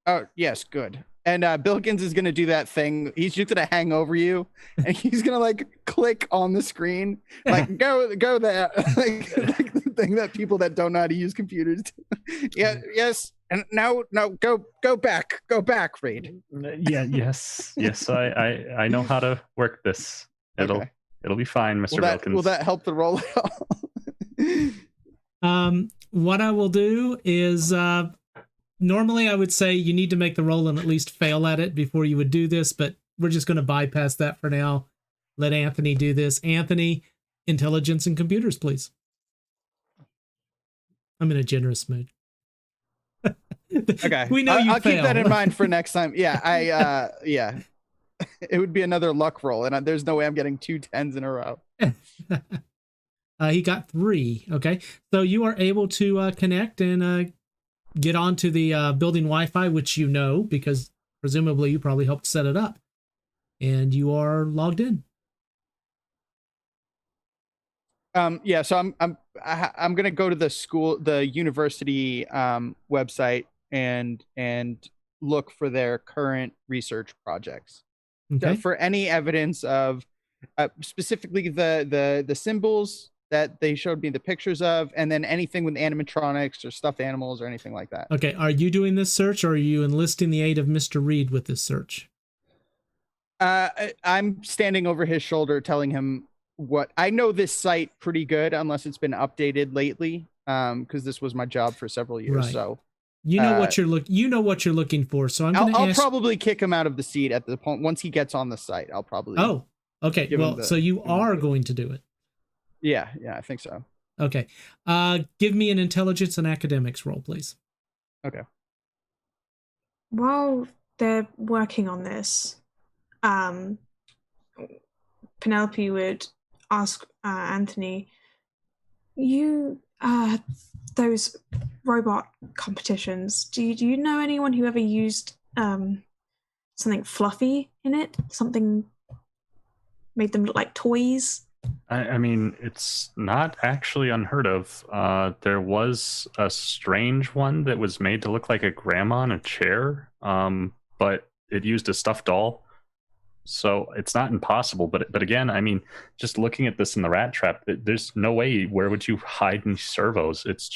[SPEAKER 8] Oh yes, good. And Bilkins is gonna do that thing. He's just gonna hang over you, and he's gonna click on the screen, go there, like the thing that people that don't know how to use computers do. Yeah, yes. And now go back, Reed.
[SPEAKER 6] Yeah, yes. I know how to work this. It'll be fine, Mr. Bilkins.
[SPEAKER 8] Will that help the roll at all?
[SPEAKER 1] What I will do is normally I would say you need to make the roll and at least fail at it before you would do this, but we're just going to bypass that for now. Let Anthony do this. Anthony, intelligence and computers, please. I'm in a generous mood.
[SPEAKER 8] Okay.
[SPEAKER 1] We know
[SPEAKER 8] I'll keep that in mind for next time. Yeah, yeah. It would be another luck roll, and there's no way I'm getting 2 10s in a row.
[SPEAKER 1] He got 3. Okay, so you are able to connect and get onto the building Wi-Fi, which you know because presumably you probably helped set it up, and you are logged in.
[SPEAKER 8] Yeah, so I'm gonna go to the university website and look for their current research projects.
[SPEAKER 1] Okay.
[SPEAKER 8] For any evidence of specifically the symbols that they showed me the pictures of, and then anything with animatronics or stuffed animals or anything like that.
[SPEAKER 1] Okay, are you doing this search, or are you enlisting the aid of Mr. Reed with this search?
[SPEAKER 8] I'm standing over his shoulder telling him what I know this site pretty good, unless it's been updated lately, because this was my job for several years.
[SPEAKER 1] Right.
[SPEAKER 8] So
[SPEAKER 1] you know what you're looking for. So
[SPEAKER 8] I'll probably kick him out of the seat at the point once he gets on the site. I'll probably.
[SPEAKER 1] Oh, okay. Well, so you are going to do it.
[SPEAKER 8] Yeah, I think so.
[SPEAKER 1] Okay. Give me an intelligence and academics roll, please.
[SPEAKER 8] Okay.
[SPEAKER 3] While they're working on this, Penelope would ask Anthony, those robot competitions, do you know anyone who ever used something fluffy in it? Something made them look like toys?
[SPEAKER 6] I mean, it's not actually unheard of. There was a strange one that was made to look like a grandma in a chair, but it used a stuffed doll. So it's not impossible. But again, I mean, just looking at this in the rat trap, there's no way. Where would you hide these servos? It's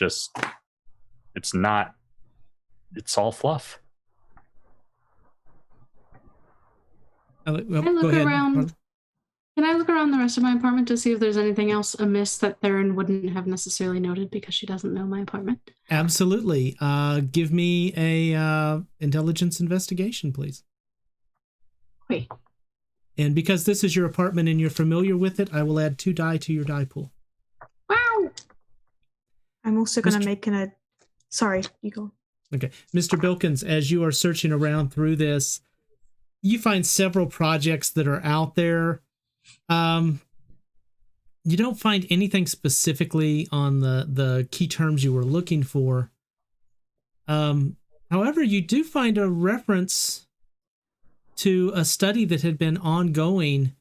[SPEAKER 6] all fluff.
[SPEAKER 1] Go
[SPEAKER 7] look
[SPEAKER 1] ahead.
[SPEAKER 7] around. Can I look around the rest of my apartment to see if there's anything else amiss that Theron wouldn't have necessarily noted because she doesn't know my apartment?
[SPEAKER 1] Absolutely. Give me a intelligence investigation, please.
[SPEAKER 7] Wait.
[SPEAKER 1] And because this is your apartment and you're familiar with it, I will add 2 die to your die pool.
[SPEAKER 7] Wow.
[SPEAKER 3] I'm also going to make Sorry, you go.
[SPEAKER 1] Okay. Mr. Bilkins, as you are searching around through this, you find several projects that are out there. You don't find anything specifically on the key terms you were looking for. However, you do find a reference to a study that had been ongoing.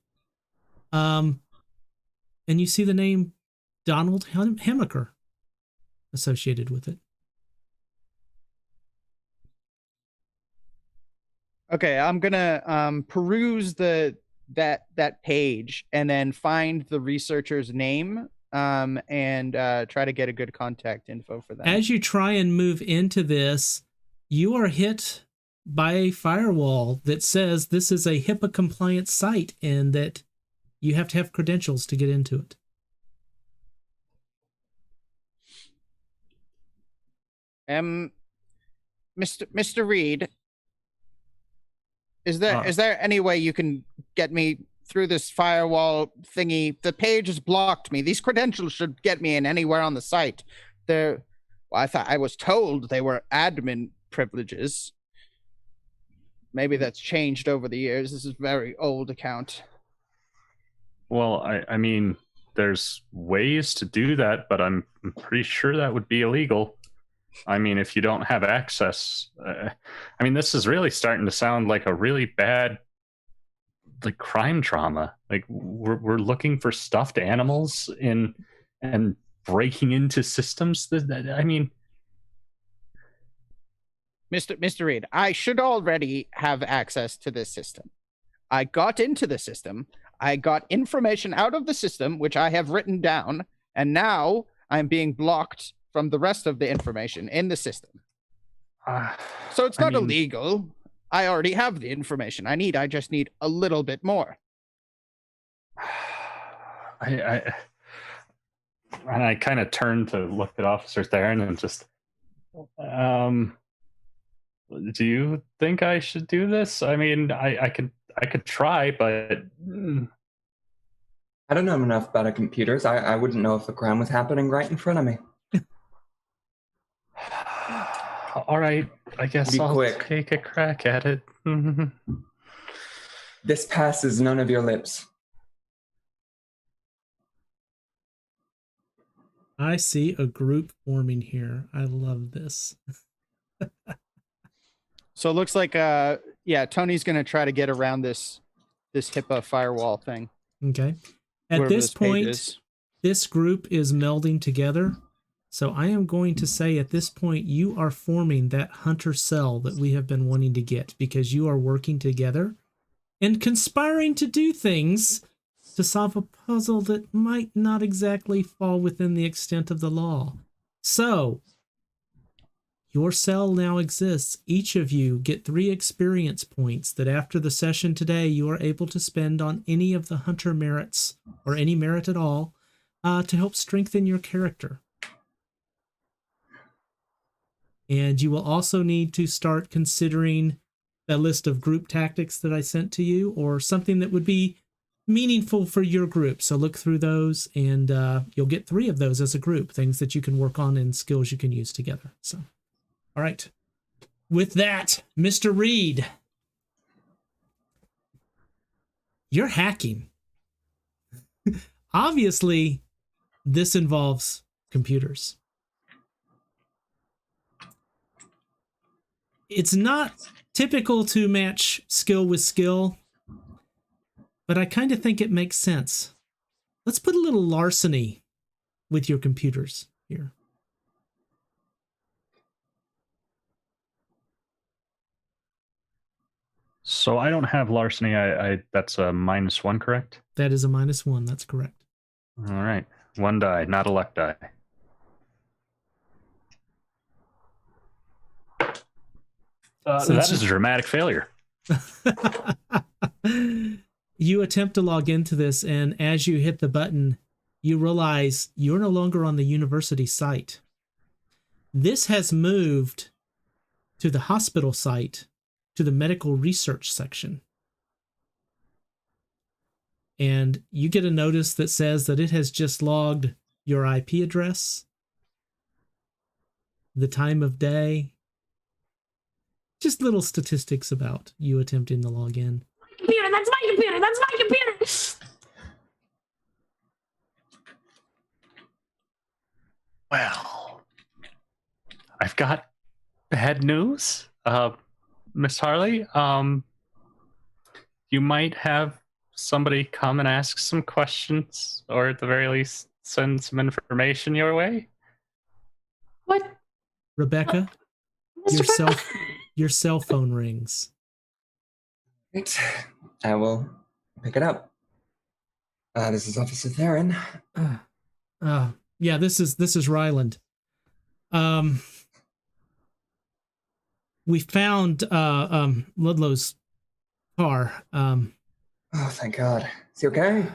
[SPEAKER 1] And you see the name Donald Hemaker associated with it.
[SPEAKER 8] Okay, I'm gonna peruse that page and then find the researcher's name and try to get a good contact info for them.
[SPEAKER 1] As you try and move into this, you are hit by a firewall that says this is a HIPAA compliant site and that you have to have credentials to get into it.
[SPEAKER 8] Mr. Reed, is there any way you can get me through this firewall thingy? The page has blocked me. These credentials should get me in anywhere on the site. I was told they were admin privileges. Maybe that's changed over the years. This is a very old account.
[SPEAKER 6] Well, I mean, there's ways to do that, but I'm pretty sure that would be illegal. I mean, if you don't have access, I mean, this is really starting to sound like a really bad, like, crime drama. Like we're looking for stuffed animals and breaking into systems. I mean,
[SPEAKER 8] Mr. Reed, I should already have access to this system. I got into the system. I got information out of the system, which I have written down, and now I'm being blocked from the rest of the information in the system. So it's not illegal. I already have the information I just need a little bit more.
[SPEAKER 6] I kind of turned to look at Officer Theron and just, do you think I should do this? I mean, I could try, but
[SPEAKER 5] I don't know enough about computers. I wouldn't know if the crime was happening right in front of me.
[SPEAKER 6] All right, I guess I'll
[SPEAKER 5] quick.
[SPEAKER 6] Take a crack at it.
[SPEAKER 5] This passes none of your lips.
[SPEAKER 1] I see a group forming here. I love this.
[SPEAKER 8] So it looks like, yeah, Tony's going to try to get around this HIPAA firewall thing.
[SPEAKER 1] Okay. At
[SPEAKER 8] Wherever
[SPEAKER 1] this
[SPEAKER 8] page
[SPEAKER 1] point,
[SPEAKER 8] is.
[SPEAKER 1] this group is melding together. So I am going to say at this point, you are forming that hunter cell that we have been wanting to get, because you are working together and conspiring to do things to solve a puzzle that might not exactly fall within the extent of the law. So your cell now exists. Each of you get 3 experience points that after the session today, you are able to spend on any of the hunter merits, or any merit at all, to help strengthen your character. And you will also need to start considering a list of group tactics that I sent to you, or something that would be meaningful for your group. So look through those, and you'll get 3 of those as a group, things that you can work on and skills you can use together. So, all right. With that, Mr. Reed, you're hacking. Obviously, this involves computers. It's not typical to match skill with skill, but I kind of think it makes sense. Let's put a little larceny with your computers here.
[SPEAKER 6] So I don't have larceny. I that's a -1, correct?
[SPEAKER 1] That is a -1. That's correct.
[SPEAKER 6] All right. 1 die, not a luck die. That is a dramatic failure.
[SPEAKER 1] You attempt to log into this, and as you hit the button, you realize you're no longer on the university site. This has moved to the hospital site, to the medical research section. And you get a notice that says that it has just logged your IP address, the time of day, just little statistics about you attempting to log in.
[SPEAKER 7] Computer, that's my computer, that's my computer.
[SPEAKER 6] Well, I've got bad news, Miss Harley. You might have somebody come and ask some questions, or at the very least, send some information your way.
[SPEAKER 7] What?
[SPEAKER 1] Rebecca, your cell phone rings.
[SPEAKER 5] Right. I will pick it up. This is Officer Theron.
[SPEAKER 1] Yeah, this is Ryland. We found Ludlow's car.
[SPEAKER 5] Oh, thank God. Is he okay?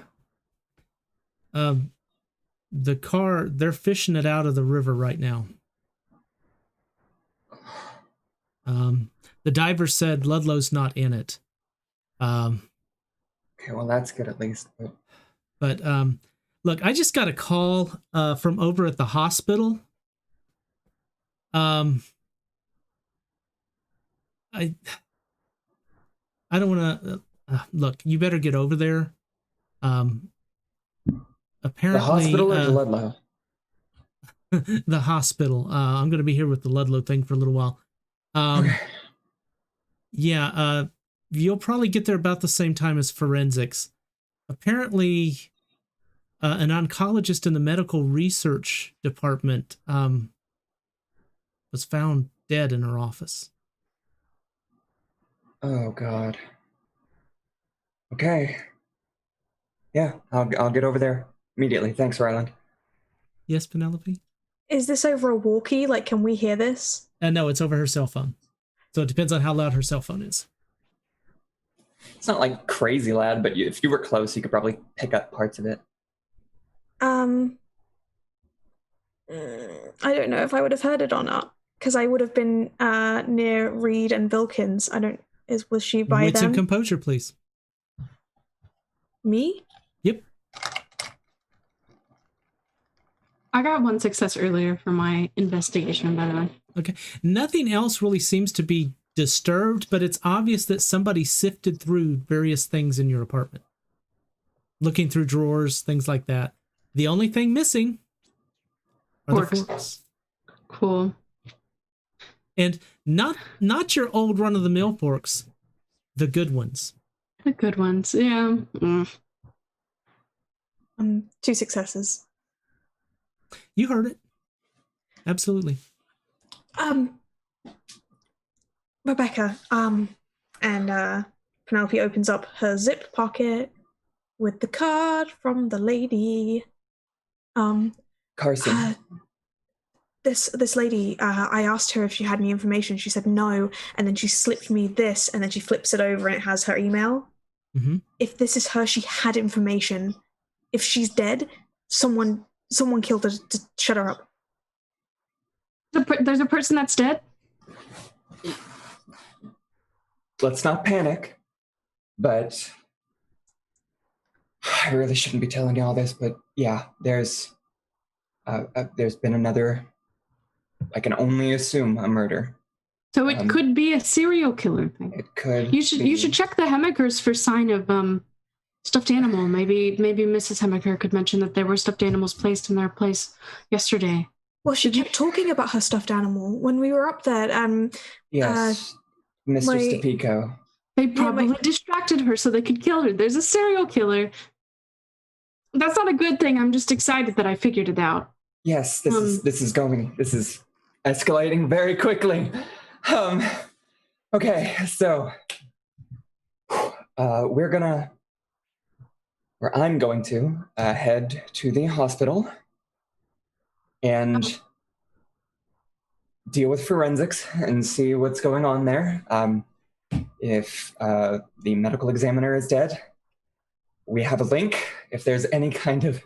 [SPEAKER 1] The car, they're fishing it out of the river right now. The diver said Ludlow's not in it.
[SPEAKER 5] Okay, well, that's good at least.
[SPEAKER 1] But look, I just got a call from over at the hospital. I don't want to look. You better get over there. Apparently,
[SPEAKER 5] The hospital or Ludlow?
[SPEAKER 1] The hospital. I'm going to be here with the Ludlow thing for a little while.
[SPEAKER 5] Okay.
[SPEAKER 1] Yeah. You'll probably get there about the same time as forensics. Apparently, an oncologist in the medical research department was found dead in her office.
[SPEAKER 5] Oh God. Okay. Yeah, I'll get over there immediately. Thanks, Ryland.
[SPEAKER 1] Yes, Penelope?
[SPEAKER 3] Is this over a walkie? Like, can we hear this?
[SPEAKER 1] No, it's over her cell phone. So it depends on how loud her cell phone is.
[SPEAKER 5] It's not like crazy loud, but if you were close, you could probably pick up parts of it.
[SPEAKER 3] I don't know if I would have heard it or not, because I would have been near Reed and Vilkins. Was she by
[SPEAKER 1] Wits
[SPEAKER 3] them?
[SPEAKER 1] and composure, please.
[SPEAKER 3] Me?
[SPEAKER 1] Yep.
[SPEAKER 7] I got 1 success earlier for my investigation, by the way.
[SPEAKER 1] Okay. Nothing else really seems to be disturbed, but it's obvious that somebody sifted through various things in your apartment. Looking through drawers, things like that. The only thing missing are the
[SPEAKER 7] Forks.
[SPEAKER 1] forks.
[SPEAKER 7] Cool.
[SPEAKER 1] And not your old run-of-the-mill forks, the good ones.
[SPEAKER 7] The good ones, yeah.
[SPEAKER 3] 2 successes.
[SPEAKER 1] You heard it. Absolutely.
[SPEAKER 3] Rebecca, and Penelope opens up her zip pocket with the card from the lady.
[SPEAKER 5] Carson.
[SPEAKER 3] This lady, I asked her if she had any information. She said no, and then she slipped me this, and then she flips it over, and it has her email.
[SPEAKER 1] Mm-hmm.
[SPEAKER 3] If this is her, she had information. If she's dead, someone killed her to shut her up.
[SPEAKER 7] There's a person that's dead?
[SPEAKER 5] Let's not panic, but I really shouldn't be telling you all this, but yeah, there's been another, I can only assume, a murder.
[SPEAKER 7] So it could be a serial killer thing.
[SPEAKER 5] It could.
[SPEAKER 7] You should check the Hemekers for sign of stuffed animal. Maybe Mrs. Hemeker could mention that there were stuffed animals placed in their place yesterday.
[SPEAKER 3] Well, she kept talking about her stuffed animal when we were up there.
[SPEAKER 5] Yes, Mr. Stapico.
[SPEAKER 7] They probably distracted her so they could kill her. There's a serial killer. That's not a good thing. I'm just excited that I figured it out.
[SPEAKER 5] Yes, this is escalating very quickly. Okay, so I'm going to head to the hospital and deal with forensics and see what's going on there. If the medical examiner is dead, we have a link. If there's any kind of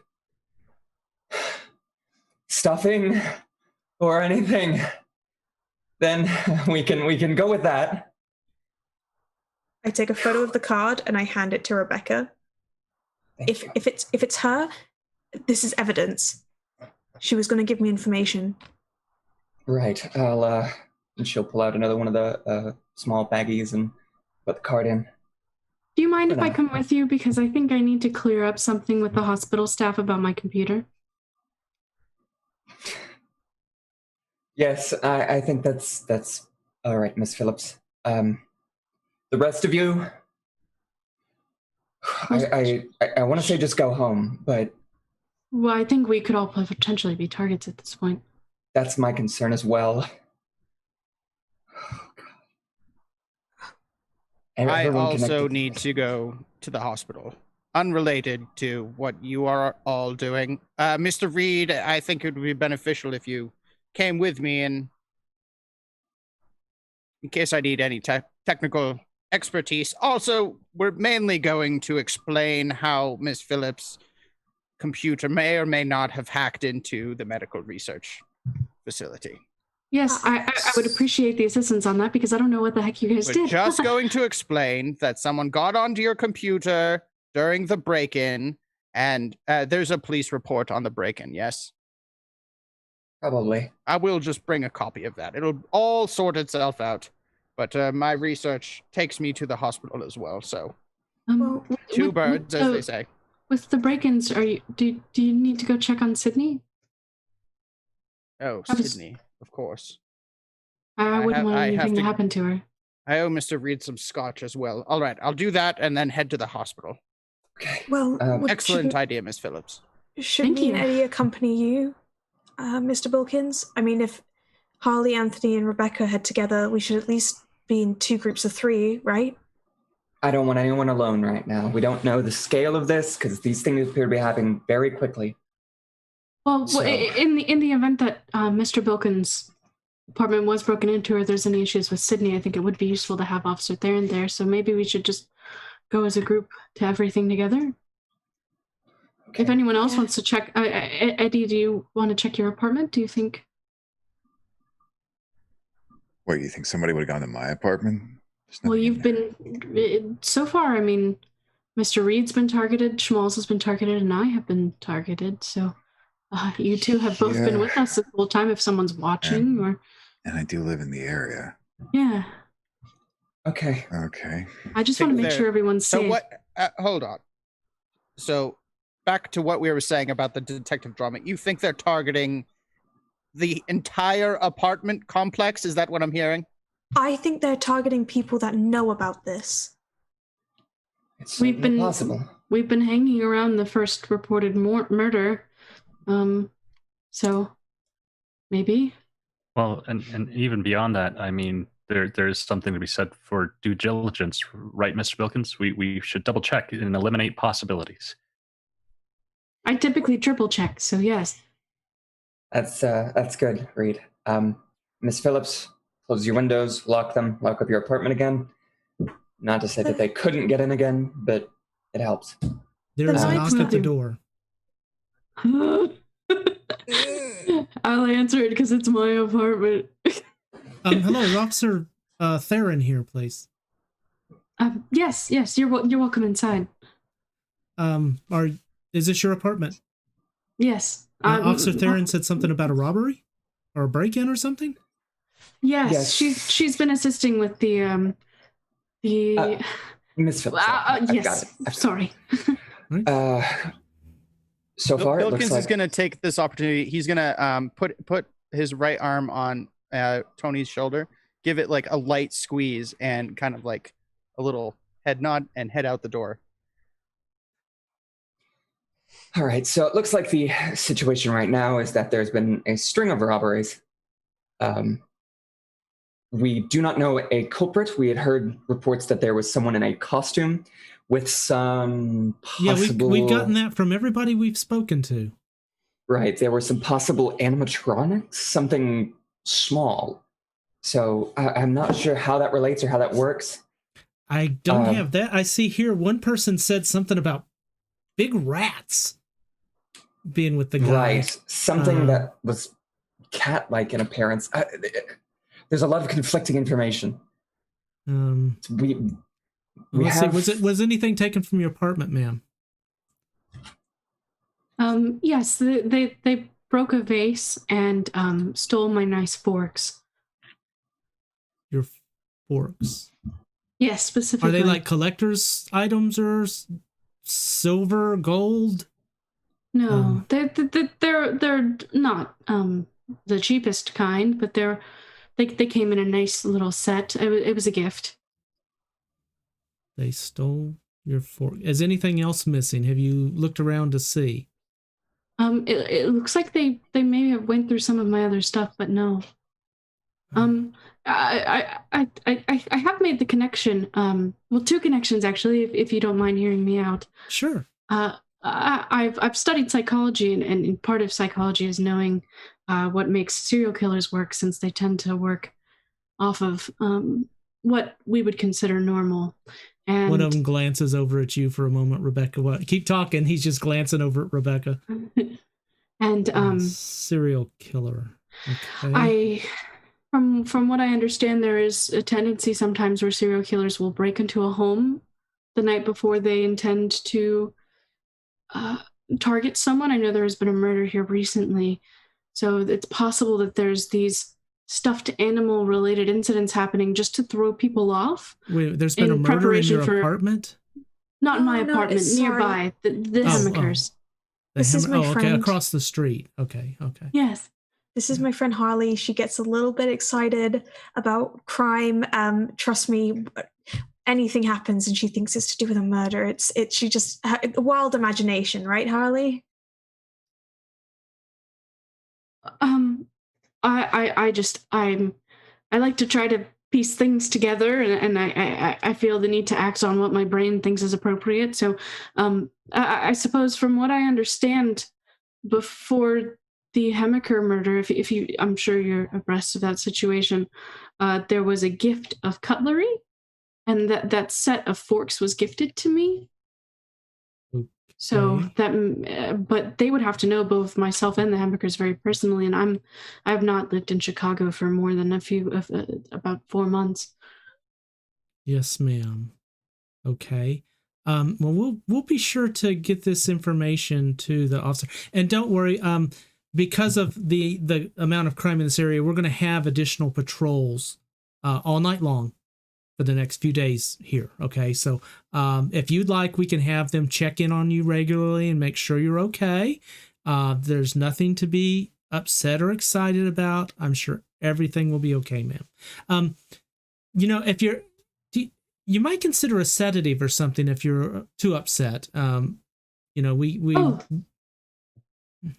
[SPEAKER 5] stuffing or anything, then we can go with that.
[SPEAKER 3] I take a photo of the card and I hand it to Rebecca. If it's her, this is evidence. She was going to give me information.
[SPEAKER 5] Right. And she'll pull out another one of the small baggies and put the card in.
[SPEAKER 7] Do you mind if I come with you? Because I think I need to clear up something with the hospital staff about my computer.
[SPEAKER 5] Yes, I think that's all right, Miss Phillips. The rest of you, I want to say just go home, but...
[SPEAKER 7] Well, I think we could all potentially be targets at this point.
[SPEAKER 5] That's my concern as well.
[SPEAKER 8] I also need to go to the hospital. Unrelated to what you are all doing. Mr. Reed, I think it would be beneficial if you came with me in case I need any technical expertise. Also, we're mainly going to explain how Miss Phillips' computer may or may not have hacked into the medical research facility.
[SPEAKER 7] Yes, I would appreciate the assistance on that because I don't know what the heck you guys did.
[SPEAKER 8] We're just going to explain that someone got onto your computer during the break-in, and there's a police report on the break-in, yes?
[SPEAKER 5] Probably.
[SPEAKER 8] I will just bring a copy of that. It'll all sort itself out. But my research takes me to the hospital as well, so... two birds, as they say.
[SPEAKER 7] With the break-ins, do you need to go check on Sydney?
[SPEAKER 8] Oh, Sydney, of course.
[SPEAKER 7] I wouldn't want anything to happen to her.
[SPEAKER 8] I owe Mr. Reed some scotch as well. All right, I'll do that and then head to the hospital.
[SPEAKER 5] Okay.
[SPEAKER 3] Well,
[SPEAKER 8] excellent idea, Miss Phillips.
[SPEAKER 3] Should me and Eddie accompany you, Mr. Bilkins? I mean, if Harley, Anthony, and Rebecca head together, we should at least be in 2 groups of 3, right?
[SPEAKER 5] I don't want anyone alone right now. We don't know the scale of this because these things appear to be happening very quickly.
[SPEAKER 7] Well, in the event that Mr. Bilkins' apartment was broken into or there's any issues with Sydney, I think it would be useful to have Officer Theron there. So maybe we should just go as a group to everything together. Okay. If anyone else wants to check, Eddie, do you want to check your apartment? Do you think?
[SPEAKER 4] What, you think somebody would have gone to my apartment?
[SPEAKER 7] Well, you've been, so far, I mean, Mr. Reed's been targeted, Schmalz has been targeted, and I have been targeted, so you two have both been with us the whole time if someone's watching,
[SPEAKER 4] And I do live in the area.
[SPEAKER 7] Yeah.
[SPEAKER 5] Okay.
[SPEAKER 7] I just want to make sure everyone's safe.
[SPEAKER 8] So what, hold on. So, back to what we were saying about the detective drama, you think they're targeting the entire apartment complex? Is that what I'm hearing?
[SPEAKER 3] I think they're targeting people that know about this.
[SPEAKER 5] It's
[SPEAKER 7] We've been
[SPEAKER 5] possible.
[SPEAKER 7] We've been hanging around the first reported murder, so maybe.
[SPEAKER 6] Well, and even beyond that, I mean, there's something to be said for due diligence, right, Mr. Bilkins? We should double check and eliminate possibilities.
[SPEAKER 7] I typically triple check, so yes.
[SPEAKER 5] That's good, Reed. Miss Phillips, close your windows, lock them, lock up your apartment again. Not to say that they couldn't get in again, but it helps.
[SPEAKER 1] There's a
[SPEAKER 3] lights
[SPEAKER 1] knock at the
[SPEAKER 7] do.
[SPEAKER 1] door.
[SPEAKER 7] I'll answer it because it's my apartment.
[SPEAKER 1] Hello, Officer Theron here, please.
[SPEAKER 7] Yes, you're welcome inside.
[SPEAKER 1] Is this your apartment?
[SPEAKER 7] Yes.
[SPEAKER 1] Officer Theron said something about a robbery or a break-in or something.
[SPEAKER 5] Yes.
[SPEAKER 7] Yes, she's been assisting with the
[SPEAKER 5] Miss Phillips, I've
[SPEAKER 7] yes.
[SPEAKER 5] got it.
[SPEAKER 7] Sorry.
[SPEAKER 5] So far, it
[SPEAKER 8] Bilkins
[SPEAKER 5] looks like
[SPEAKER 8] is going to take this opportunity. He's going to put his right arm on Tony's shoulder, give it like a light squeeze, and kind of like a little head nod and head out the door.
[SPEAKER 5] All right, so it looks like the situation right now is that there's been a string of robberies. We do not know a culprit. We had heard reports that there was someone in a costume with some possible...
[SPEAKER 1] Yeah, we've gotten that from everybody we've spoken to.
[SPEAKER 5] Right, there were some possible animatronics, something small. So I'm not sure how that relates or how that works.
[SPEAKER 1] I don't have that. I see here one person said something about big rats being with the guy.
[SPEAKER 5] Right, something that was cat-like in appearance. There's a lot of conflicting information. We
[SPEAKER 1] let's
[SPEAKER 5] have...
[SPEAKER 1] see. Was anything taken from your apartment, ma'am?
[SPEAKER 7] Yes, they broke a vase and stole my nice forks.
[SPEAKER 1] Your forks.
[SPEAKER 7] Yes, specifically.
[SPEAKER 1] Are they like collector's items or silver, gold?
[SPEAKER 7] No, they're not the cheapest kind, but they came in a nice little set. It was a gift.
[SPEAKER 1] They stole your fork. Is anything else missing? Have you looked around to see?
[SPEAKER 7] It looks like they maybe have went through some of my other stuff, but no. I have made the connection. Well, two connections actually, if you don't mind hearing me out.
[SPEAKER 1] Sure.
[SPEAKER 7] I've studied psychology, and part of psychology is knowing what makes serial killers work, since they tend to work off of what we would consider normal. And
[SPEAKER 1] one of them glances over at you for a moment, Rebecca. What? Keep talking. He's just glancing over at Rebecca.
[SPEAKER 7] And
[SPEAKER 1] serial killer. Okay.
[SPEAKER 7] From what I understand, there is a tendency sometimes where serial killers will break into a home the night before they intend to target someone. I know there has been a murder here recently, so it's possible that there's these stuffed animal related incidents happening just to throw people off.
[SPEAKER 1] Wait, there's been a murder in your apartment?
[SPEAKER 7] Not in my apartment, nearby. The Hemmekers.
[SPEAKER 3] This is my friend.
[SPEAKER 1] Okay, across the street. Okay.
[SPEAKER 7] Yes.
[SPEAKER 3] This is my friend Harley. She gets a little bit excited about crime. Trust me, anything happens and she thinks it's to do with a murder. She just a wild imagination, right, Harley?
[SPEAKER 7] I like to try to piece things together, and I feel the need to act on what my brain thinks is appropriate. So I suppose from what I understand, before the Hemmeker murder, if you, I'm sure you're abreast of that situation, there was a gift of cutlery, and that set of forks was gifted to me. So but they would have to know both myself and the Hemmekers very personally, and I have not lived in Chicago for more than about 4 months.
[SPEAKER 1] Yes, ma'am. Okay. Well, we'll be sure to get this information to the officer, and don't worry. Because of the amount of crime in this area, we're going to have additional patrols all night long for the next few days here. Okay, so if you'd like, we can have them check in on you regularly and make sure you're okay. There's nothing to be upset or excited about, I'm sure everything will be okay, ma'am. If you might consider a sedative or something if you're too upset. We
[SPEAKER 7] Oh.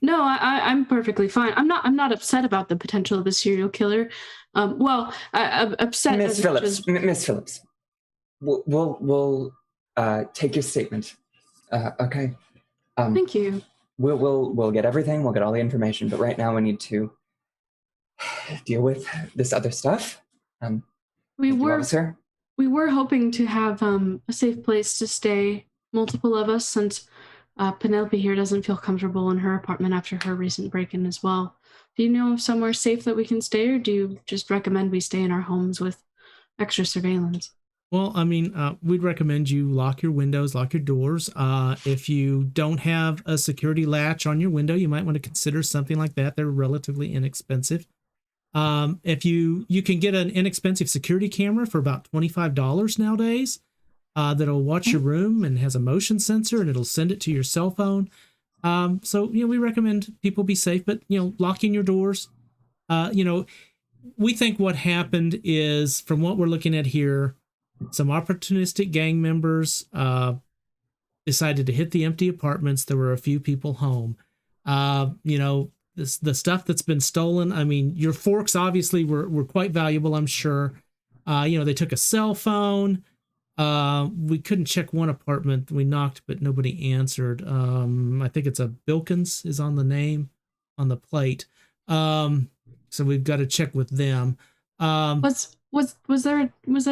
[SPEAKER 7] No, I'm perfectly fine. I'm not upset about the potential of a serial killer. I'm upset.
[SPEAKER 5] Miss Phillips, we'll take your statement. Okay.
[SPEAKER 7] Thank you.
[SPEAKER 5] We'll get everything. We'll get all the information. But right now, we need to deal with this other stuff.
[SPEAKER 7] We were hoping to have a safe place to stay, multiple of us, since Penelope here doesn't feel comfortable in her apartment after her recent break-in as well. Do you know of somewhere safe that we can stay, or do you just recommend we stay in our homes with extra surveillance?
[SPEAKER 1] Well, I mean, we'd recommend you lock your windows, lock your doors. If you don't have a security latch on your window, you might want to consider something like that. They're relatively inexpensive. If you can get an inexpensive security camera for about $25 nowadays, that'll watch your room and has a motion sensor, and it'll send it to your cell phone. So we recommend people be safe, but locking your doors. We think what happened is, from what we're looking at here, some opportunistic gang members decided to hit the empty apartments. There were a few people home. The stuff that's been stolen. I mean, your forks obviously were quite valuable, I'm sure. They took a cell phone. We couldn't check one apartment. We knocked, but nobody answered. I think it's a Bilkins is on the name, on the plate. So we've got to check with them.
[SPEAKER 7] Was there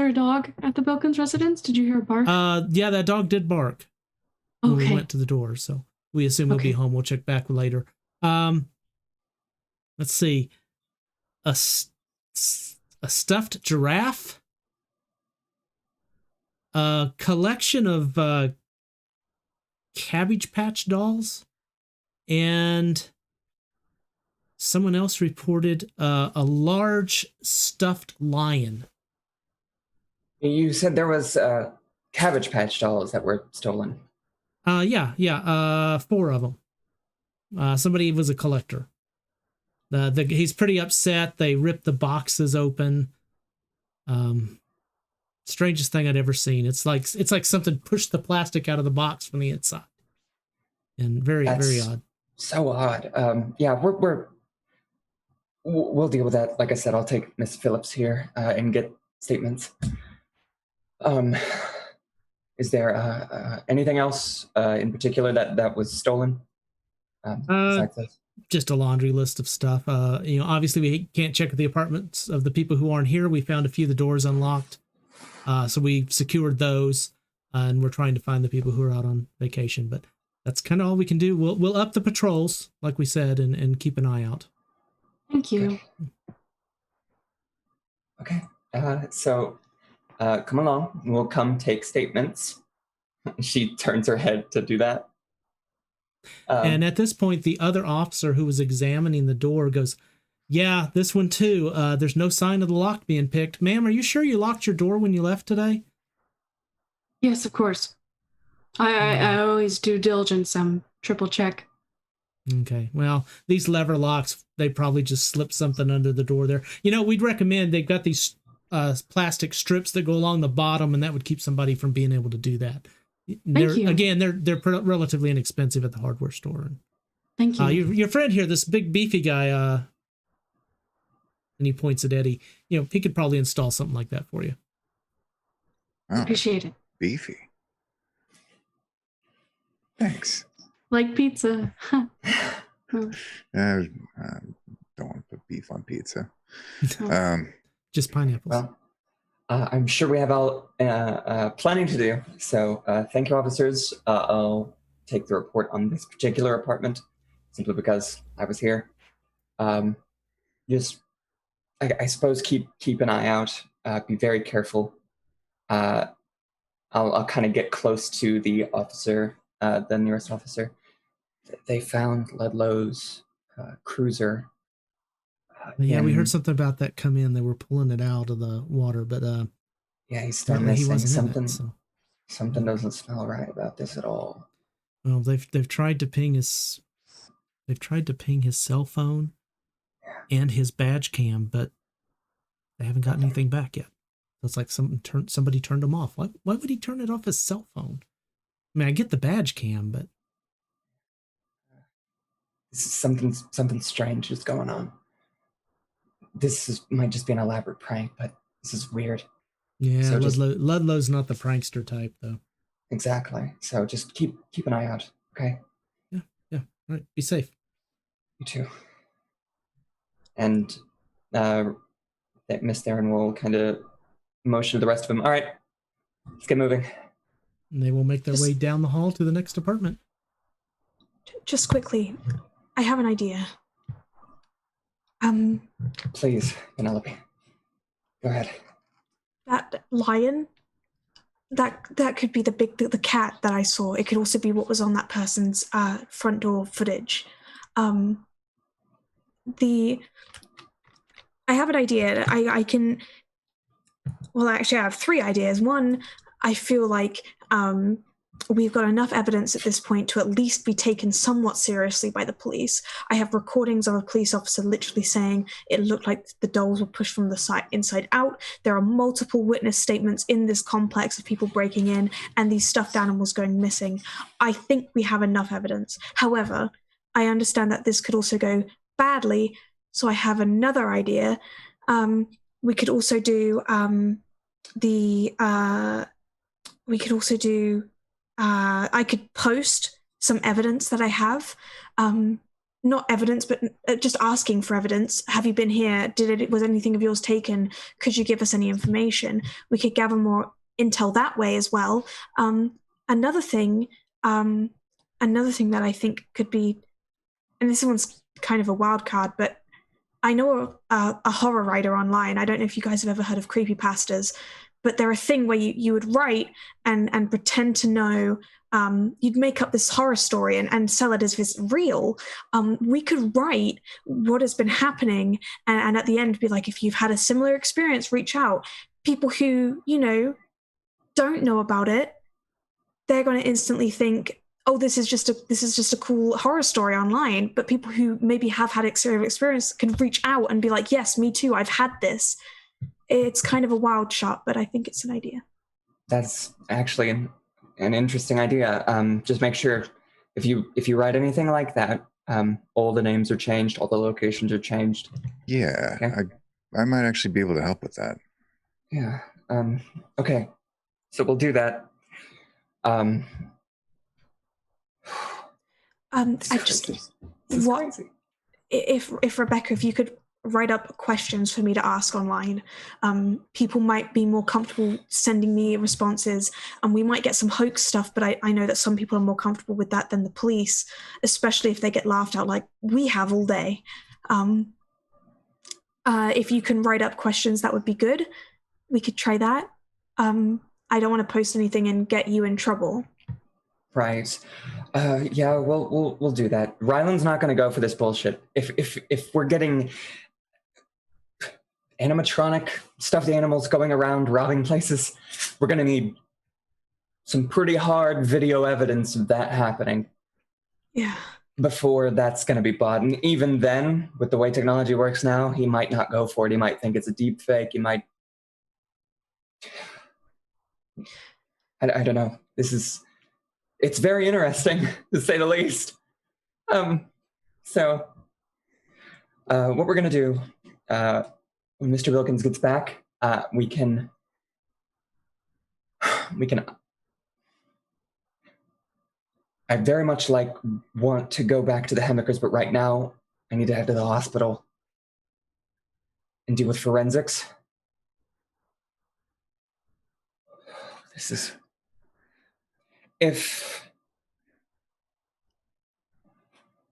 [SPEAKER 7] a dog at the Bilkins residence? Did you hear a bark?
[SPEAKER 1] Yeah, that dog did bark when we went to the door. So we assume he'll be home. We'll check back later. Let's see. A stuffed giraffe. A collection of Cabbage Patch dolls, and someone else reported a large stuffed lion.
[SPEAKER 5] You said there was Cabbage Patch dolls that were stolen.
[SPEAKER 1] Yeah. 4 of them. Somebody was a collector. He's pretty upset. They ripped the boxes open. Strangest thing I'd ever seen. It's like something pushed the plastic out of the box from the inside, and very odd.
[SPEAKER 5] So odd. Yeah, we'll deal with that. Like I said, I'll take Miss Phillips here and get statements. Is there anything else in particular that was stolen? Besides this?
[SPEAKER 1] Just a laundry list of stuff. Obviously we can't check the apartments of the people who aren't here. We found a few of the doors unlocked. So we secured those, and we're trying to find the people who are out on vacation. But that's kind of all we can do. We'll up the patrols, like we said, and keep an eye out.
[SPEAKER 7] Thank you.
[SPEAKER 5] Okay. So come along. We'll come take statements. She turns her head to do that.
[SPEAKER 1] And at this point, the other officer who was examining the door goes, "Yeah, this one too. There's no sign of the lock being picked. Ma'am, are you sure you locked your door when you left today?"
[SPEAKER 7] Yes, of course. I always do diligence. Triple check.
[SPEAKER 1] Okay. Well, these lever locks, they probably just slipped something under the door there. We'd recommend, they've got these plastic strips that go along the bottom, and that would keep somebody from being able to do that.
[SPEAKER 7] Thank you.
[SPEAKER 1] Again, they're relatively inexpensive at the hardware store.
[SPEAKER 7] Thank you.
[SPEAKER 1] Your friend here, this big beefy guy, and he points at Eddie. He could probably install something like that for you.
[SPEAKER 4] Oh,
[SPEAKER 7] Appreciate it.
[SPEAKER 4] beefy. Thanks.
[SPEAKER 7] Like pizza.
[SPEAKER 4] Don't want to put beef on pizza.
[SPEAKER 1] Just pineapples.
[SPEAKER 5] Well, I'm sure we have all planning to do. So thank you, officers. I'll take the report on this particular apartment simply because I was here. Just, I suppose, keep an eye out. Be very careful. I'll kind of get close to the officer, the nearest officer. They found Ludlow's cruiser.
[SPEAKER 1] Yeah, we heard something about that come in. They were pulling it out of the water, but
[SPEAKER 5] yeah, he's still missing.
[SPEAKER 1] Something.
[SPEAKER 5] Something doesn't smell right about this at all.
[SPEAKER 1] Well, they've tried to ping his. They've tried to ping his cell phone. and his badge cam, but they haven't got anything back yet. So it's like somebody turned him off. Why would he turn it off his cell phone? I mean, I get the badge cam, but
[SPEAKER 5] This is something strange is going on. Might just be an elaborate prank, but this is weird.
[SPEAKER 1] yeah,
[SPEAKER 5] So
[SPEAKER 1] Ludlow's not the prankster type, though.
[SPEAKER 5] Exactly. So just keep an eye out, okay?
[SPEAKER 1] Yeah. All right, be safe.
[SPEAKER 5] You too. And Miss Theron will kind of motion to the rest of them. All right, let's get moving.
[SPEAKER 1] And they will make their way down the hall to the next apartment.
[SPEAKER 3] Just quickly, I have an idea.
[SPEAKER 5] Please, Penelope. Go ahead.
[SPEAKER 3] That lion, that could be the cat that I saw. It could also be what was on that person's front door footage. I have an idea. I can. Well, actually, I have 3 ideas. One, I feel like we've got enough evidence at this point to at least be taken somewhat seriously by the police. I have recordings of a police officer literally saying it looked like the dolls were pushed from the inside out. There are multiple witness statements in this complex of people breaking in and these stuffed animals going missing. I think we have enough evidence. However, I understand that this could also go badly, so I have another idea. We could also do I could post some evidence that I have. Not evidence, but just asking for evidence. Have you been here? Was anything of yours taken? Could you give us any information? We could gather more intel that way as well. Another thing that I think could be, and this one's kind of a wild card, but I know a horror writer online. I don't know if you guys have ever heard of creepypastas, but they're a thing where you would write and pretend to know. You'd make up this horror story and sell it as if it's real. We could write what has been happening and at the end be like, if you've had a similar experience, reach out. People who, don't know about it, they're going to instantly think, oh, this is just a cool horror story online. But people who maybe have had experience can reach out and be like, yes, me too, I've had this. It's kind of a wild shot, but I think it's an idea.
[SPEAKER 5] That's actually an interesting idea. Just make sure if you write anything like that, all the names are changed, all the locations are changed.
[SPEAKER 4] Yeah, okay? I might actually be able to help with that.
[SPEAKER 5] Yeah. Okay. So we'll do that.
[SPEAKER 3] If Rebecca, if you could write up questions for me to ask online, people might be more comfortable sending me responses, and we might get some hoax stuff, but I know that some people are more comfortable with that than the police, especially if they get laughed at like we have all day. If you can write up questions, that would be good. We could try that. I don't want to post anything and get you in trouble.
[SPEAKER 5] Right. Yeah, we'll do that. Ryland's not going to go for this bullshit. If we're getting animatronic stuffed animals going around robbing places, we're going to need some pretty hard video evidence of that happening.
[SPEAKER 3] Yeah.
[SPEAKER 5] Before that's going to be bought. And even then, with the way technology works now, he might not go for it. He might think it's a deep fake. He might... I don't know. It's very interesting, to say the least. So, what we're going to do, when Mr. Wilkins gets back, we can... I very much want to go back to the Hemikers, but right now, I need to head to the hospital and deal with forensics. This is...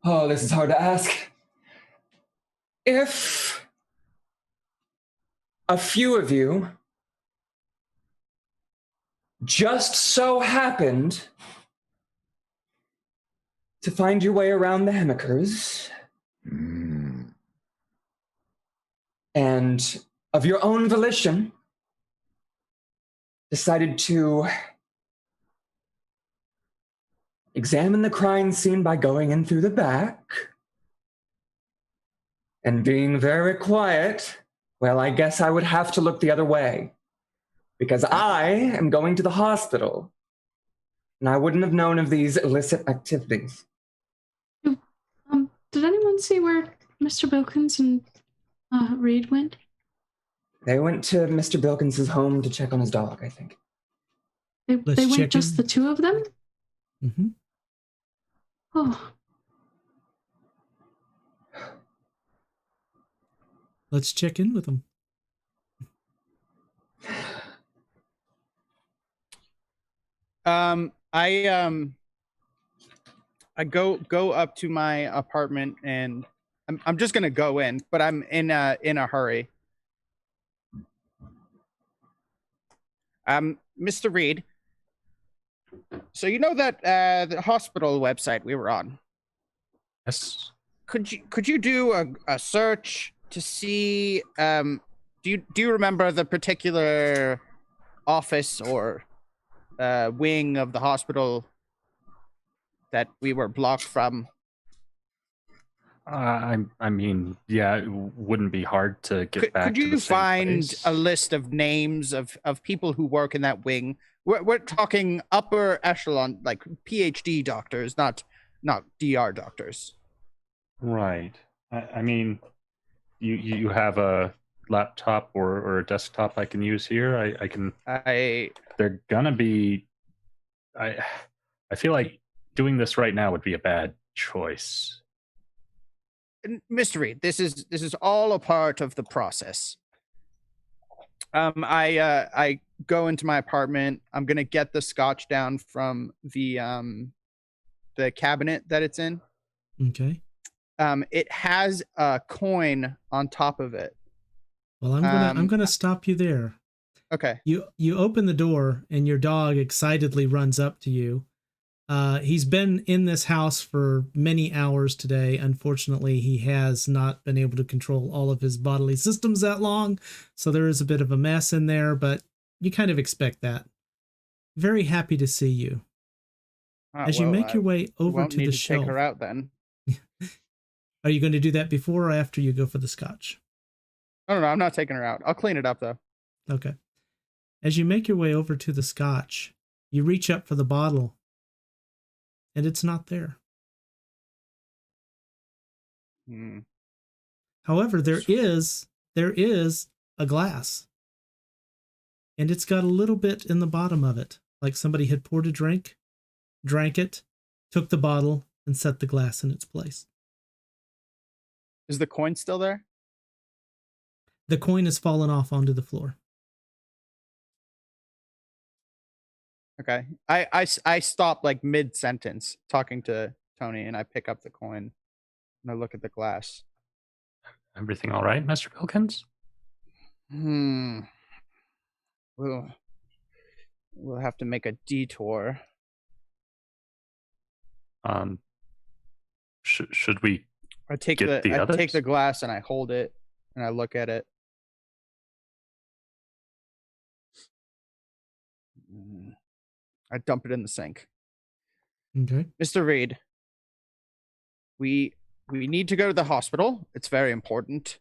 [SPEAKER 5] Oh, this is hard to ask. If a few of you just so happened to find your way around the Hemikers, and of your own volition decided to examine the crime scene by going in through the back, And being very quiet, well, I guess I would have to look the other way. Because I am going to the hospital. And I wouldn't have known of these illicit activities.
[SPEAKER 7] Did anyone see where Mr. Bilkins and Reed went?
[SPEAKER 5] They went to Mr. Bilkins' home to check on his dog, I think.
[SPEAKER 7] They went just the two of them?
[SPEAKER 1] Mm-hmm.
[SPEAKER 7] Oh.
[SPEAKER 1] Let's check in with them.
[SPEAKER 8] I go up to my apartment and I'm just gonna go in, but I'm in a hurry. Mr. Reed. So you know that the hospital website we were on?
[SPEAKER 6] Yes.
[SPEAKER 8] Could you do a search to see do you remember the particular office or wing of the hospital that we were blocked from?
[SPEAKER 6] I mean, yeah, it wouldn't be hard to get back
[SPEAKER 8] Could
[SPEAKER 6] to
[SPEAKER 8] you
[SPEAKER 6] the same
[SPEAKER 8] find
[SPEAKER 6] place.
[SPEAKER 8] a list of names of people who work in that wing? We're talking upper echelon, like PhD doctors, not DR doctors.
[SPEAKER 6] Right. I mean, you have a laptop or a desktop I can use here. I can. They're gonna be. I feel like doing this right now would be a bad choice.
[SPEAKER 8] Mr. Reed, this is all a part of the process. I go into my apartment. I'm gonna get the scotch down from the cabinet that it's in.
[SPEAKER 1] Okay.
[SPEAKER 8] It has a coin on top of it.
[SPEAKER 1] Well, I'm gonna stop you there.
[SPEAKER 8] Okay.
[SPEAKER 1] You open the door and your dog excitedly runs up to you. He's been in this house for many hours today. Unfortunately, he has not been able to control all of his bodily systems that long, so there is a bit of a mess in there, but you kind of expect that. Very happy to see you. As you make your way over to the shelf.
[SPEAKER 8] Take her out then.
[SPEAKER 1] Are you going to do that before or after you go for the scotch?
[SPEAKER 8] No, I'm not taking her out. I'll clean it up though.
[SPEAKER 1] Okay. As you make your way over to the scotch, you reach up for the bottle, and it's not there. However, there is a glass, and it's got a little bit in the bottom of it, like somebody had poured a drink, drank it, took the bottle, and set the glass in its place.
[SPEAKER 8] Is the coin still there?
[SPEAKER 1] The coin has fallen off onto the floor.
[SPEAKER 8] Okay. I stop like mid-sentence talking to Tony, and I pick up the coin and I look at the glass.
[SPEAKER 6] Everything all right, Mr. Bilkins?
[SPEAKER 8] We'll have to make a detour.
[SPEAKER 6] Should we
[SPEAKER 8] I take the glass and I hold it and I look at it. I dump it in the sink.
[SPEAKER 1] Okay.
[SPEAKER 8] Mr. Reed, we need to go to the hospital. It's very important.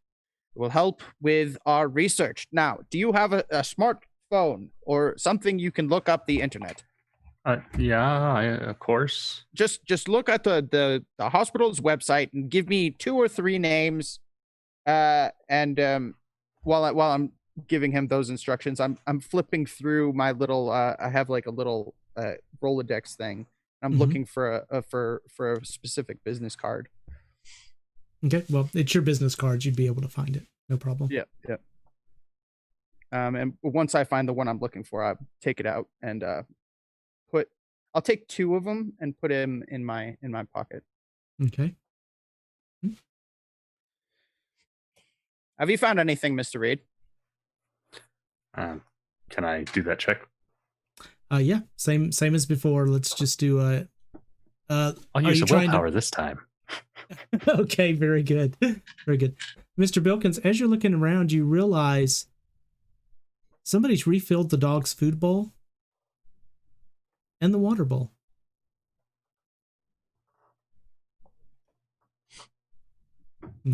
[SPEAKER 8] It will help with our research. Now, do you have a smartphone or something you can look up the internet?
[SPEAKER 6] Yeah, of course.
[SPEAKER 8] Just look at the hospital's website and give me 2 or 3 names. And while I'm giving him those instructions, I'm flipping through my little. I have like a little Rolodex thing. I'm looking for a specific business card.
[SPEAKER 1] Okay, well, it's your business card. You'd be able to find it. No problem.
[SPEAKER 8] Yeah. And once I find the one I'm looking for, I take it out and I'll take 2 of them and put them in my pocket.
[SPEAKER 1] Okay.
[SPEAKER 8] Have you found anything, Mr. Reed?
[SPEAKER 6] Can I do that check?
[SPEAKER 1] Yeah, same as before. Let's just do
[SPEAKER 6] I'll use a willpower this time.
[SPEAKER 1] Okay, very good. Very good. Mr. Bilkins, as you're looking around, you realize somebody's refilled the dog's food bowl and the water bowl.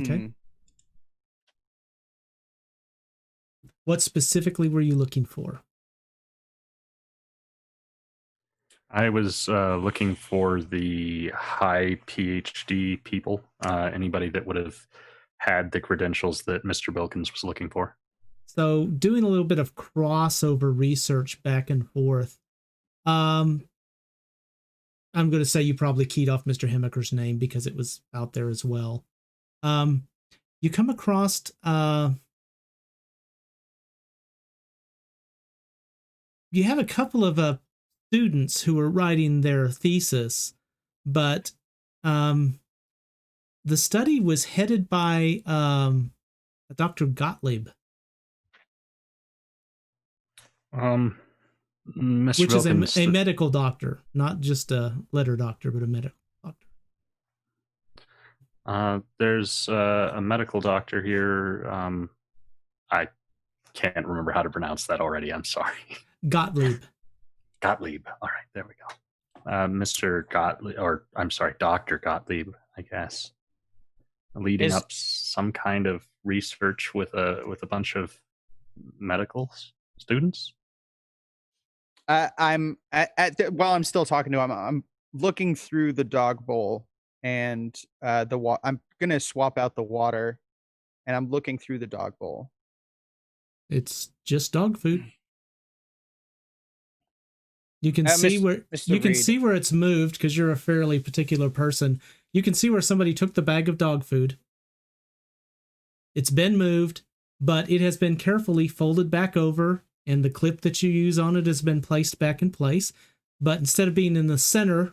[SPEAKER 1] Okay. What specifically were you looking for?
[SPEAKER 6] I was looking for the high PhD people, anybody that would have had the credentials that Mr. Bilkins was looking for.
[SPEAKER 1] So doing a little bit of crossover research back and forth. I'm going to say you probably keyed off Mr. Hemaker's name because it was out there as well. You come across you have a couple of students who are writing their thesis, but the study was headed by Dr. Gottlieb.
[SPEAKER 6] Mr.
[SPEAKER 1] Which
[SPEAKER 6] Bilkins,
[SPEAKER 1] is a medical doctor, not just a letter doctor, but a medical doctor.
[SPEAKER 6] There's a medical doctor here. I can't remember how to pronounce that already. I'm sorry.
[SPEAKER 1] Gottlieb.
[SPEAKER 6] Gottlieb. All right, there we go. Mr. Gottlieb, or I'm sorry, Dr. Gottlieb, I guess, leading up some kind of research with a bunch of medical students.
[SPEAKER 8] While I'm still talking to him, I'm looking through the dog bowl and I'm gonna swap out the water, and I'm looking through the dog bowl.
[SPEAKER 1] It's just dog food. You can see where you can see where it's moved because you're a fairly particular person. You can see where somebody took the bag of dog food. It's been moved, but it has been carefully folded back over, and the clip that you use on it has been placed back in place. But instead of being in the centered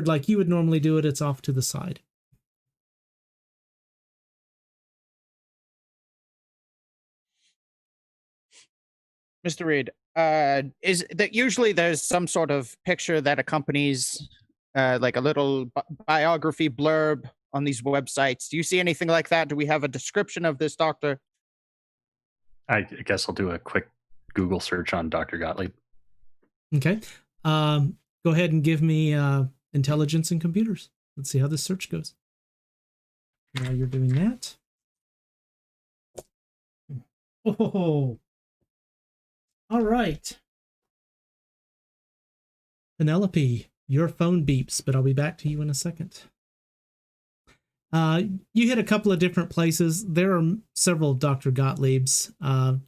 [SPEAKER 1] like you would normally do it, it's off to the side.
[SPEAKER 8] Mr. Reed, is that usually there's some sort of picture that accompanies like a little biography blurb on these websites? Do you see anything like that? Do we have a description of this doctor?
[SPEAKER 6] I guess I'll do a quick Google search on Dr. Gottlieb.
[SPEAKER 1] Okay. Go ahead and give me intelligence and computers. Let's see how this search goes. While you're doing that. Oh, all right. Penelope, your phone beeps, but I'll be back to you in a second. You hit a couple of different places. There are several Dr. Gottliebs.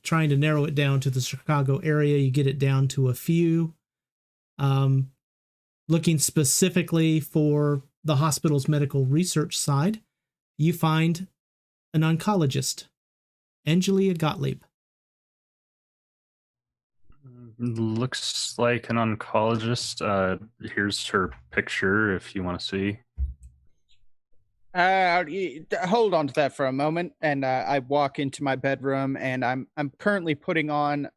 [SPEAKER 1] Trying to narrow it down to the Chicago area, you get it down to a few. Looking specifically for the hospital's medical research side, you find an oncologist, Angelia Gottlieb.
[SPEAKER 6] Looks like an oncologist. Here's her picture if you want to see.
[SPEAKER 8] Hold on to that for a moment, and I walk into my bedroom, and I'm currently putting on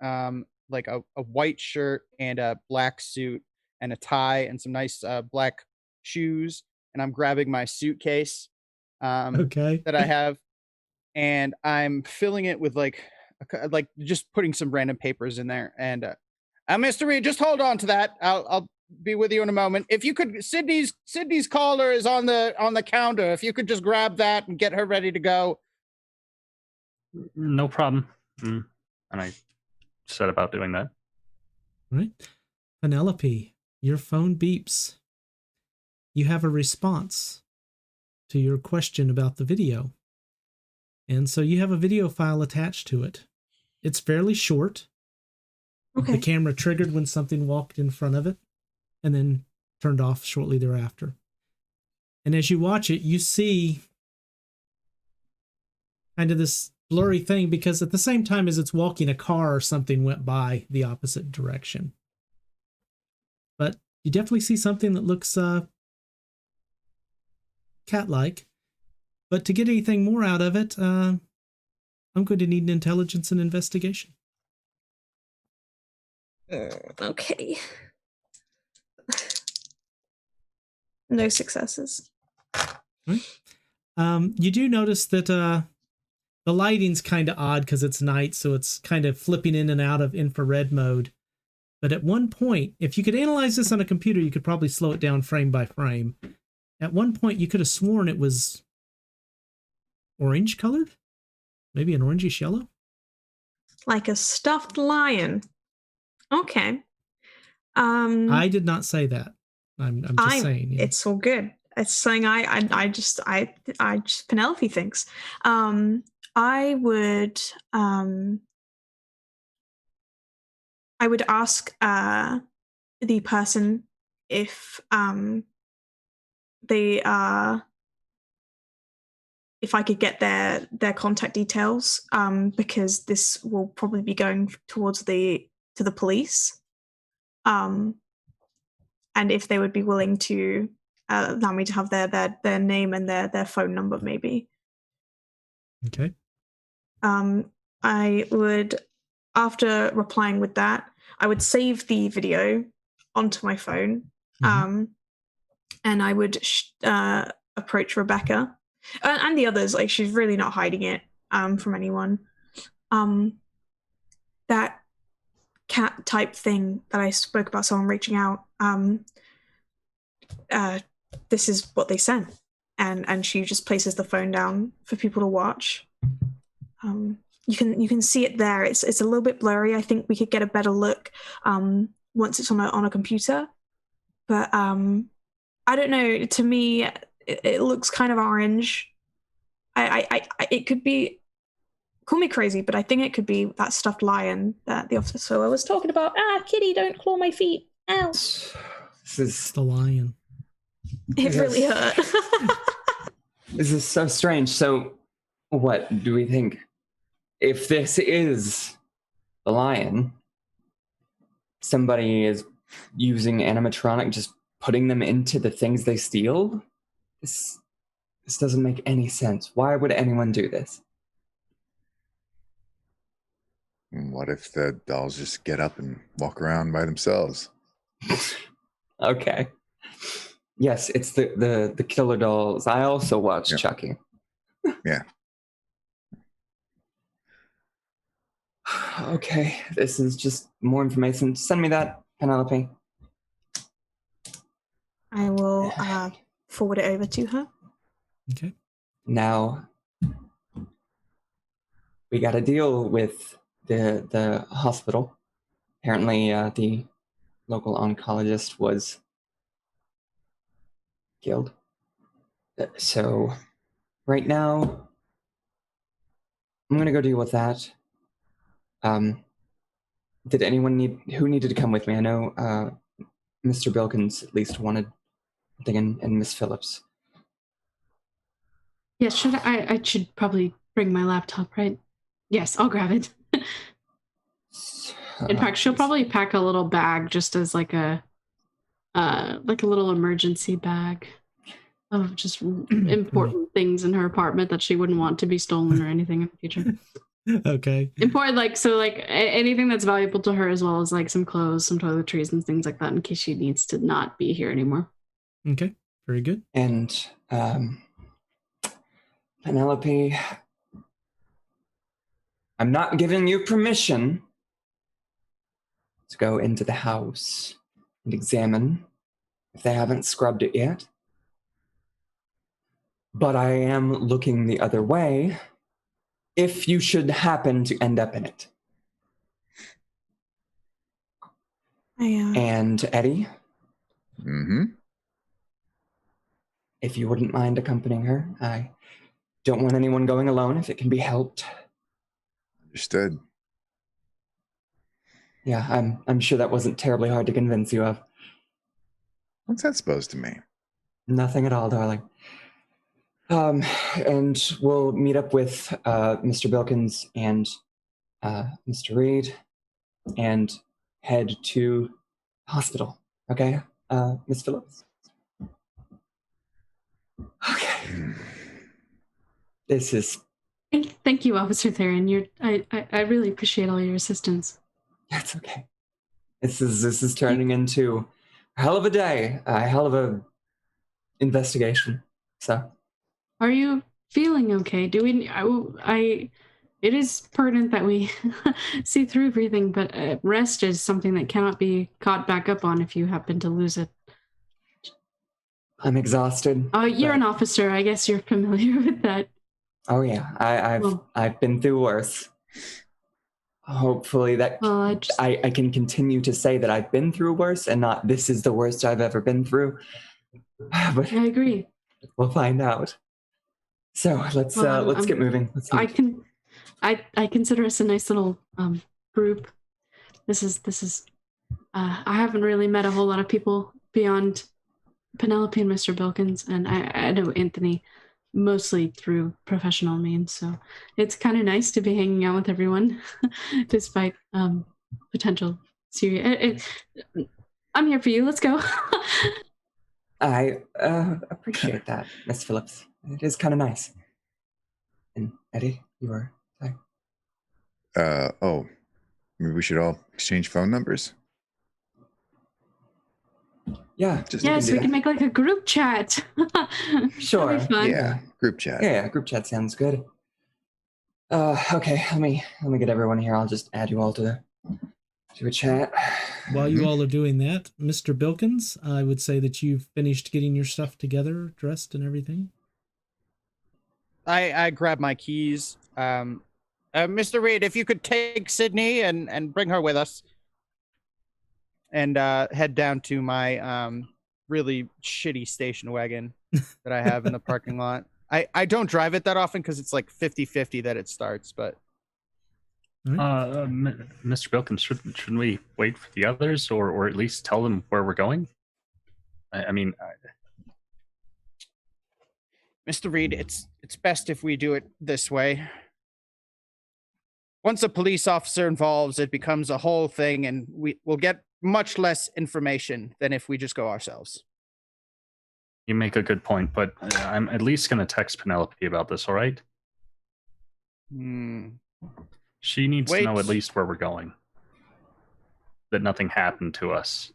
[SPEAKER 8] like a white shirt and a black suit and a tie and some nice black shoes, and I'm grabbing my suitcase that I have, and I'm filling it with like just putting some random papers in there. And Mr. Reed, just hold on to that. I'll be with you in a moment. If you could, Sydney's caller is on the counter. If you could just grab that and get her ready to go.
[SPEAKER 6] No problem. And I set about doing that.
[SPEAKER 1] All right. Penelope, your phone beeps. You have a response to your question about the video. And so you have a video file attached to it. It's fairly short.
[SPEAKER 3] Okay.
[SPEAKER 1] The camera triggered when something walked in front of it and then turned off shortly thereafter. And as you watch it, you see kind of this blurry thing because at the same time as it's walking, a car or something went by the opposite direction. But you definitely see something that looks cat-like. But to get anything more out of it, I'm going to need an intelligence and investigation.
[SPEAKER 3] Okay. No successes.
[SPEAKER 1] Right. You do notice that the lighting's kind of odd because it's night, so it's kind of flipping in and out of infrared mode. But at one point, if you could analyze this on a computer, you could probably slow it down frame by frame. At one point, you could have sworn it was orange colored, maybe an orangish yellow.
[SPEAKER 3] Like a stuffed lion. Okay.
[SPEAKER 1] I did not say that. I'm just saying. Yeah.
[SPEAKER 3] It's all good. It's something I just Penelope thinks. I would ask the person if they if I could get their contact details, because this will probably be going towards to the police, and if they would be willing to allow me to have their name and their phone number, maybe.
[SPEAKER 1] Okay.
[SPEAKER 3] I would, after replying with that, I would save the video onto my phone, and I would approach Rebecca and the others. Like, she's really not hiding it from anyone. That cat type thing that I spoke about, someone reaching out. This is what they sent, and she just places the phone down for people to watch. You can see it there. It's a little bit blurry. I think we could get a better look once it's on a computer. But I don't know. To me, it looks kind of orange. It could be. Call me crazy, but I think it could be that stuffed lion that the officer was talking about. Kitty, don't claw my feet. Ow.
[SPEAKER 1] It's the lion.
[SPEAKER 3] It really hurt.
[SPEAKER 5] This is so strange. So, what do we think? If this is the lion, somebody is using animatronic, just putting them into the things they steal? This doesn't make any sense. Why would anyone do this?
[SPEAKER 4] What if the dolls just get up and walk around by themselves?
[SPEAKER 5] Okay. Yes, it's the killer dolls. I also watched Chucky.
[SPEAKER 4] Yeah.
[SPEAKER 5] Okay, this is just more information. Send me that, Penelope.
[SPEAKER 3] I will forward it over to her.
[SPEAKER 1] Okay.
[SPEAKER 5] Now, we got to deal with the hospital. Apparently, the local oncologist was killed. So, right now, I'm going to go deal with that. Did anyone who needed to come with me? I know Mr. Bilkins at least wanted something, and Miss Phillips.
[SPEAKER 7] Yeah, I should probably bring my laptop, right? Yes, I'll grab it. In fact, she'll probably pack a little bag just as like a little emergency bag of just important things in her apartment that she wouldn't want to be stolen or anything in the future.
[SPEAKER 1] Okay.
[SPEAKER 7] Important, anything that's valuable to her, as well as like some clothes, some toiletries, and things like that, in case she needs to not be here anymore.
[SPEAKER 1] Okay. Very good.
[SPEAKER 5] And Penelope, I'm not giving you permission to go into the house and examine if they haven't scrubbed it yet. But I am looking the other way if you should happen to end up in it. And Eddie?
[SPEAKER 4] Mm-hmm.
[SPEAKER 5] If you wouldn't mind accompanying her. I don't want anyone going alone if it can be helped.
[SPEAKER 4] Understood.
[SPEAKER 5] Yeah, I'm sure that wasn't terribly hard to convince you of.
[SPEAKER 4] What's that supposed to mean?
[SPEAKER 5] Nothing at all, darling. And we'll meet up with Mr. Bilkins and Mr. Reed and head to hospital. Okay, Miss Phillips? Okay. This is...
[SPEAKER 7] Thank you, Officer Theron. I really appreciate all your assistance.
[SPEAKER 5] That's okay. This is turning into a hell of a day, a hell of a investigation. So...
[SPEAKER 7] Are you feeling okay? Do we? It is pertinent that we see through everything, but rest is something that cannot be caught back up on if you happen to lose it.
[SPEAKER 5] I'm exhausted.
[SPEAKER 7] You're an officer. I guess you're familiar with that.
[SPEAKER 5] Oh yeah, I've been through worse. hopefully that
[SPEAKER 7] Well,
[SPEAKER 5] I can continue to say that I've been through worse and not this is the worst I've ever been through. But
[SPEAKER 7] I agree.
[SPEAKER 5] we'll find out. So let's get moving. Let's leave.
[SPEAKER 7] I consider us a nice little group. This is I haven't really met a whole lot of people beyond Penelope and Mr. Bilkins, and I know Anthony mostly through professional means, so it's kind of nice to be hanging out with everyone despite potential serious. I'm here for you. Let's go.
[SPEAKER 5] I appreciate that, Miss Phillips. It is kind of nice. And Eddie, you were saying?
[SPEAKER 4] Maybe we should all exchange phone numbers?
[SPEAKER 5] Yeah.
[SPEAKER 7] Yes, we can make like a group chat.
[SPEAKER 5] Sure.
[SPEAKER 7] That'd be fun.
[SPEAKER 4] Yeah, group chat.
[SPEAKER 5] Yeah, group chat sounds good. Okay, let me get everyone here. I'll just add you all to a chat.
[SPEAKER 1] While you all are doing that, Mr. Bilkins, I would say that you've finished getting your stuff together, dressed and everything.
[SPEAKER 8] I grab my keys. Mr. Reed, if you could take Sydney and bring her with us. And head down to my really shitty station wagon that I have in the parking lot. I don't drive it that often because it's like 50-50 that it starts, but...
[SPEAKER 6] Mr. Bilkins, shouldn't we wait for the others or at least tell them where we're going? I mean...
[SPEAKER 8] Mr. Reed, it's best if we do it this way. Once a police officer involves, it becomes a whole thing, and we'll get much less information than if we just go ourselves.
[SPEAKER 6] You make a good point, but I'm at least going to text Penelope about this, all right? She needs to know at least where we're going. That nothing happened to us.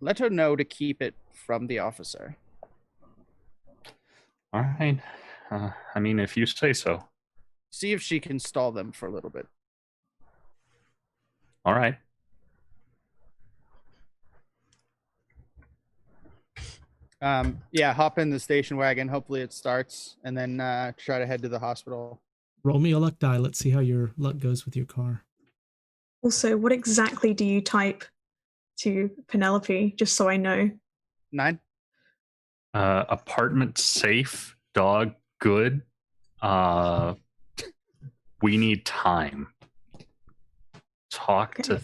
[SPEAKER 8] Let her know to keep it from the officer.
[SPEAKER 6] All right. I mean, if you say so.
[SPEAKER 8] See if she can stall them for a little bit.
[SPEAKER 6] All right.
[SPEAKER 8] Yeah, hop in the station wagon. Hopefully it starts, and then try to head to the hospital.
[SPEAKER 1] Roll me a luck die. Let's see how your luck goes with your car.
[SPEAKER 3] Also, what exactly do you type to Penelope, just so I know?
[SPEAKER 8] 9.
[SPEAKER 6] Apartment safe, dog good. We need time. Talk to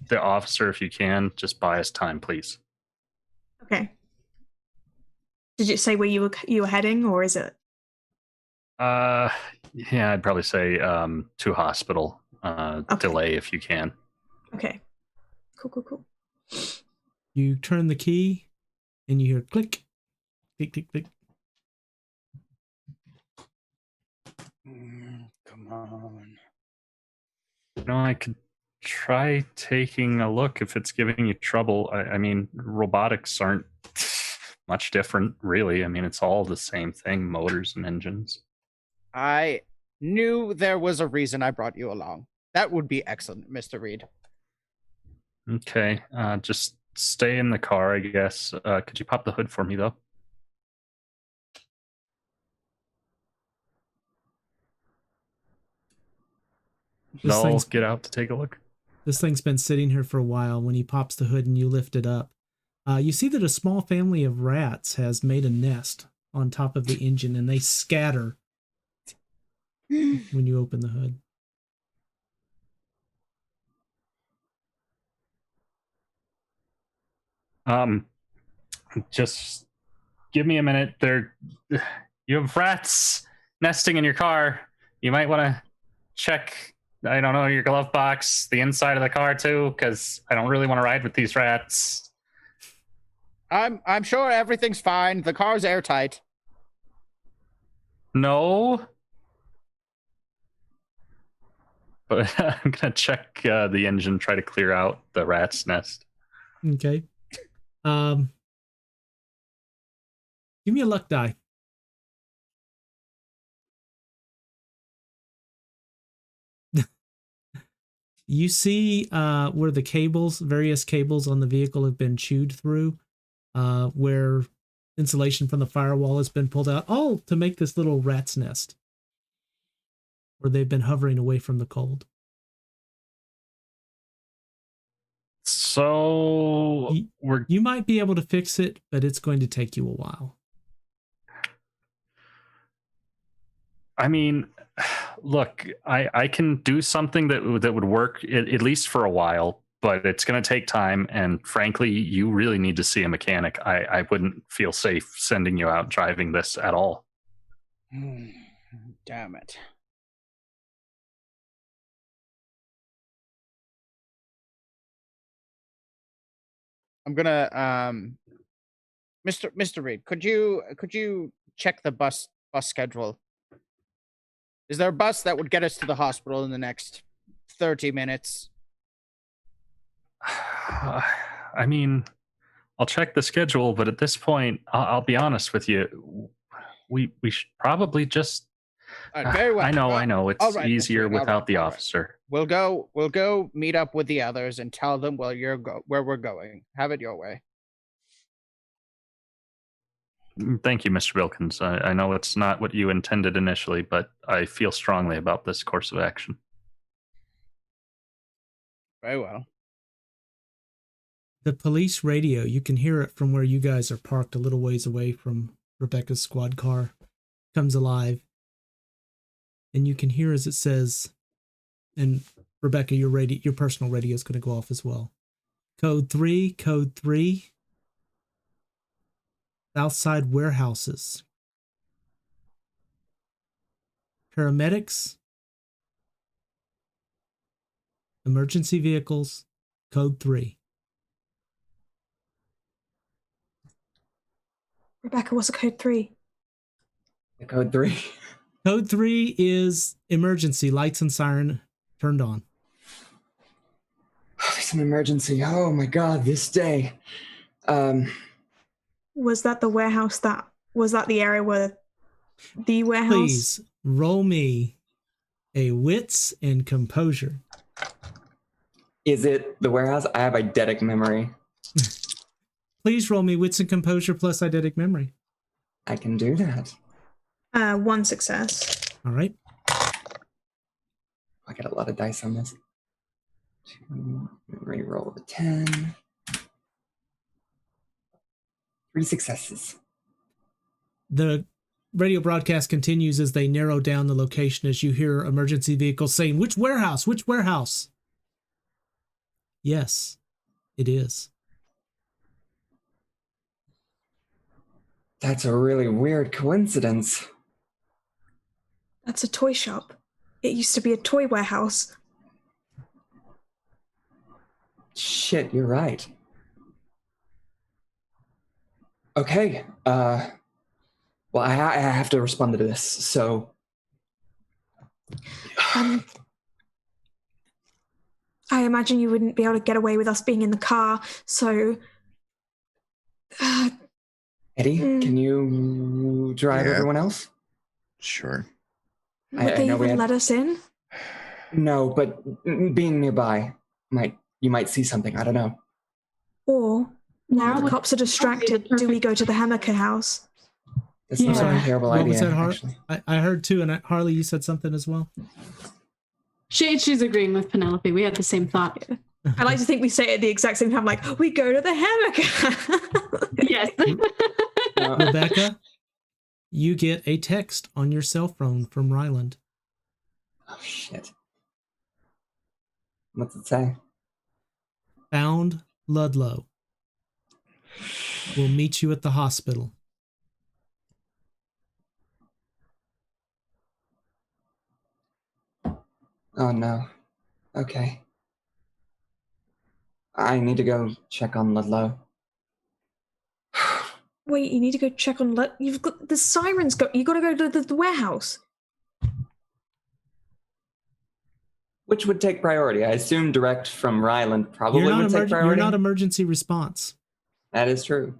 [SPEAKER 6] the officer if you can. Just buy us time, please.
[SPEAKER 3] Okay. Did you say where you were heading, or is it?
[SPEAKER 6] Yeah, I'd probably say to hospital. Delay if you can.
[SPEAKER 3] Okay. Cool.
[SPEAKER 1] You turn the key, and you hear click, click, click, click.
[SPEAKER 8] Come on.
[SPEAKER 6] I could try taking a look if it's giving you trouble. I mean, robotics aren't much different, really. I mean, it's all the same thing, motors and engines.
[SPEAKER 8] I knew there was a reason I brought you along. That would be excellent, Mr. Reed.
[SPEAKER 6] Okay, just stay in the car, I guess. Could you pop the hood for me, though? I'll get out to take a look.
[SPEAKER 1] This thing's been sitting here for a while. When he pops the hood and you lift it up, you see that a small family of rats has made a nest on top of the engine, and they scatter when you open the hood.
[SPEAKER 6] Just give me a minute. You have rats nesting in your car. You might want to check, I don't know, your glove box, the inside of the car too, because I don't really want to ride with these rats.
[SPEAKER 8] I'm sure everything's fine. The car's airtight.
[SPEAKER 6] No. But I'm gonna check the engine, try to clear out the rat's nest.
[SPEAKER 1] Okay. Give me a luck die. You see where the cables, various cables on the vehicle have been chewed through, where insulation from the firewall has been pulled out, all to make this little rat's nest where they've been hovering away from the cold.
[SPEAKER 6] So
[SPEAKER 1] You might be able to fix it, but it's going to take you a while.
[SPEAKER 6] I mean, look, I can do something that would work at least for a while, but it's going to take time. And frankly, you really need to see a mechanic. I wouldn't feel safe sending you out driving this at all.
[SPEAKER 8] Damn it. I'm gonna Mr. Reed, could you check the bus schedule? Is there a bus that would get us to the hospital in the next 30 minutes?
[SPEAKER 6] I mean, I'll check the schedule, but at this point, I'll be honest with you. We should probably just.
[SPEAKER 8] All right, very well.
[SPEAKER 6] I know. It's
[SPEAKER 8] right,
[SPEAKER 6] easier without the officer.
[SPEAKER 8] We'll go meet up with the others and tell them where we're going. Have it your way.
[SPEAKER 6] Thank you, Mr. Wilkins. I know it's not what you intended initially, but I feel strongly about this course of action.
[SPEAKER 8] Very well.
[SPEAKER 1] The police radio, you can hear it from where you guys are parked a little ways away from Rebecca's squad car, comes alive. And you can hear as it says, and Rebecca, your personal radio is going to go off as well. Code 3. Southside warehouses. Paramedics. Emergency vehicles. Code 3.
[SPEAKER 3] Rebecca, what's a code 3?
[SPEAKER 5] Code 3.
[SPEAKER 1] Code 3 is emergency. Lights and siren turned on.
[SPEAKER 5] There's an emergency. Oh my God, this day.
[SPEAKER 3] Was that the warehouse was that the area where the warehouse?
[SPEAKER 1] Please roll me a wits and composure.
[SPEAKER 5] Is it the warehouse? I have eidetic memory.
[SPEAKER 1] Please roll me wits and composure plus eidetic memory.
[SPEAKER 5] I can do that.
[SPEAKER 3] 1 success.
[SPEAKER 1] All right.
[SPEAKER 5] I got a lot of dice on this. 2, re-roll a 10. 3 successes.
[SPEAKER 1] The radio broadcast continues as they narrow down the location as you hear emergency vehicles saying, "Which warehouse? Which warehouse?" Yes, it is.
[SPEAKER 5] That's a really weird coincidence.
[SPEAKER 3] That's a toy shop. It used to be a toy warehouse.
[SPEAKER 5] Shit, you're right. Okay, well, I have to respond to this, so...
[SPEAKER 3] I imagine you wouldn't be able to get away with us being in the car, so...
[SPEAKER 5] Eddie, can you drive everyone else?
[SPEAKER 4] Sure.
[SPEAKER 3] Would they even let us in?
[SPEAKER 5] No, but being nearby, you might see something, I don't know.
[SPEAKER 3] Or, now the cops are distracted, do we go to the Hammaker house?
[SPEAKER 5] That's not a terrible idea,
[SPEAKER 1] was that,
[SPEAKER 5] actually.
[SPEAKER 1] I heard too, and Harley, you said something as well?
[SPEAKER 7] She's agreeing with Penelope. We had the same thought.
[SPEAKER 3] I like to think we say it at the exact same time, like, we go to the Hammaker.
[SPEAKER 7] Yes.
[SPEAKER 1] Rebecca, you get a text on your cell phone from Ryland.
[SPEAKER 5] Oh, shit. What's it say?
[SPEAKER 1] Found Ludlow. We'll meet you at the hospital.
[SPEAKER 5] Oh, no. Okay. I need to go check on Ludlow.
[SPEAKER 3] Wait, you need to go check on... You've got... The sirens go... You gotta go to the warehouse.
[SPEAKER 5] Which would take priority? I assume direct from Ryland probably would take priority.
[SPEAKER 1] You're not emergency response.
[SPEAKER 5] That is true.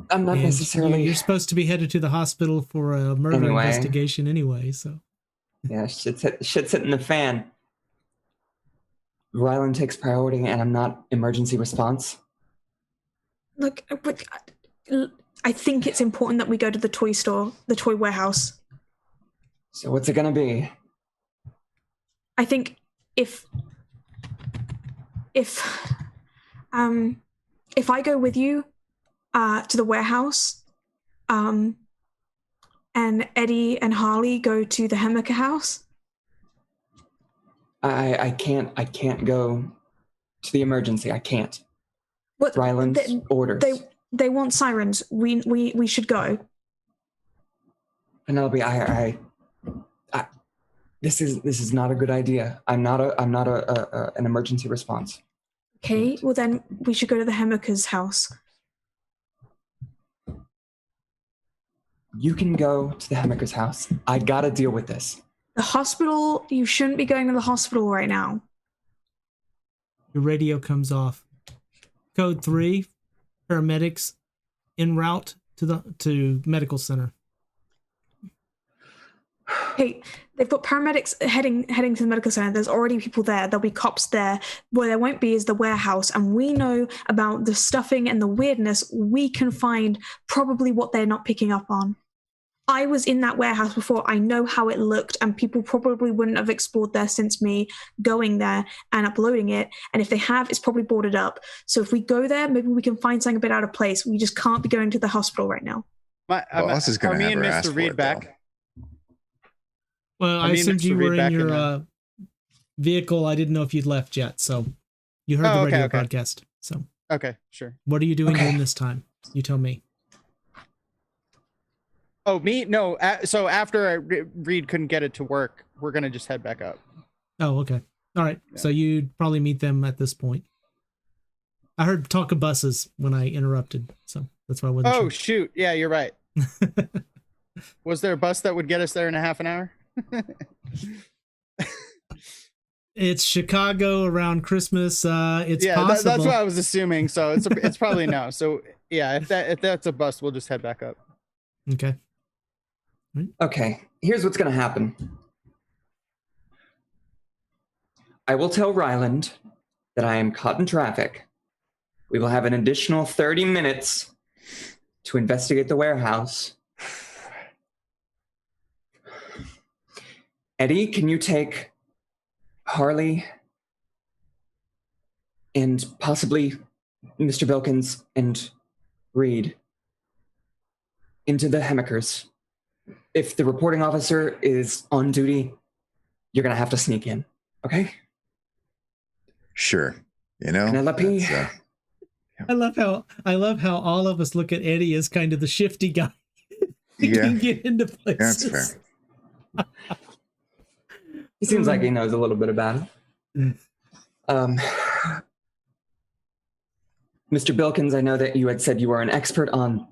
[SPEAKER 5] I'm not necessarily...
[SPEAKER 1] You're supposed to be headed to the hospital for a murder investigation anyway, so...
[SPEAKER 5] Yeah, shit's hitting the fan. Ryland takes priority and I'm not emergency response.
[SPEAKER 3] Look, I think it's important that we go to the toy store, the toy warehouse.
[SPEAKER 5] So what's it gonna be?
[SPEAKER 3] I think if if I go with you to the warehouse, and Eddie and Harley go to the Hemeka house?
[SPEAKER 5] I can't go to the emergency. I can't.
[SPEAKER 3] What?
[SPEAKER 5] Ryland's orders.
[SPEAKER 3] They want sirens. We should go.
[SPEAKER 5] Penelope, this is not a good idea. I'm not an emergency response.
[SPEAKER 3] Okay, well then we should go to the Hemeka's house.
[SPEAKER 5] You can go to the Hemeka's house. I gotta deal with this.
[SPEAKER 3] The hospital, you shouldn't be going to the hospital right now.
[SPEAKER 1] Your radio comes off. Code 3, paramedics en route to medical center.
[SPEAKER 3] Hey, they've got paramedics heading to the medical center. There's already people there. There'll be cops there. Where there won't be is the warehouse, and we know about the stuffing and the weirdness. We can find probably what they're not picking up on. I was in that warehouse before. I know how it looked, and people probably wouldn't have explored there since me going there and uploading it. And if they have, it's probably boarded up. So if we go there, maybe we can find something a bit out of place. We just can't be going to the hospital right now.
[SPEAKER 4] Boss is going to have her ask for it, though.
[SPEAKER 1] Well, I assumed you were in your vehicle. I didn't know if you'd left yet, so you heard the radio broadcast. So
[SPEAKER 8] okay, sure.
[SPEAKER 1] What are you doing during this time? You tell me.
[SPEAKER 8] Oh, me? No. So after Reed couldn't get it to work, we're gonna just head back up.
[SPEAKER 1] Oh, okay. All right. Yeah. So you'd probably meet them at this point. I heard talk of buses when I interrupted, so that's why I wasn't sure.
[SPEAKER 8] Shoot. Yeah, you're right. Was there a bus that would get us there in a half an hour?
[SPEAKER 1] It's Chicago around Christmas. It's possible.
[SPEAKER 8] That's what I was assuming. So it's probably no. So yeah, if that's a bus, we'll just head back up.
[SPEAKER 1] Okay.
[SPEAKER 5] Okay, here's what's going to happen. I will tell Ryland that I am caught in traffic. We will have an additional 30 minutes to investigate the warehouse. Eddie, can you take Harley and possibly Mr. Bilkins and Reed into the Hemekers? If the reporting officer is on duty, you're going to have to sneak in, okay?
[SPEAKER 4] Sure. You know,
[SPEAKER 5] Penelope.
[SPEAKER 1] I love how all of us look at Eddie as kind of the shifty guy. He can get into places.
[SPEAKER 4] That's fair.
[SPEAKER 5] He seems like he knows a little bit about it. Mr. Bilkins, I know that you had said you were an expert on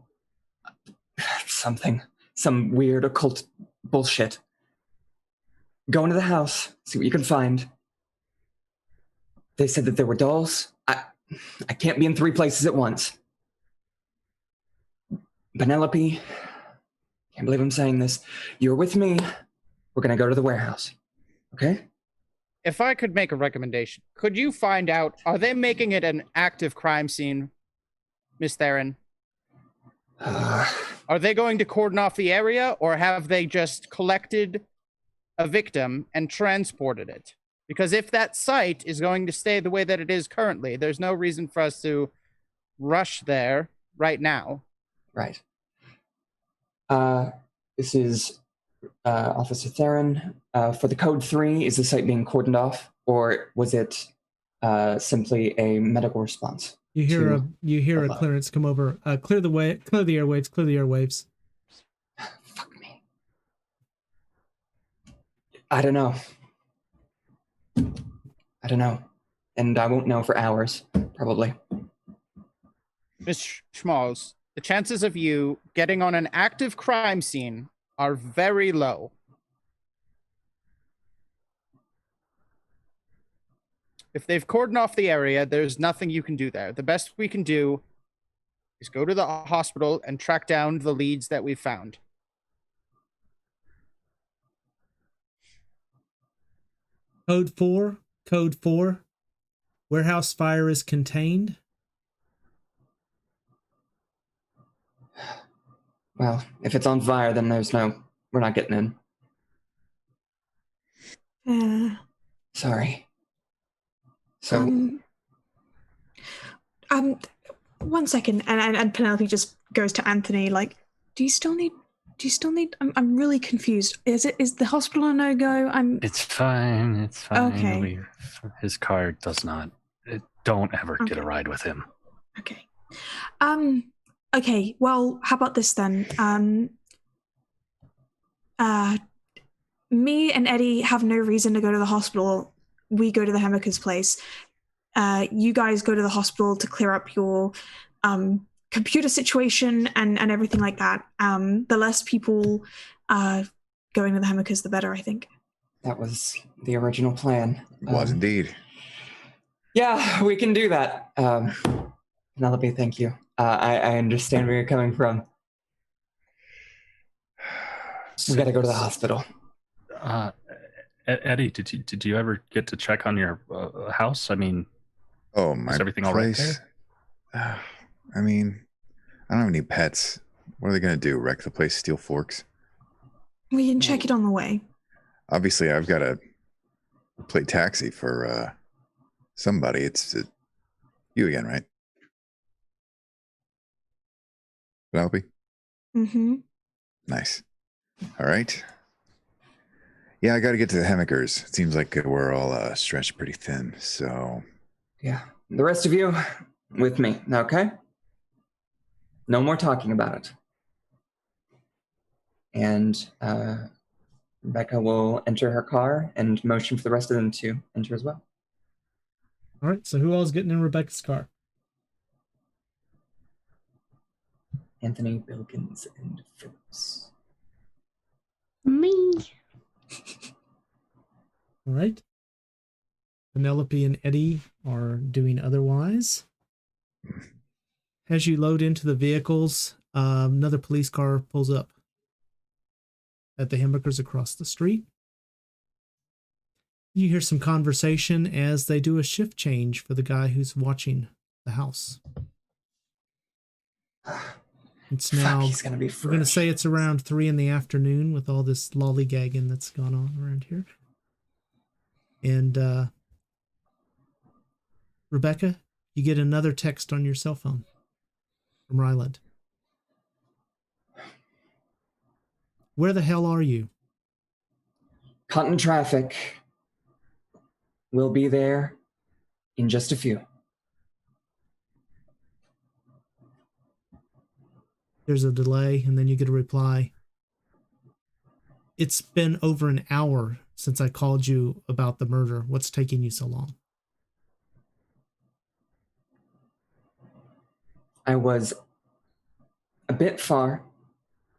[SPEAKER 5] some weird occult bullshit. Go into the house, see what you can find. They said that there were dolls. I can't be in 3 places at once. Penelope, can't believe I'm saying this. You're with me. We're going to go to the warehouse. Okay?
[SPEAKER 8] If I could make a recommendation, could you find out, are they making it an active crime scene, Miss Theron? Are they going to cordon off the area, or have they just collected a victim and transported it? Because if that site is going to stay the way that it is currently, there's no reason for us to rush there right now.
[SPEAKER 5] Right. This is Officer Theron. For the Code 3, is the site being cordoned off, or was it simply a medical response?
[SPEAKER 1] You hear a clearance come over. Clear the airwaves.
[SPEAKER 5] Fuck me. I don't know. And I won't know for hours, probably.
[SPEAKER 8] Miss Schmalz, the chances of you getting on an active crime scene are very low. If they've cordoned off the area, there's nothing you can do there. The best we can do is go to the hospital and track down the leads that we've found.
[SPEAKER 1] Code 4. Warehouse fire is contained.
[SPEAKER 5] Well, if it's on fire, then we're not getting in. Sorry. So,
[SPEAKER 3] One second, and Penelope just goes to Anthony like, do you still need? I'm really confused. Is the hospital a no-go?
[SPEAKER 6] It's fine. It's fine.
[SPEAKER 3] Okay.
[SPEAKER 6] His car does not. Don't ever get a ride with him.
[SPEAKER 3] Okay. Okay. Well, how about this then? Me and Eddie have no reason to go to the hospital. We go to the Hemmerker's place. You guys go to the hospital to clear up your computer situation and everything like that. The less people going to the Hemmerker's, the better, I think.
[SPEAKER 5] That was the original plan.
[SPEAKER 4] It was indeed.
[SPEAKER 5] Yeah, we can do that. Penelope, thank you. I understand where you're coming from. We gotta go to the hospital.
[SPEAKER 6] Eddie, did you ever get to check on your house? I mean,
[SPEAKER 4] my
[SPEAKER 6] is everything
[SPEAKER 4] place?
[SPEAKER 6] all right there?
[SPEAKER 4] I mean, I don't have any pets. What are they going to do? Wreck the place, steal forks?
[SPEAKER 3] We can check it on the way.
[SPEAKER 4] Obviously, I've got to play taxi for somebody. It's you again, right? Penelope?
[SPEAKER 3] Mm-hmm.
[SPEAKER 4] Nice. All right. Yeah, I got to get to the Hemmerker's. It seems like we're all stretched pretty thin, so...
[SPEAKER 5] Yeah. The rest of you, with me, okay? No more talking about it. And Rebecca will enter her car and motion for the rest of them to enter as well.
[SPEAKER 1] All right, so who else is getting in Rebecca's car?
[SPEAKER 5] Anthony, Bilkins, and Phillips.
[SPEAKER 7] Me.
[SPEAKER 1] All right. Penelope and Eddie are doing otherwise. As you load into the vehicles, another police car pulls up at the Hemmerker's across the street. You hear some conversation as they do a shift change for the guy who's watching the house. It's now,
[SPEAKER 5] he's gonna be fresh.
[SPEAKER 1] we're going to say it's around 3 p.m. with all this lollygagging that's gone on around here. And Rebecca, you get another text on your cell phone from Ryland. Where the hell are you?
[SPEAKER 5] Caught in traffic. We'll be there in just a few.
[SPEAKER 1] There's a delay, and then you get a reply. It's been over an hour since I called you about the murder. What's taking you so long?
[SPEAKER 5] I was a bit far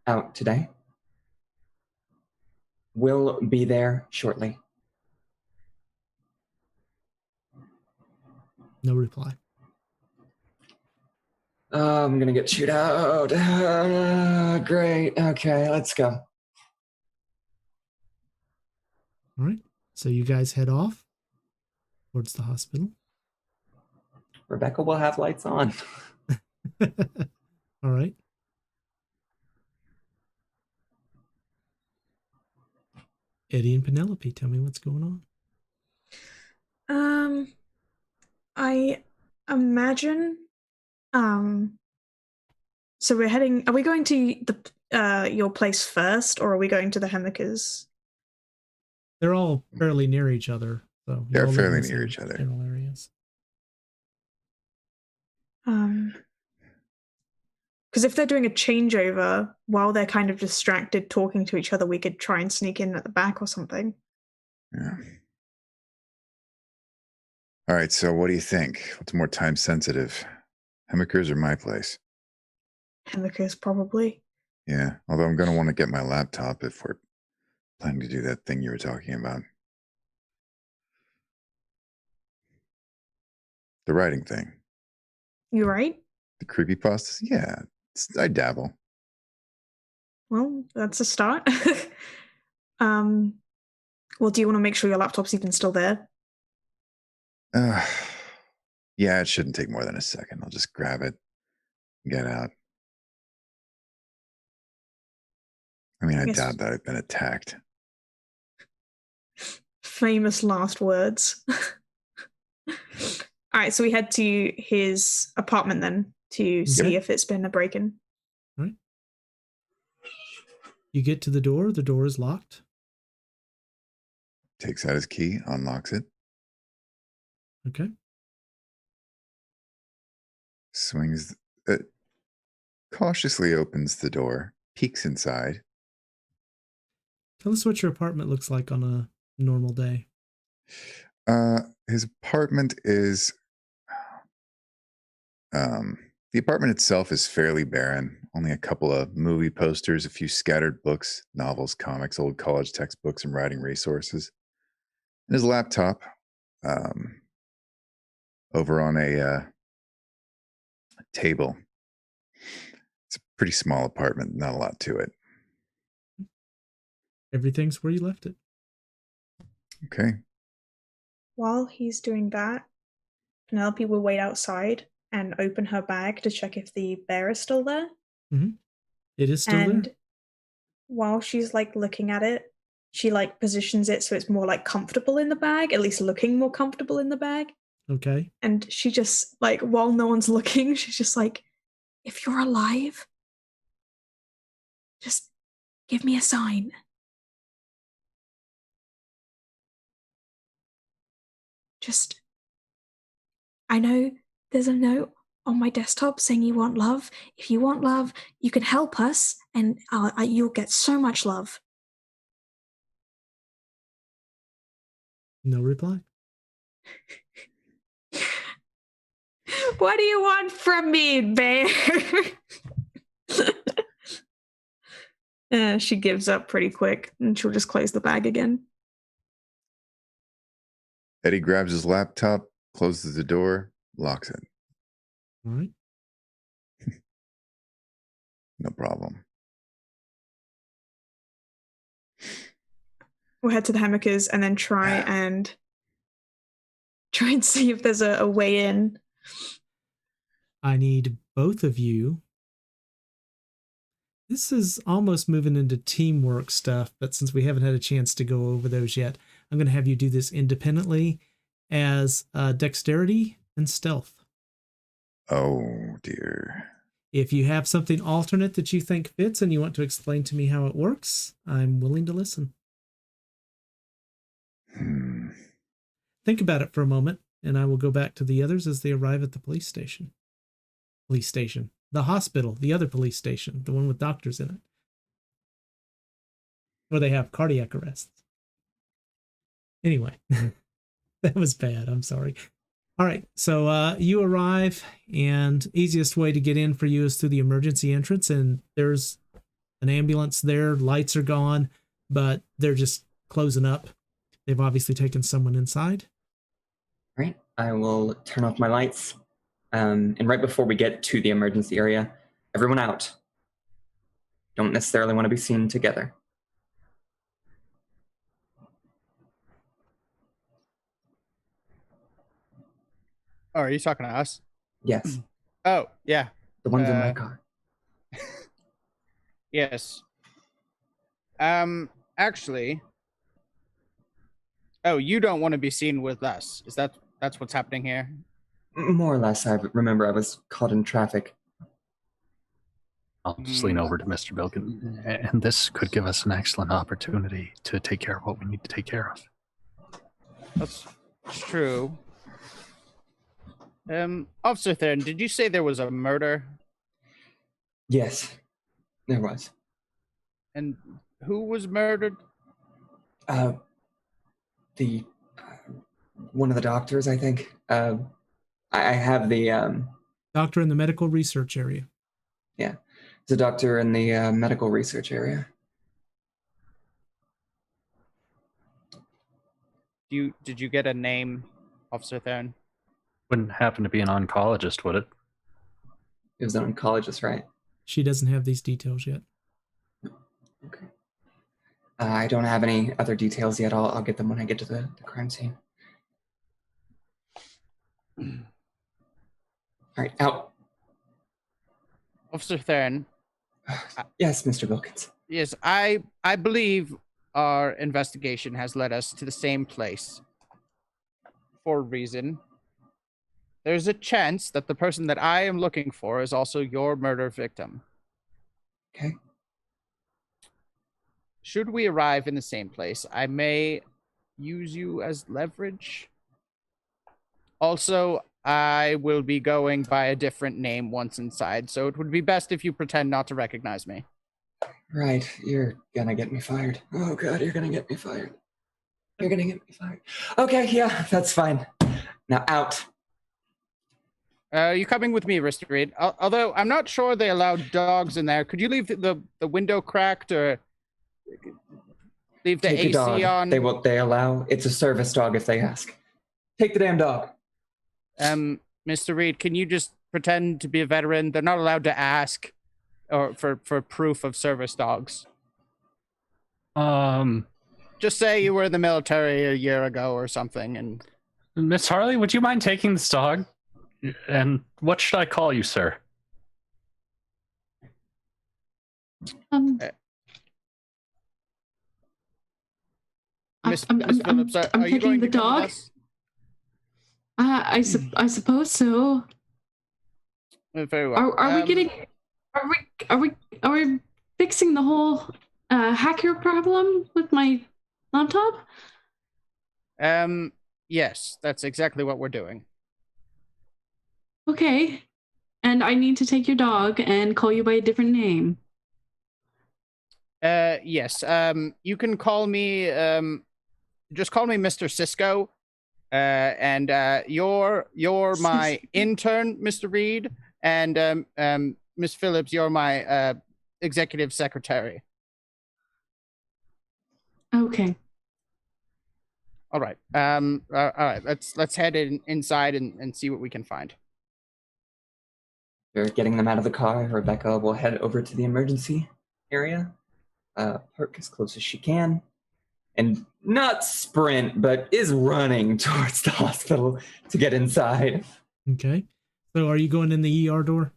[SPEAKER 5] out today. We'll be there shortly.
[SPEAKER 1] No reply.
[SPEAKER 5] I'm gonna get chewed out. Great. Okay, let's go.
[SPEAKER 1] All right. So you guys head off towards the hospital.
[SPEAKER 5] Rebecca will have lights on.
[SPEAKER 1] All right. Eddie and Penelope, tell me what's going on.
[SPEAKER 3] I imagine. So are we going to the your place first, or are we going to the Hemmerker's?
[SPEAKER 1] They're all fairly near each other, so
[SPEAKER 4] They're fairly near each other.
[SPEAKER 1] General areas.
[SPEAKER 3] Because if they're doing a changeover while they're kind of distracted talking to each other, we could try and sneak in at the back or something.
[SPEAKER 4] Yeah. All right, so what do you think? What's more time sensitive? Hemmerker's or my place?
[SPEAKER 3] Hemmerker's probably.
[SPEAKER 4] Yeah, although I'm going to want to get my laptop if we're planning to do that thing you were talking about. The writing thing.
[SPEAKER 3] You right?
[SPEAKER 4] The creepypastas? Yeah, I dabble.
[SPEAKER 3] Well, that's a start. Well, do you want to make sure your laptop's even still there?
[SPEAKER 4] Yeah, it shouldn't take more than a second. I'll just grab it and get out. I mean, I doubt that I've been attacked.
[SPEAKER 3] Famous last words. All right, so we head to his apartment then to see if it's been a break-in.
[SPEAKER 1] All right. You get to the door. The door is locked.
[SPEAKER 4] Takes out his key, unlocks it,
[SPEAKER 1] Okay.
[SPEAKER 4] swings, cautiously opens the door, peeks inside.
[SPEAKER 1] Tell us what your apartment looks like on a normal day.
[SPEAKER 4] His apartment is, the apartment itself is fairly barren. Only a couple of movie posters, a few scattered books, novels, comics, old college textbooks, and writing resources. And his laptop, over on a table. It's a pretty small apartment, not a lot to it.
[SPEAKER 1] Everything's where you left it.
[SPEAKER 4] Okay.
[SPEAKER 3] While he's doing that, Penelope will wait outside and open her bag to check if the bear is still there.
[SPEAKER 1] Mm-hmm. It is still
[SPEAKER 3] And
[SPEAKER 1] there.
[SPEAKER 3] while she's like looking at it, she like positions it so it's more like comfortable in the bag, at least looking more comfortable in the bag.
[SPEAKER 1] Okay.
[SPEAKER 3] And she just like, while no one's looking, she's just like, if you're alive, just give me a sign. Just, I know there's a note on my desktop saying you want love. If you want love, you can help us and you'll get so much love.
[SPEAKER 1] No reply.
[SPEAKER 3] What do you want from me, bear? She gives up pretty quick and she'll just close the bag again.
[SPEAKER 4] Eddie grabs his laptop, closes the door, locks it.
[SPEAKER 1] All right.
[SPEAKER 4] No problem.
[SPEAKER 3] We'll head to the Hemmickers and then try and see if there's a way in.
[SPEAKER 1] I need both of you. This is almost moving into teamwork stuff, but since we haven't had a chance to go over those yet, I'm going to have you do this independently as dexterity and stealth.
[SPEAKER 4] Oh, dear.
[SPEAKER 1] If you have something alternate that you think fits and you want to explain to me how it works, I'm willing to listen. Think about it for a moment, and I will go back to the others as they arrive at the police station. The hospital, the other police station, the one with doctors in it. Where they have cardiac arrests. Anyway, that was bad. I'm sorry. All right, so you arrive, and easiest way to get in for you is through the emergency entrance, and there's an ambulance there. Lights are gone, but they're just closing up. They've obviously taken someone inside.
[SPEAKER 5] Right. I will turn off my lights. And right before we get to the emergency area, everyone out. Don't necessarily want to be seen together.
[SPEAKER 8] Oh, are you talking to us?
[SPEAKER 5] Yes.
[SPEAKER 8] Oh, yeah.
[SPEAKER 5] The ones in my car.
[SPEAKER 8] Yes. Actually. Oh, you don't want to be seen with us. That's what's happening here?
[SPEAKER 5] More or less. I remember I was caught in traffic.
[SPEAKER 6] I'll just lean over to Mr. Bilkin, and this could give us an excellent opportunity to take care of what we need to take care of.
[SPEAKER 8] That's true. Officer Theron, did you say there was a murder?
[SPEAKER 5] Yes, there was.
[SPEAKER 8] And who was murdered?
[SPEAKER 5] One of the doctors, I think. I have the...
[SPEAKER 1] Doctor in the medical research area.
[SPEAKER 5] Yeah, the doctor in the medical research area.
[SPEAKER 8] Did you get a name, Officer Theron?
[SPEAKER 6] Wouldn't happen to be an oncologist, would it?
[SPEAKER 5] It was an oncologist, right?
[SPEAKER 1] She doesn't have these details yet.
[SPEAKER 5] Okay. I don't have any other details yet. I'll get them when I get to the crime scene. All right, out.
[SPEAKER 8] Officer Theron.
[SPEAKER 5] Yes, Mr. Wilkins.
[SPEAKER 8] Yes, I believe our investigation has led us to the same place for a reason. there's a chance that the person that I am looking for is also your murder victim.
[SPEAKER 5] Okay.
[SPEAKER 8] Should we arrive in the same place, I may use you as leverage. Also, I will be going by a different name once inside, so it would be best if you pretend not to recognize me.
[SPEAKER 5] Right, you're gonna get me fired. Oh God, you're gonna get me fired. You're gonna get me fired. Okay, yeah, that's fine. Now out.
[SPEAKER 8] You coming with me, Mr. Reed? Although I'm not sure they allow dogs in there. Could you leave the window cracked or leave the
[SPEAKER 5] Take
[SPEAKER 8] AC
[SPEAKER 5] a dog.
[SPEAKER 8] on?
[SPEAKER 5] They allow. It's a service dog if they ask. Take the damn dog.
[SPEAKER 8] Mr. Reed, can you just pretend to be a veteran? They're not allowed to ask or for proof of service dogs. Just say you were in the military a year ago or something. And
[SPEAKER 6] Miss Harley, would you mind taking this dog? And what should I call you, sir?
[SPEAKER 8] Miss
[SPEAKER 7] I'm
[SPEAKER 8] Phillips, are you
[SPEAKER 7] taking
[SPEAKER 8] going
[SPEAKER 7] the
[SPEAKER 8] to come with
[SPEAKER 7] dog.
[SPEAKER 8] us?
[SPEAKER 7] I suppose so.
[SPEAKER 8] Very well.
[SPEAKER 7] Are we fixing the whole hacker problem with my laptop?
[SPEAKER 8] Yes, that's exactly what we're doing.
[SPEAKER 7] Okay. And I need to take your dog and call you by a different name.
[SPEAKER 8] Yes. You can call me just call me Mr. Cisco. And you're my intern, Mr. Reed, and Miss Phillips, you're my executive secretary.
[SPEAKER 7] Okay.
[SPEAKER 8] All right. All right. Let's head inside and see what we can find.
[SPEAKER 5] You're getting them out of the car. Rebecca will head over to the emergency area, park as close as she can, and not sprint, but is running towards the hospital to get inside.
[SPEAKER 1] Okay. So are you going in the ER door?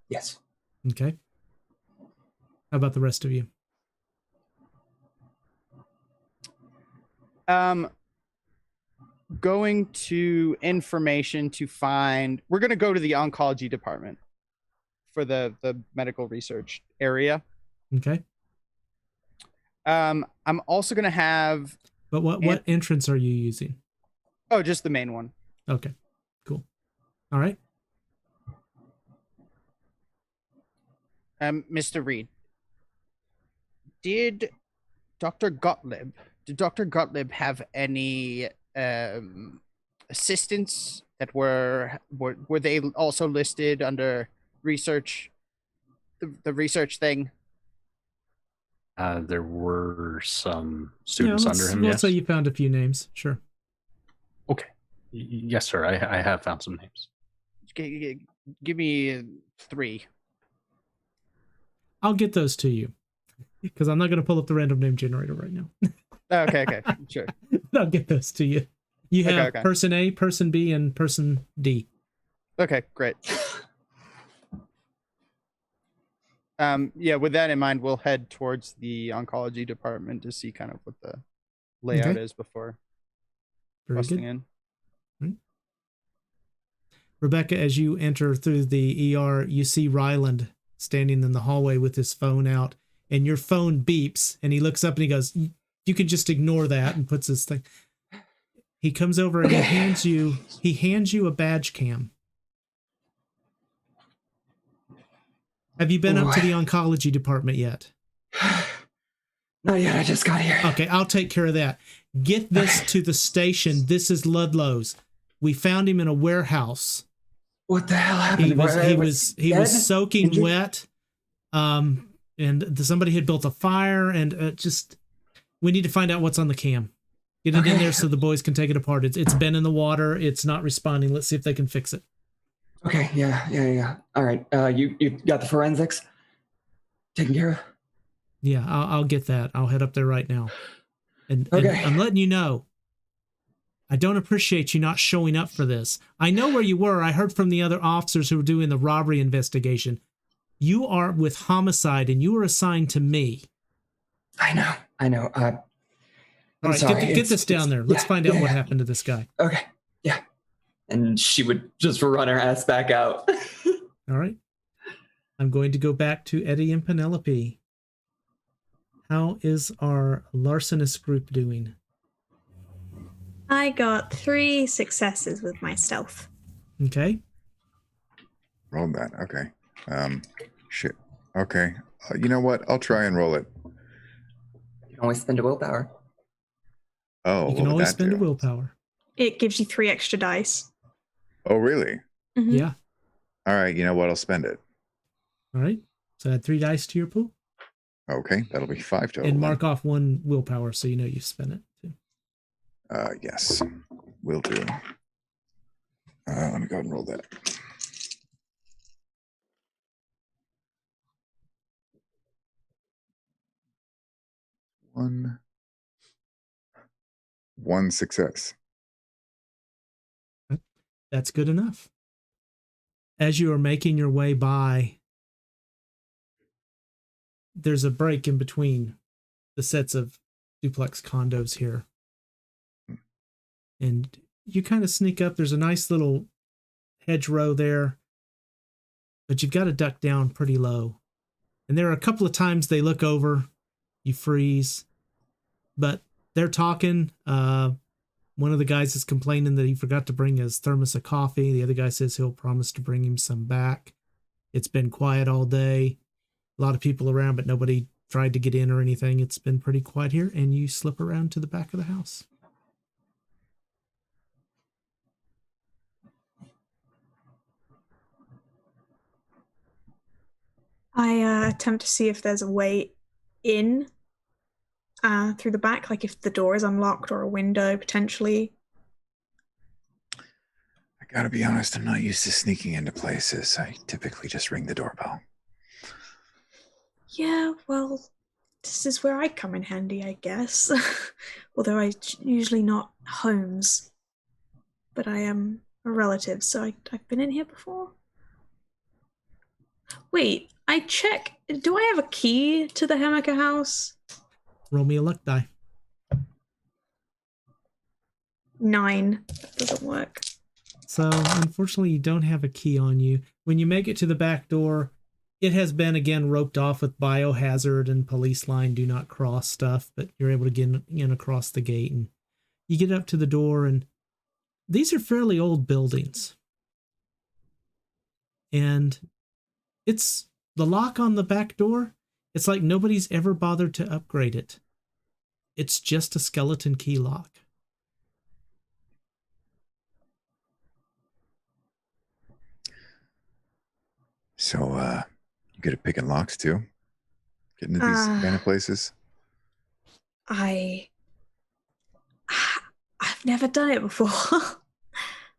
[SPEAKER 5] Yes.
[SPEAKER 1] Okay. How about the rest of you?
[SPEAKER 8] Going to information to find. We're going to go to the oncology department for the medical research area.
[SPEAKER 1] Okay.
[SPEAKER 8] I'm also going to have.
[SPEAKER 1] But what entrance are you using?
[SPEAKER 8] Oh, just the main one.
[SPEAKER 1] Okay. Cool. All right.
[SPEAKER 8] Mr. Reed, did Dr. Gottlieb have any assistants that were they also listed under research, the research thing?
[SPEAKER 6] There were some students under him.
[SPEAKER 1] Let's say you found a few names. Sure.
[SPEAKER 6] Okay. Yes, sir. I have found some names.
[SPEAKER 8] Give me 3.
[SPEAKER 1] I'll get those to you because I'm not going to pull up the random name generator right now.
[SPEAKER 8] Okay, sure.
[SPEAKER 1] I'll get those to you. You have
[SPEAKER 8] okay.
[SPEAKER 1] person A, person B, and person D.
[SPEAKER 8] Okay, great. Yeah, with that in mind, we'll head towards the oncology department to see kind of what the layout is before busting in.
[SPEAKER 1] Right. Rebecca, as you enter through the ER, you see Ryland standing in the hallway with his phone out, and your phone beeps, and he looks up and he goes, "You can just ignore that," and puts his thing. He comes over and he hands you a badge cam. Have you been up to the oncology department yet?
[SPEAKER 5] Not yet. I just got here.
[SPEAKER 1] Okay, I'll take care of that. Get this to the station. This is Ludlow's. We found him in a warehouse.
[SPEAKER 5] What the hell happened?
[SPEAKER 1] He was soaking wet. And somebody had built a fire, and just we need to find out what's on the cam. Get it in there so the boys can take it apart. It's been in the water. It's not responding. Let's see if they can fix it.
[SPEAKER 5] Okay. Yeah. All right. You got the forensics taken care of?
[SPEAKER 1] Yeah, I'll get that. I'll head up there right now. And I'm letting you know, I don't appreciate you not showing up for this. I know where you were. I heard from the other officers who were doing the robbery investigation. You are with homicide, and you were assigned to me.
[SPEAKER 5] I know.
[SPEAKER 1] All right, get this down there. Let's find out what happened to this guy.
[SPEAKER 5] Okay. Yeah. And she would just run her ass back out.
[SPEAKER 1] All right. I'm going to go back to Eddie and Penelope. How is our larcenous group doing?
[SPEAKER 3] I got 3 successes with my stealth.
[SPEAKER 1] Okay.
[SPEAKER 4] Rolled that. Okay. Shit. Okay. You know what? I'll try and roll it.
[SPEAKER 5] You can always spend a willpower.
[SPEAKER 4] Oh,
[SPEAKER 1] You can
[SPEAKER 4] what would
[SPEAKER 1] always
[SPEAKER 4] that
[SPEAKER 1] spend a
[SPEAKER 4] do?
[SPEAKER 1] willpower.
[SPEAKER 3] It gives you 3 extra dice.
[SPEAKER 4] Oh, really?
[SPEAKER 3] Mhm.
[SPEAKER 1] Yeah.
[SPEAKER 4] All right. You know what? I'll spend it.
[SPEAKER 1] All right. So add 3 dice to your pool.
[SPEAKER 4] Okay. That'll be 5 total.
[SPEAKER 1] And
[SPEAKER 4] then.
[SPEAKER 1] mark off 1 willpower so you know you've spent it too.
[SPEAKER 4] Yes. Will do. Let me go ahead and roll that. One success.
[SPEAKER 1] That's good enough. As you are making your way by, there's a break in between the sets of duplex condos here. And you kind of sneak up. There's a nice little hedgerow there, but you've got to duck down pretty low. And there are a couple of times they look over, you freeze, but they're talking. One of the guys is complaining that he forgot to bring his thermos of coffee. The other guy says he'll promise to bring him some back. It's been quiet all day. A lot of people around, but nobody tried to get in or anything. It's been pretty quiet here, and you slip around to the back of the house.
[SPEAKER 3] I attempt to see if there's a way in through the back, like if the door is unlocked or a window potentially.
[SPEAKER 4] I gotta be honest, I'm not used to sneaking into places. I typically just ring the doorbell.
[SPEAKER 3] Yeah, well, this is where I come in handy, I guess. Although I usually not homes, but I am a relative, so I've been in here before. Wait, I check. Do I have a key to the Hammaker house?
[SPEAKER 1] Roll me a luck die.
[SPEAKER 3] 9. That doesn't work.
[SPEAKER 1] So, unfortunately, you don't have a key on you. When you make it to the back door, it has been, again, roped off with biohazard and police line do not cross stuff, but you're able to get in across the gate. And you get up to the door, and these are fairly old buildings. And it's the lock on the back door. It's like nobody's ever bothered to upgrade it. It's just a skeleton key lock.
[SPEAKER 4] So, you good at picking locks too? Getting into these kind of places?
[SPEAKER 3] I've never done it before,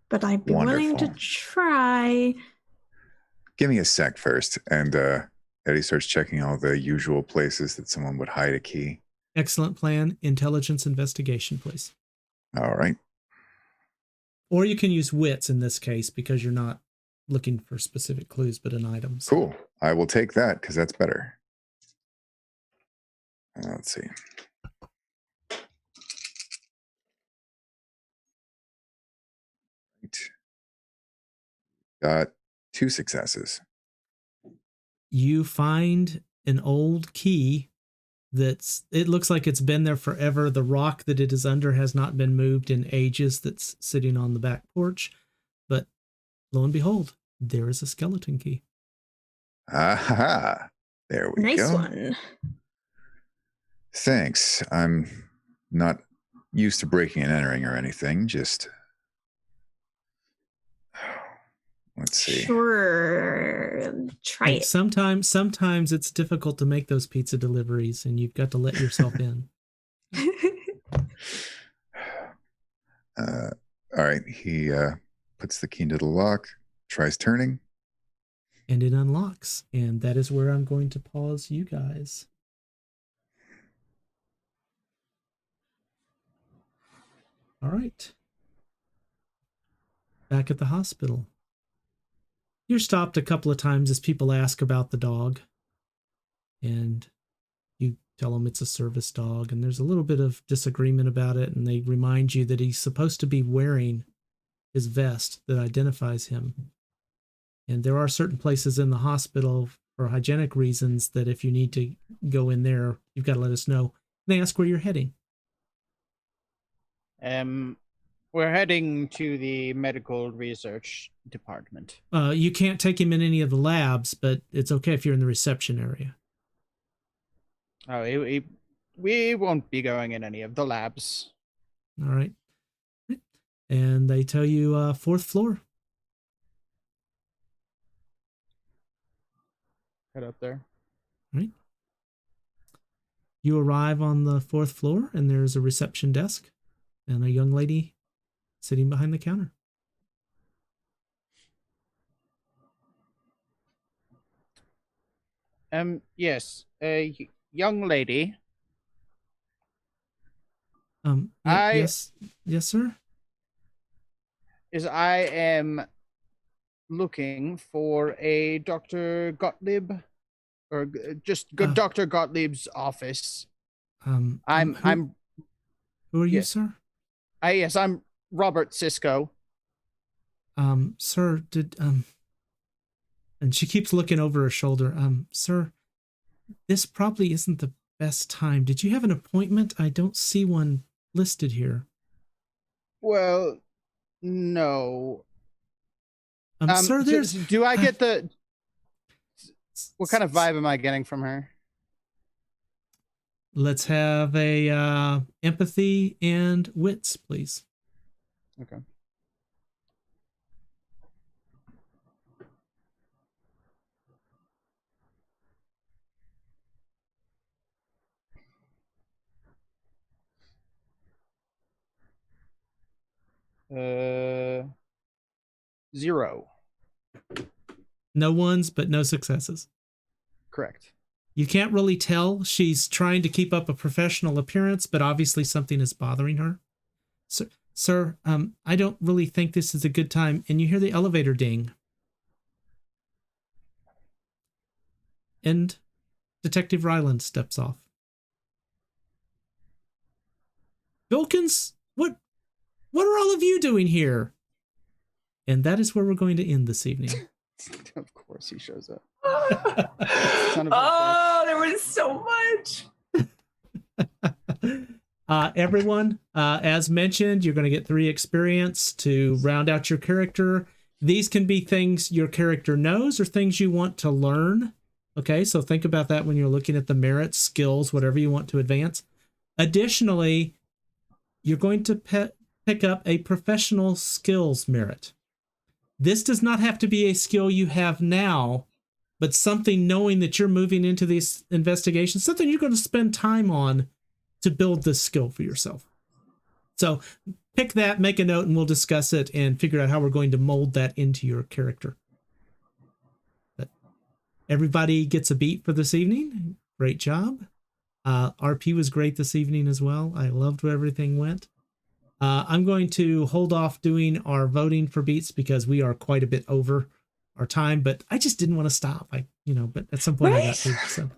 [SPEAKER 3] but I'd be willing to
[SPEAKER 4] Wonderful.
[SPEAKER 3] try.
[SPEAKER 4] Give me a sec first. And Eddie starts checking all the usual places that someone would hide a key.
[SPEAKER 1] Excellent plan. Intelligence investigation, please.
[SPEAKER 4] All right.
[SPEAKER 1] Or you can use wits in this case because you're not looking for specific clues, but an item. So.
[SPEAKER 4] Cool. I will take that because that's better. Let's see. Got 2 successes.
[SPEAKER 1] You find an old key it looks like it's been there forever. The rock that it is under has not been moved in ages. That's sitting on the back porch. But lo and behold, there is a skeleton key.
[SPEAKER 4] Aha. There we go.
[SPEAKER 3] Nice one.
[SPEAKER 4] Thanks. I'm not used to breaking and entering or anything. Just let's see.
[SPEAKER 3] Sure. Try it.
[SPEAKER 1] Sometimes it's difficult to make those pizza deliveries, and you've got to let yourself in.
[SPEAKER 4] All right. He puts the key into the lock, tries turning.
[SPEAKER 1] And it unlocks. And that is where I'm going to pause you guys. All right. Back at the hospital. You're stopped a couple of times as people ask about the dog. And you tell them it's a service dog. And there's a little bit of disagreement about it. And they remind you that he's supposed to be wearing his vest that identifies him. And there are certain places in the hospital for hygienic reasons that if you need to go in there, you've got to let us know. They ask where you're heading.
[SPEAKER 8] We're heading to the medical research department.
[SPEAKER 1] You can't take him in any of the labs, but it's okay if you're in the reception area.
[SPEAKER 8] Oh, we won't be going in any of the labs.
[SPEAKER 1] All right. And they tell you 4th floor.
[SPEAKER 8] Head up there.
[SPEAKER 1] Right. You arrive on the 4th floor, and there's a reception desk and a young lady sitting behind the counter.
[SPEAKER 8] Yes, a young lady.
[SPEAKER 1] Yes, sir.
[SPEAKER 8] I am looking for a Dr. Gottlieb, or just Dr. Gottlieb's office.
[SPEAKER 1] Who are you,
[SPEAKER 8] yes.
[SPEAKER 1] sir?
[SPEAKER 8] Yes, I'm Robert Sisko.
[SPEAKER 1] Sir, and she keeps looking over her shoulder. Sir, this probably isn't the best time. Did you have an appointment? I don't see one listed here.
[SPEAKER 8] Well, no.
[SPEAKER 1] Sir, there's...
[SPEAKER 8] Do I get the... What kind of vibe am I getting from her?
[SPEAKER 1] Let's have a empathy and wits, please.
[SPEAKER 8] Okay. Zero.
[SPEAKER 1] No ones, but no successes.
[SPEAKER 8] Correct.
[SPEAKER 1] You can't really tell. She's trying to keep up a professional appearance, but obviously something is bothering her. Sir, I don't really think this is a good time. And you hear the elevator ding. And Detective Ryland steps off. Bilkins, what are all of you doing here? And that is where we're going to end this evening.
[SPEAKER 8] Of course he shows up.
[SPEAKER 5] Oh, there was so much.
[SPEAKER 1] Everyone, as mentioned, you're going to get 3 experience to round out your character. These can be things your character knows or things you want to learn. Okay, so think about that when you're looking at the merits, skills, whatever you want to advance. Additionally, you're going to pick up a professional skills merit. This does not have to be a skill you have now, but something knowing that you're moving into this investigation, something you're going to spend time on to build this skill for yourself. So pick that, make a note, and we'll discuss it and figure out how we're going to mold that into your character. But everybody gets a beat for this evening. Great job. RP was great this evening as well. I loved where everything went. I'm going to hold off doing our voting for beats because we are quite a bit over our time, but I just didn't want to stop. But at some point I got to. So,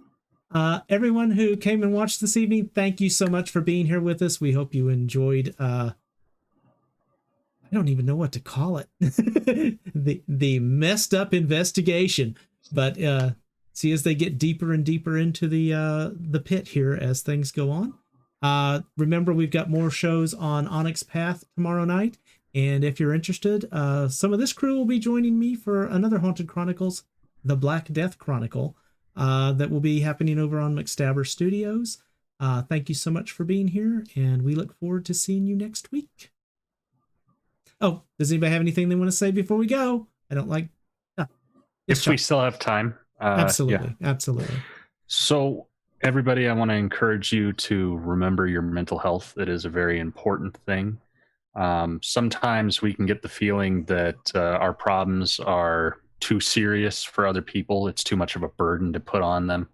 [SPEAKER 1] everyone who came and watched this evening, thank you so much for being here with us. We hope you enjoyed, I don't even know what to call it. the messed up investigation, but, see as they get deeper and deeper into the pit here as things go on. Remember, we've got more shows on Onyx Path tomorrow night. And if you're interested, some of this crew will be joining me for another Haunted Chronicles, The Black Death Chronicle, that will be happening over on McStabber Studios. Thank you so much for being here, and we look forward to seeing you next week. Oh, does anybody have anything they want to say before we go? I don't like...
[SPEAKER 6] If we still have time.
[SPEAKER 1] Absolutely,
[SPEAKER 6] yeah.
[SPEAKER 1] Absolutely.
[SPEAKER 6] So... Everybody, I want to encourage you to remember your mental health. It is a very important thing. Sometimes we can get the feeling that our problems are too serious for other people. It's too much of a burden to put on them.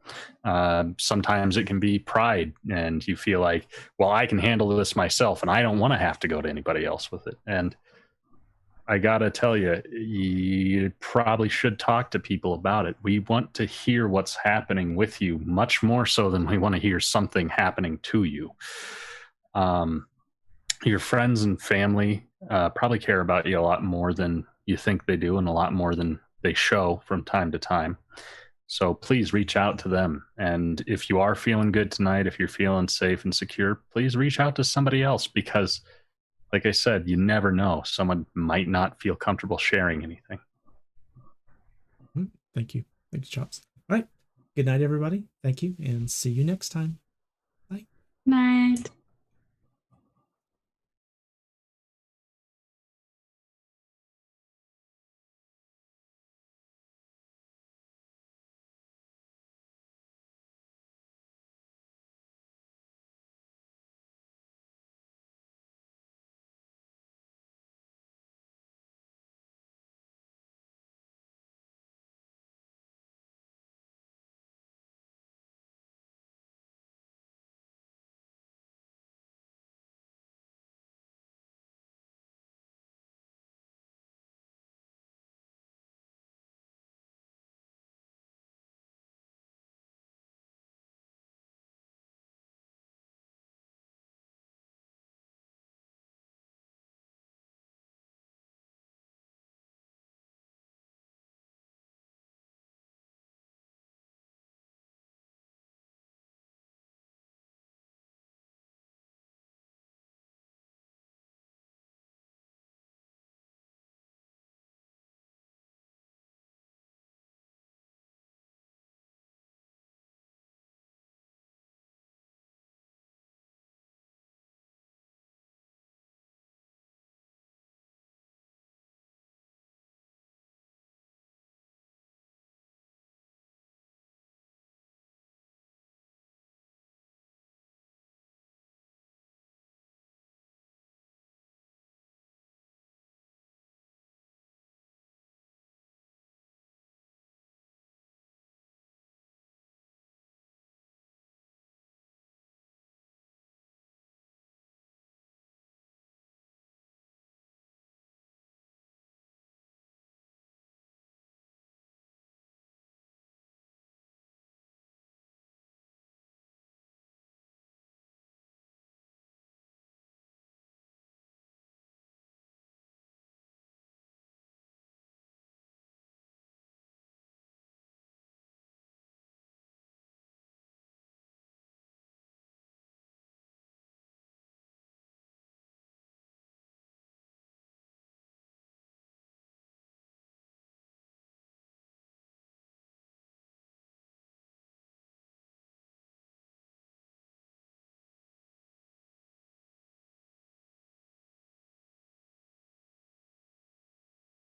[SPEAKER 6] Sometimes it can be pride, and you feel like, well, I can handle this myself, and I don't want to have to go to anybody else with it. And I gotta tell you, you probably should talk to people about it. We want to hear what's happening with you much more so than we want to hear something happening to you. Your friends and family probably care about you a lot more than you think they do, and a lot more than they show from time to time. So please reach out to them. And if you are feeling good tonight, if you're feeling safe and secure, please reach out to somebody else, because, like I said, you never know. Someone might not feel comfortable sharing anything.
[SPEAKER 1] Thank you. Thanks, Chops. All right. Good night, everybody. Thank you, and see you next time. Bye.
[SPEAKER 7] Night.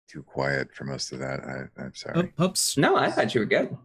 [SPEAKER 4] Too quiet for most of that. I'm sorry.
[SPEAKER 1] Oops.
[SPEAKER 5] No, I thought you were good.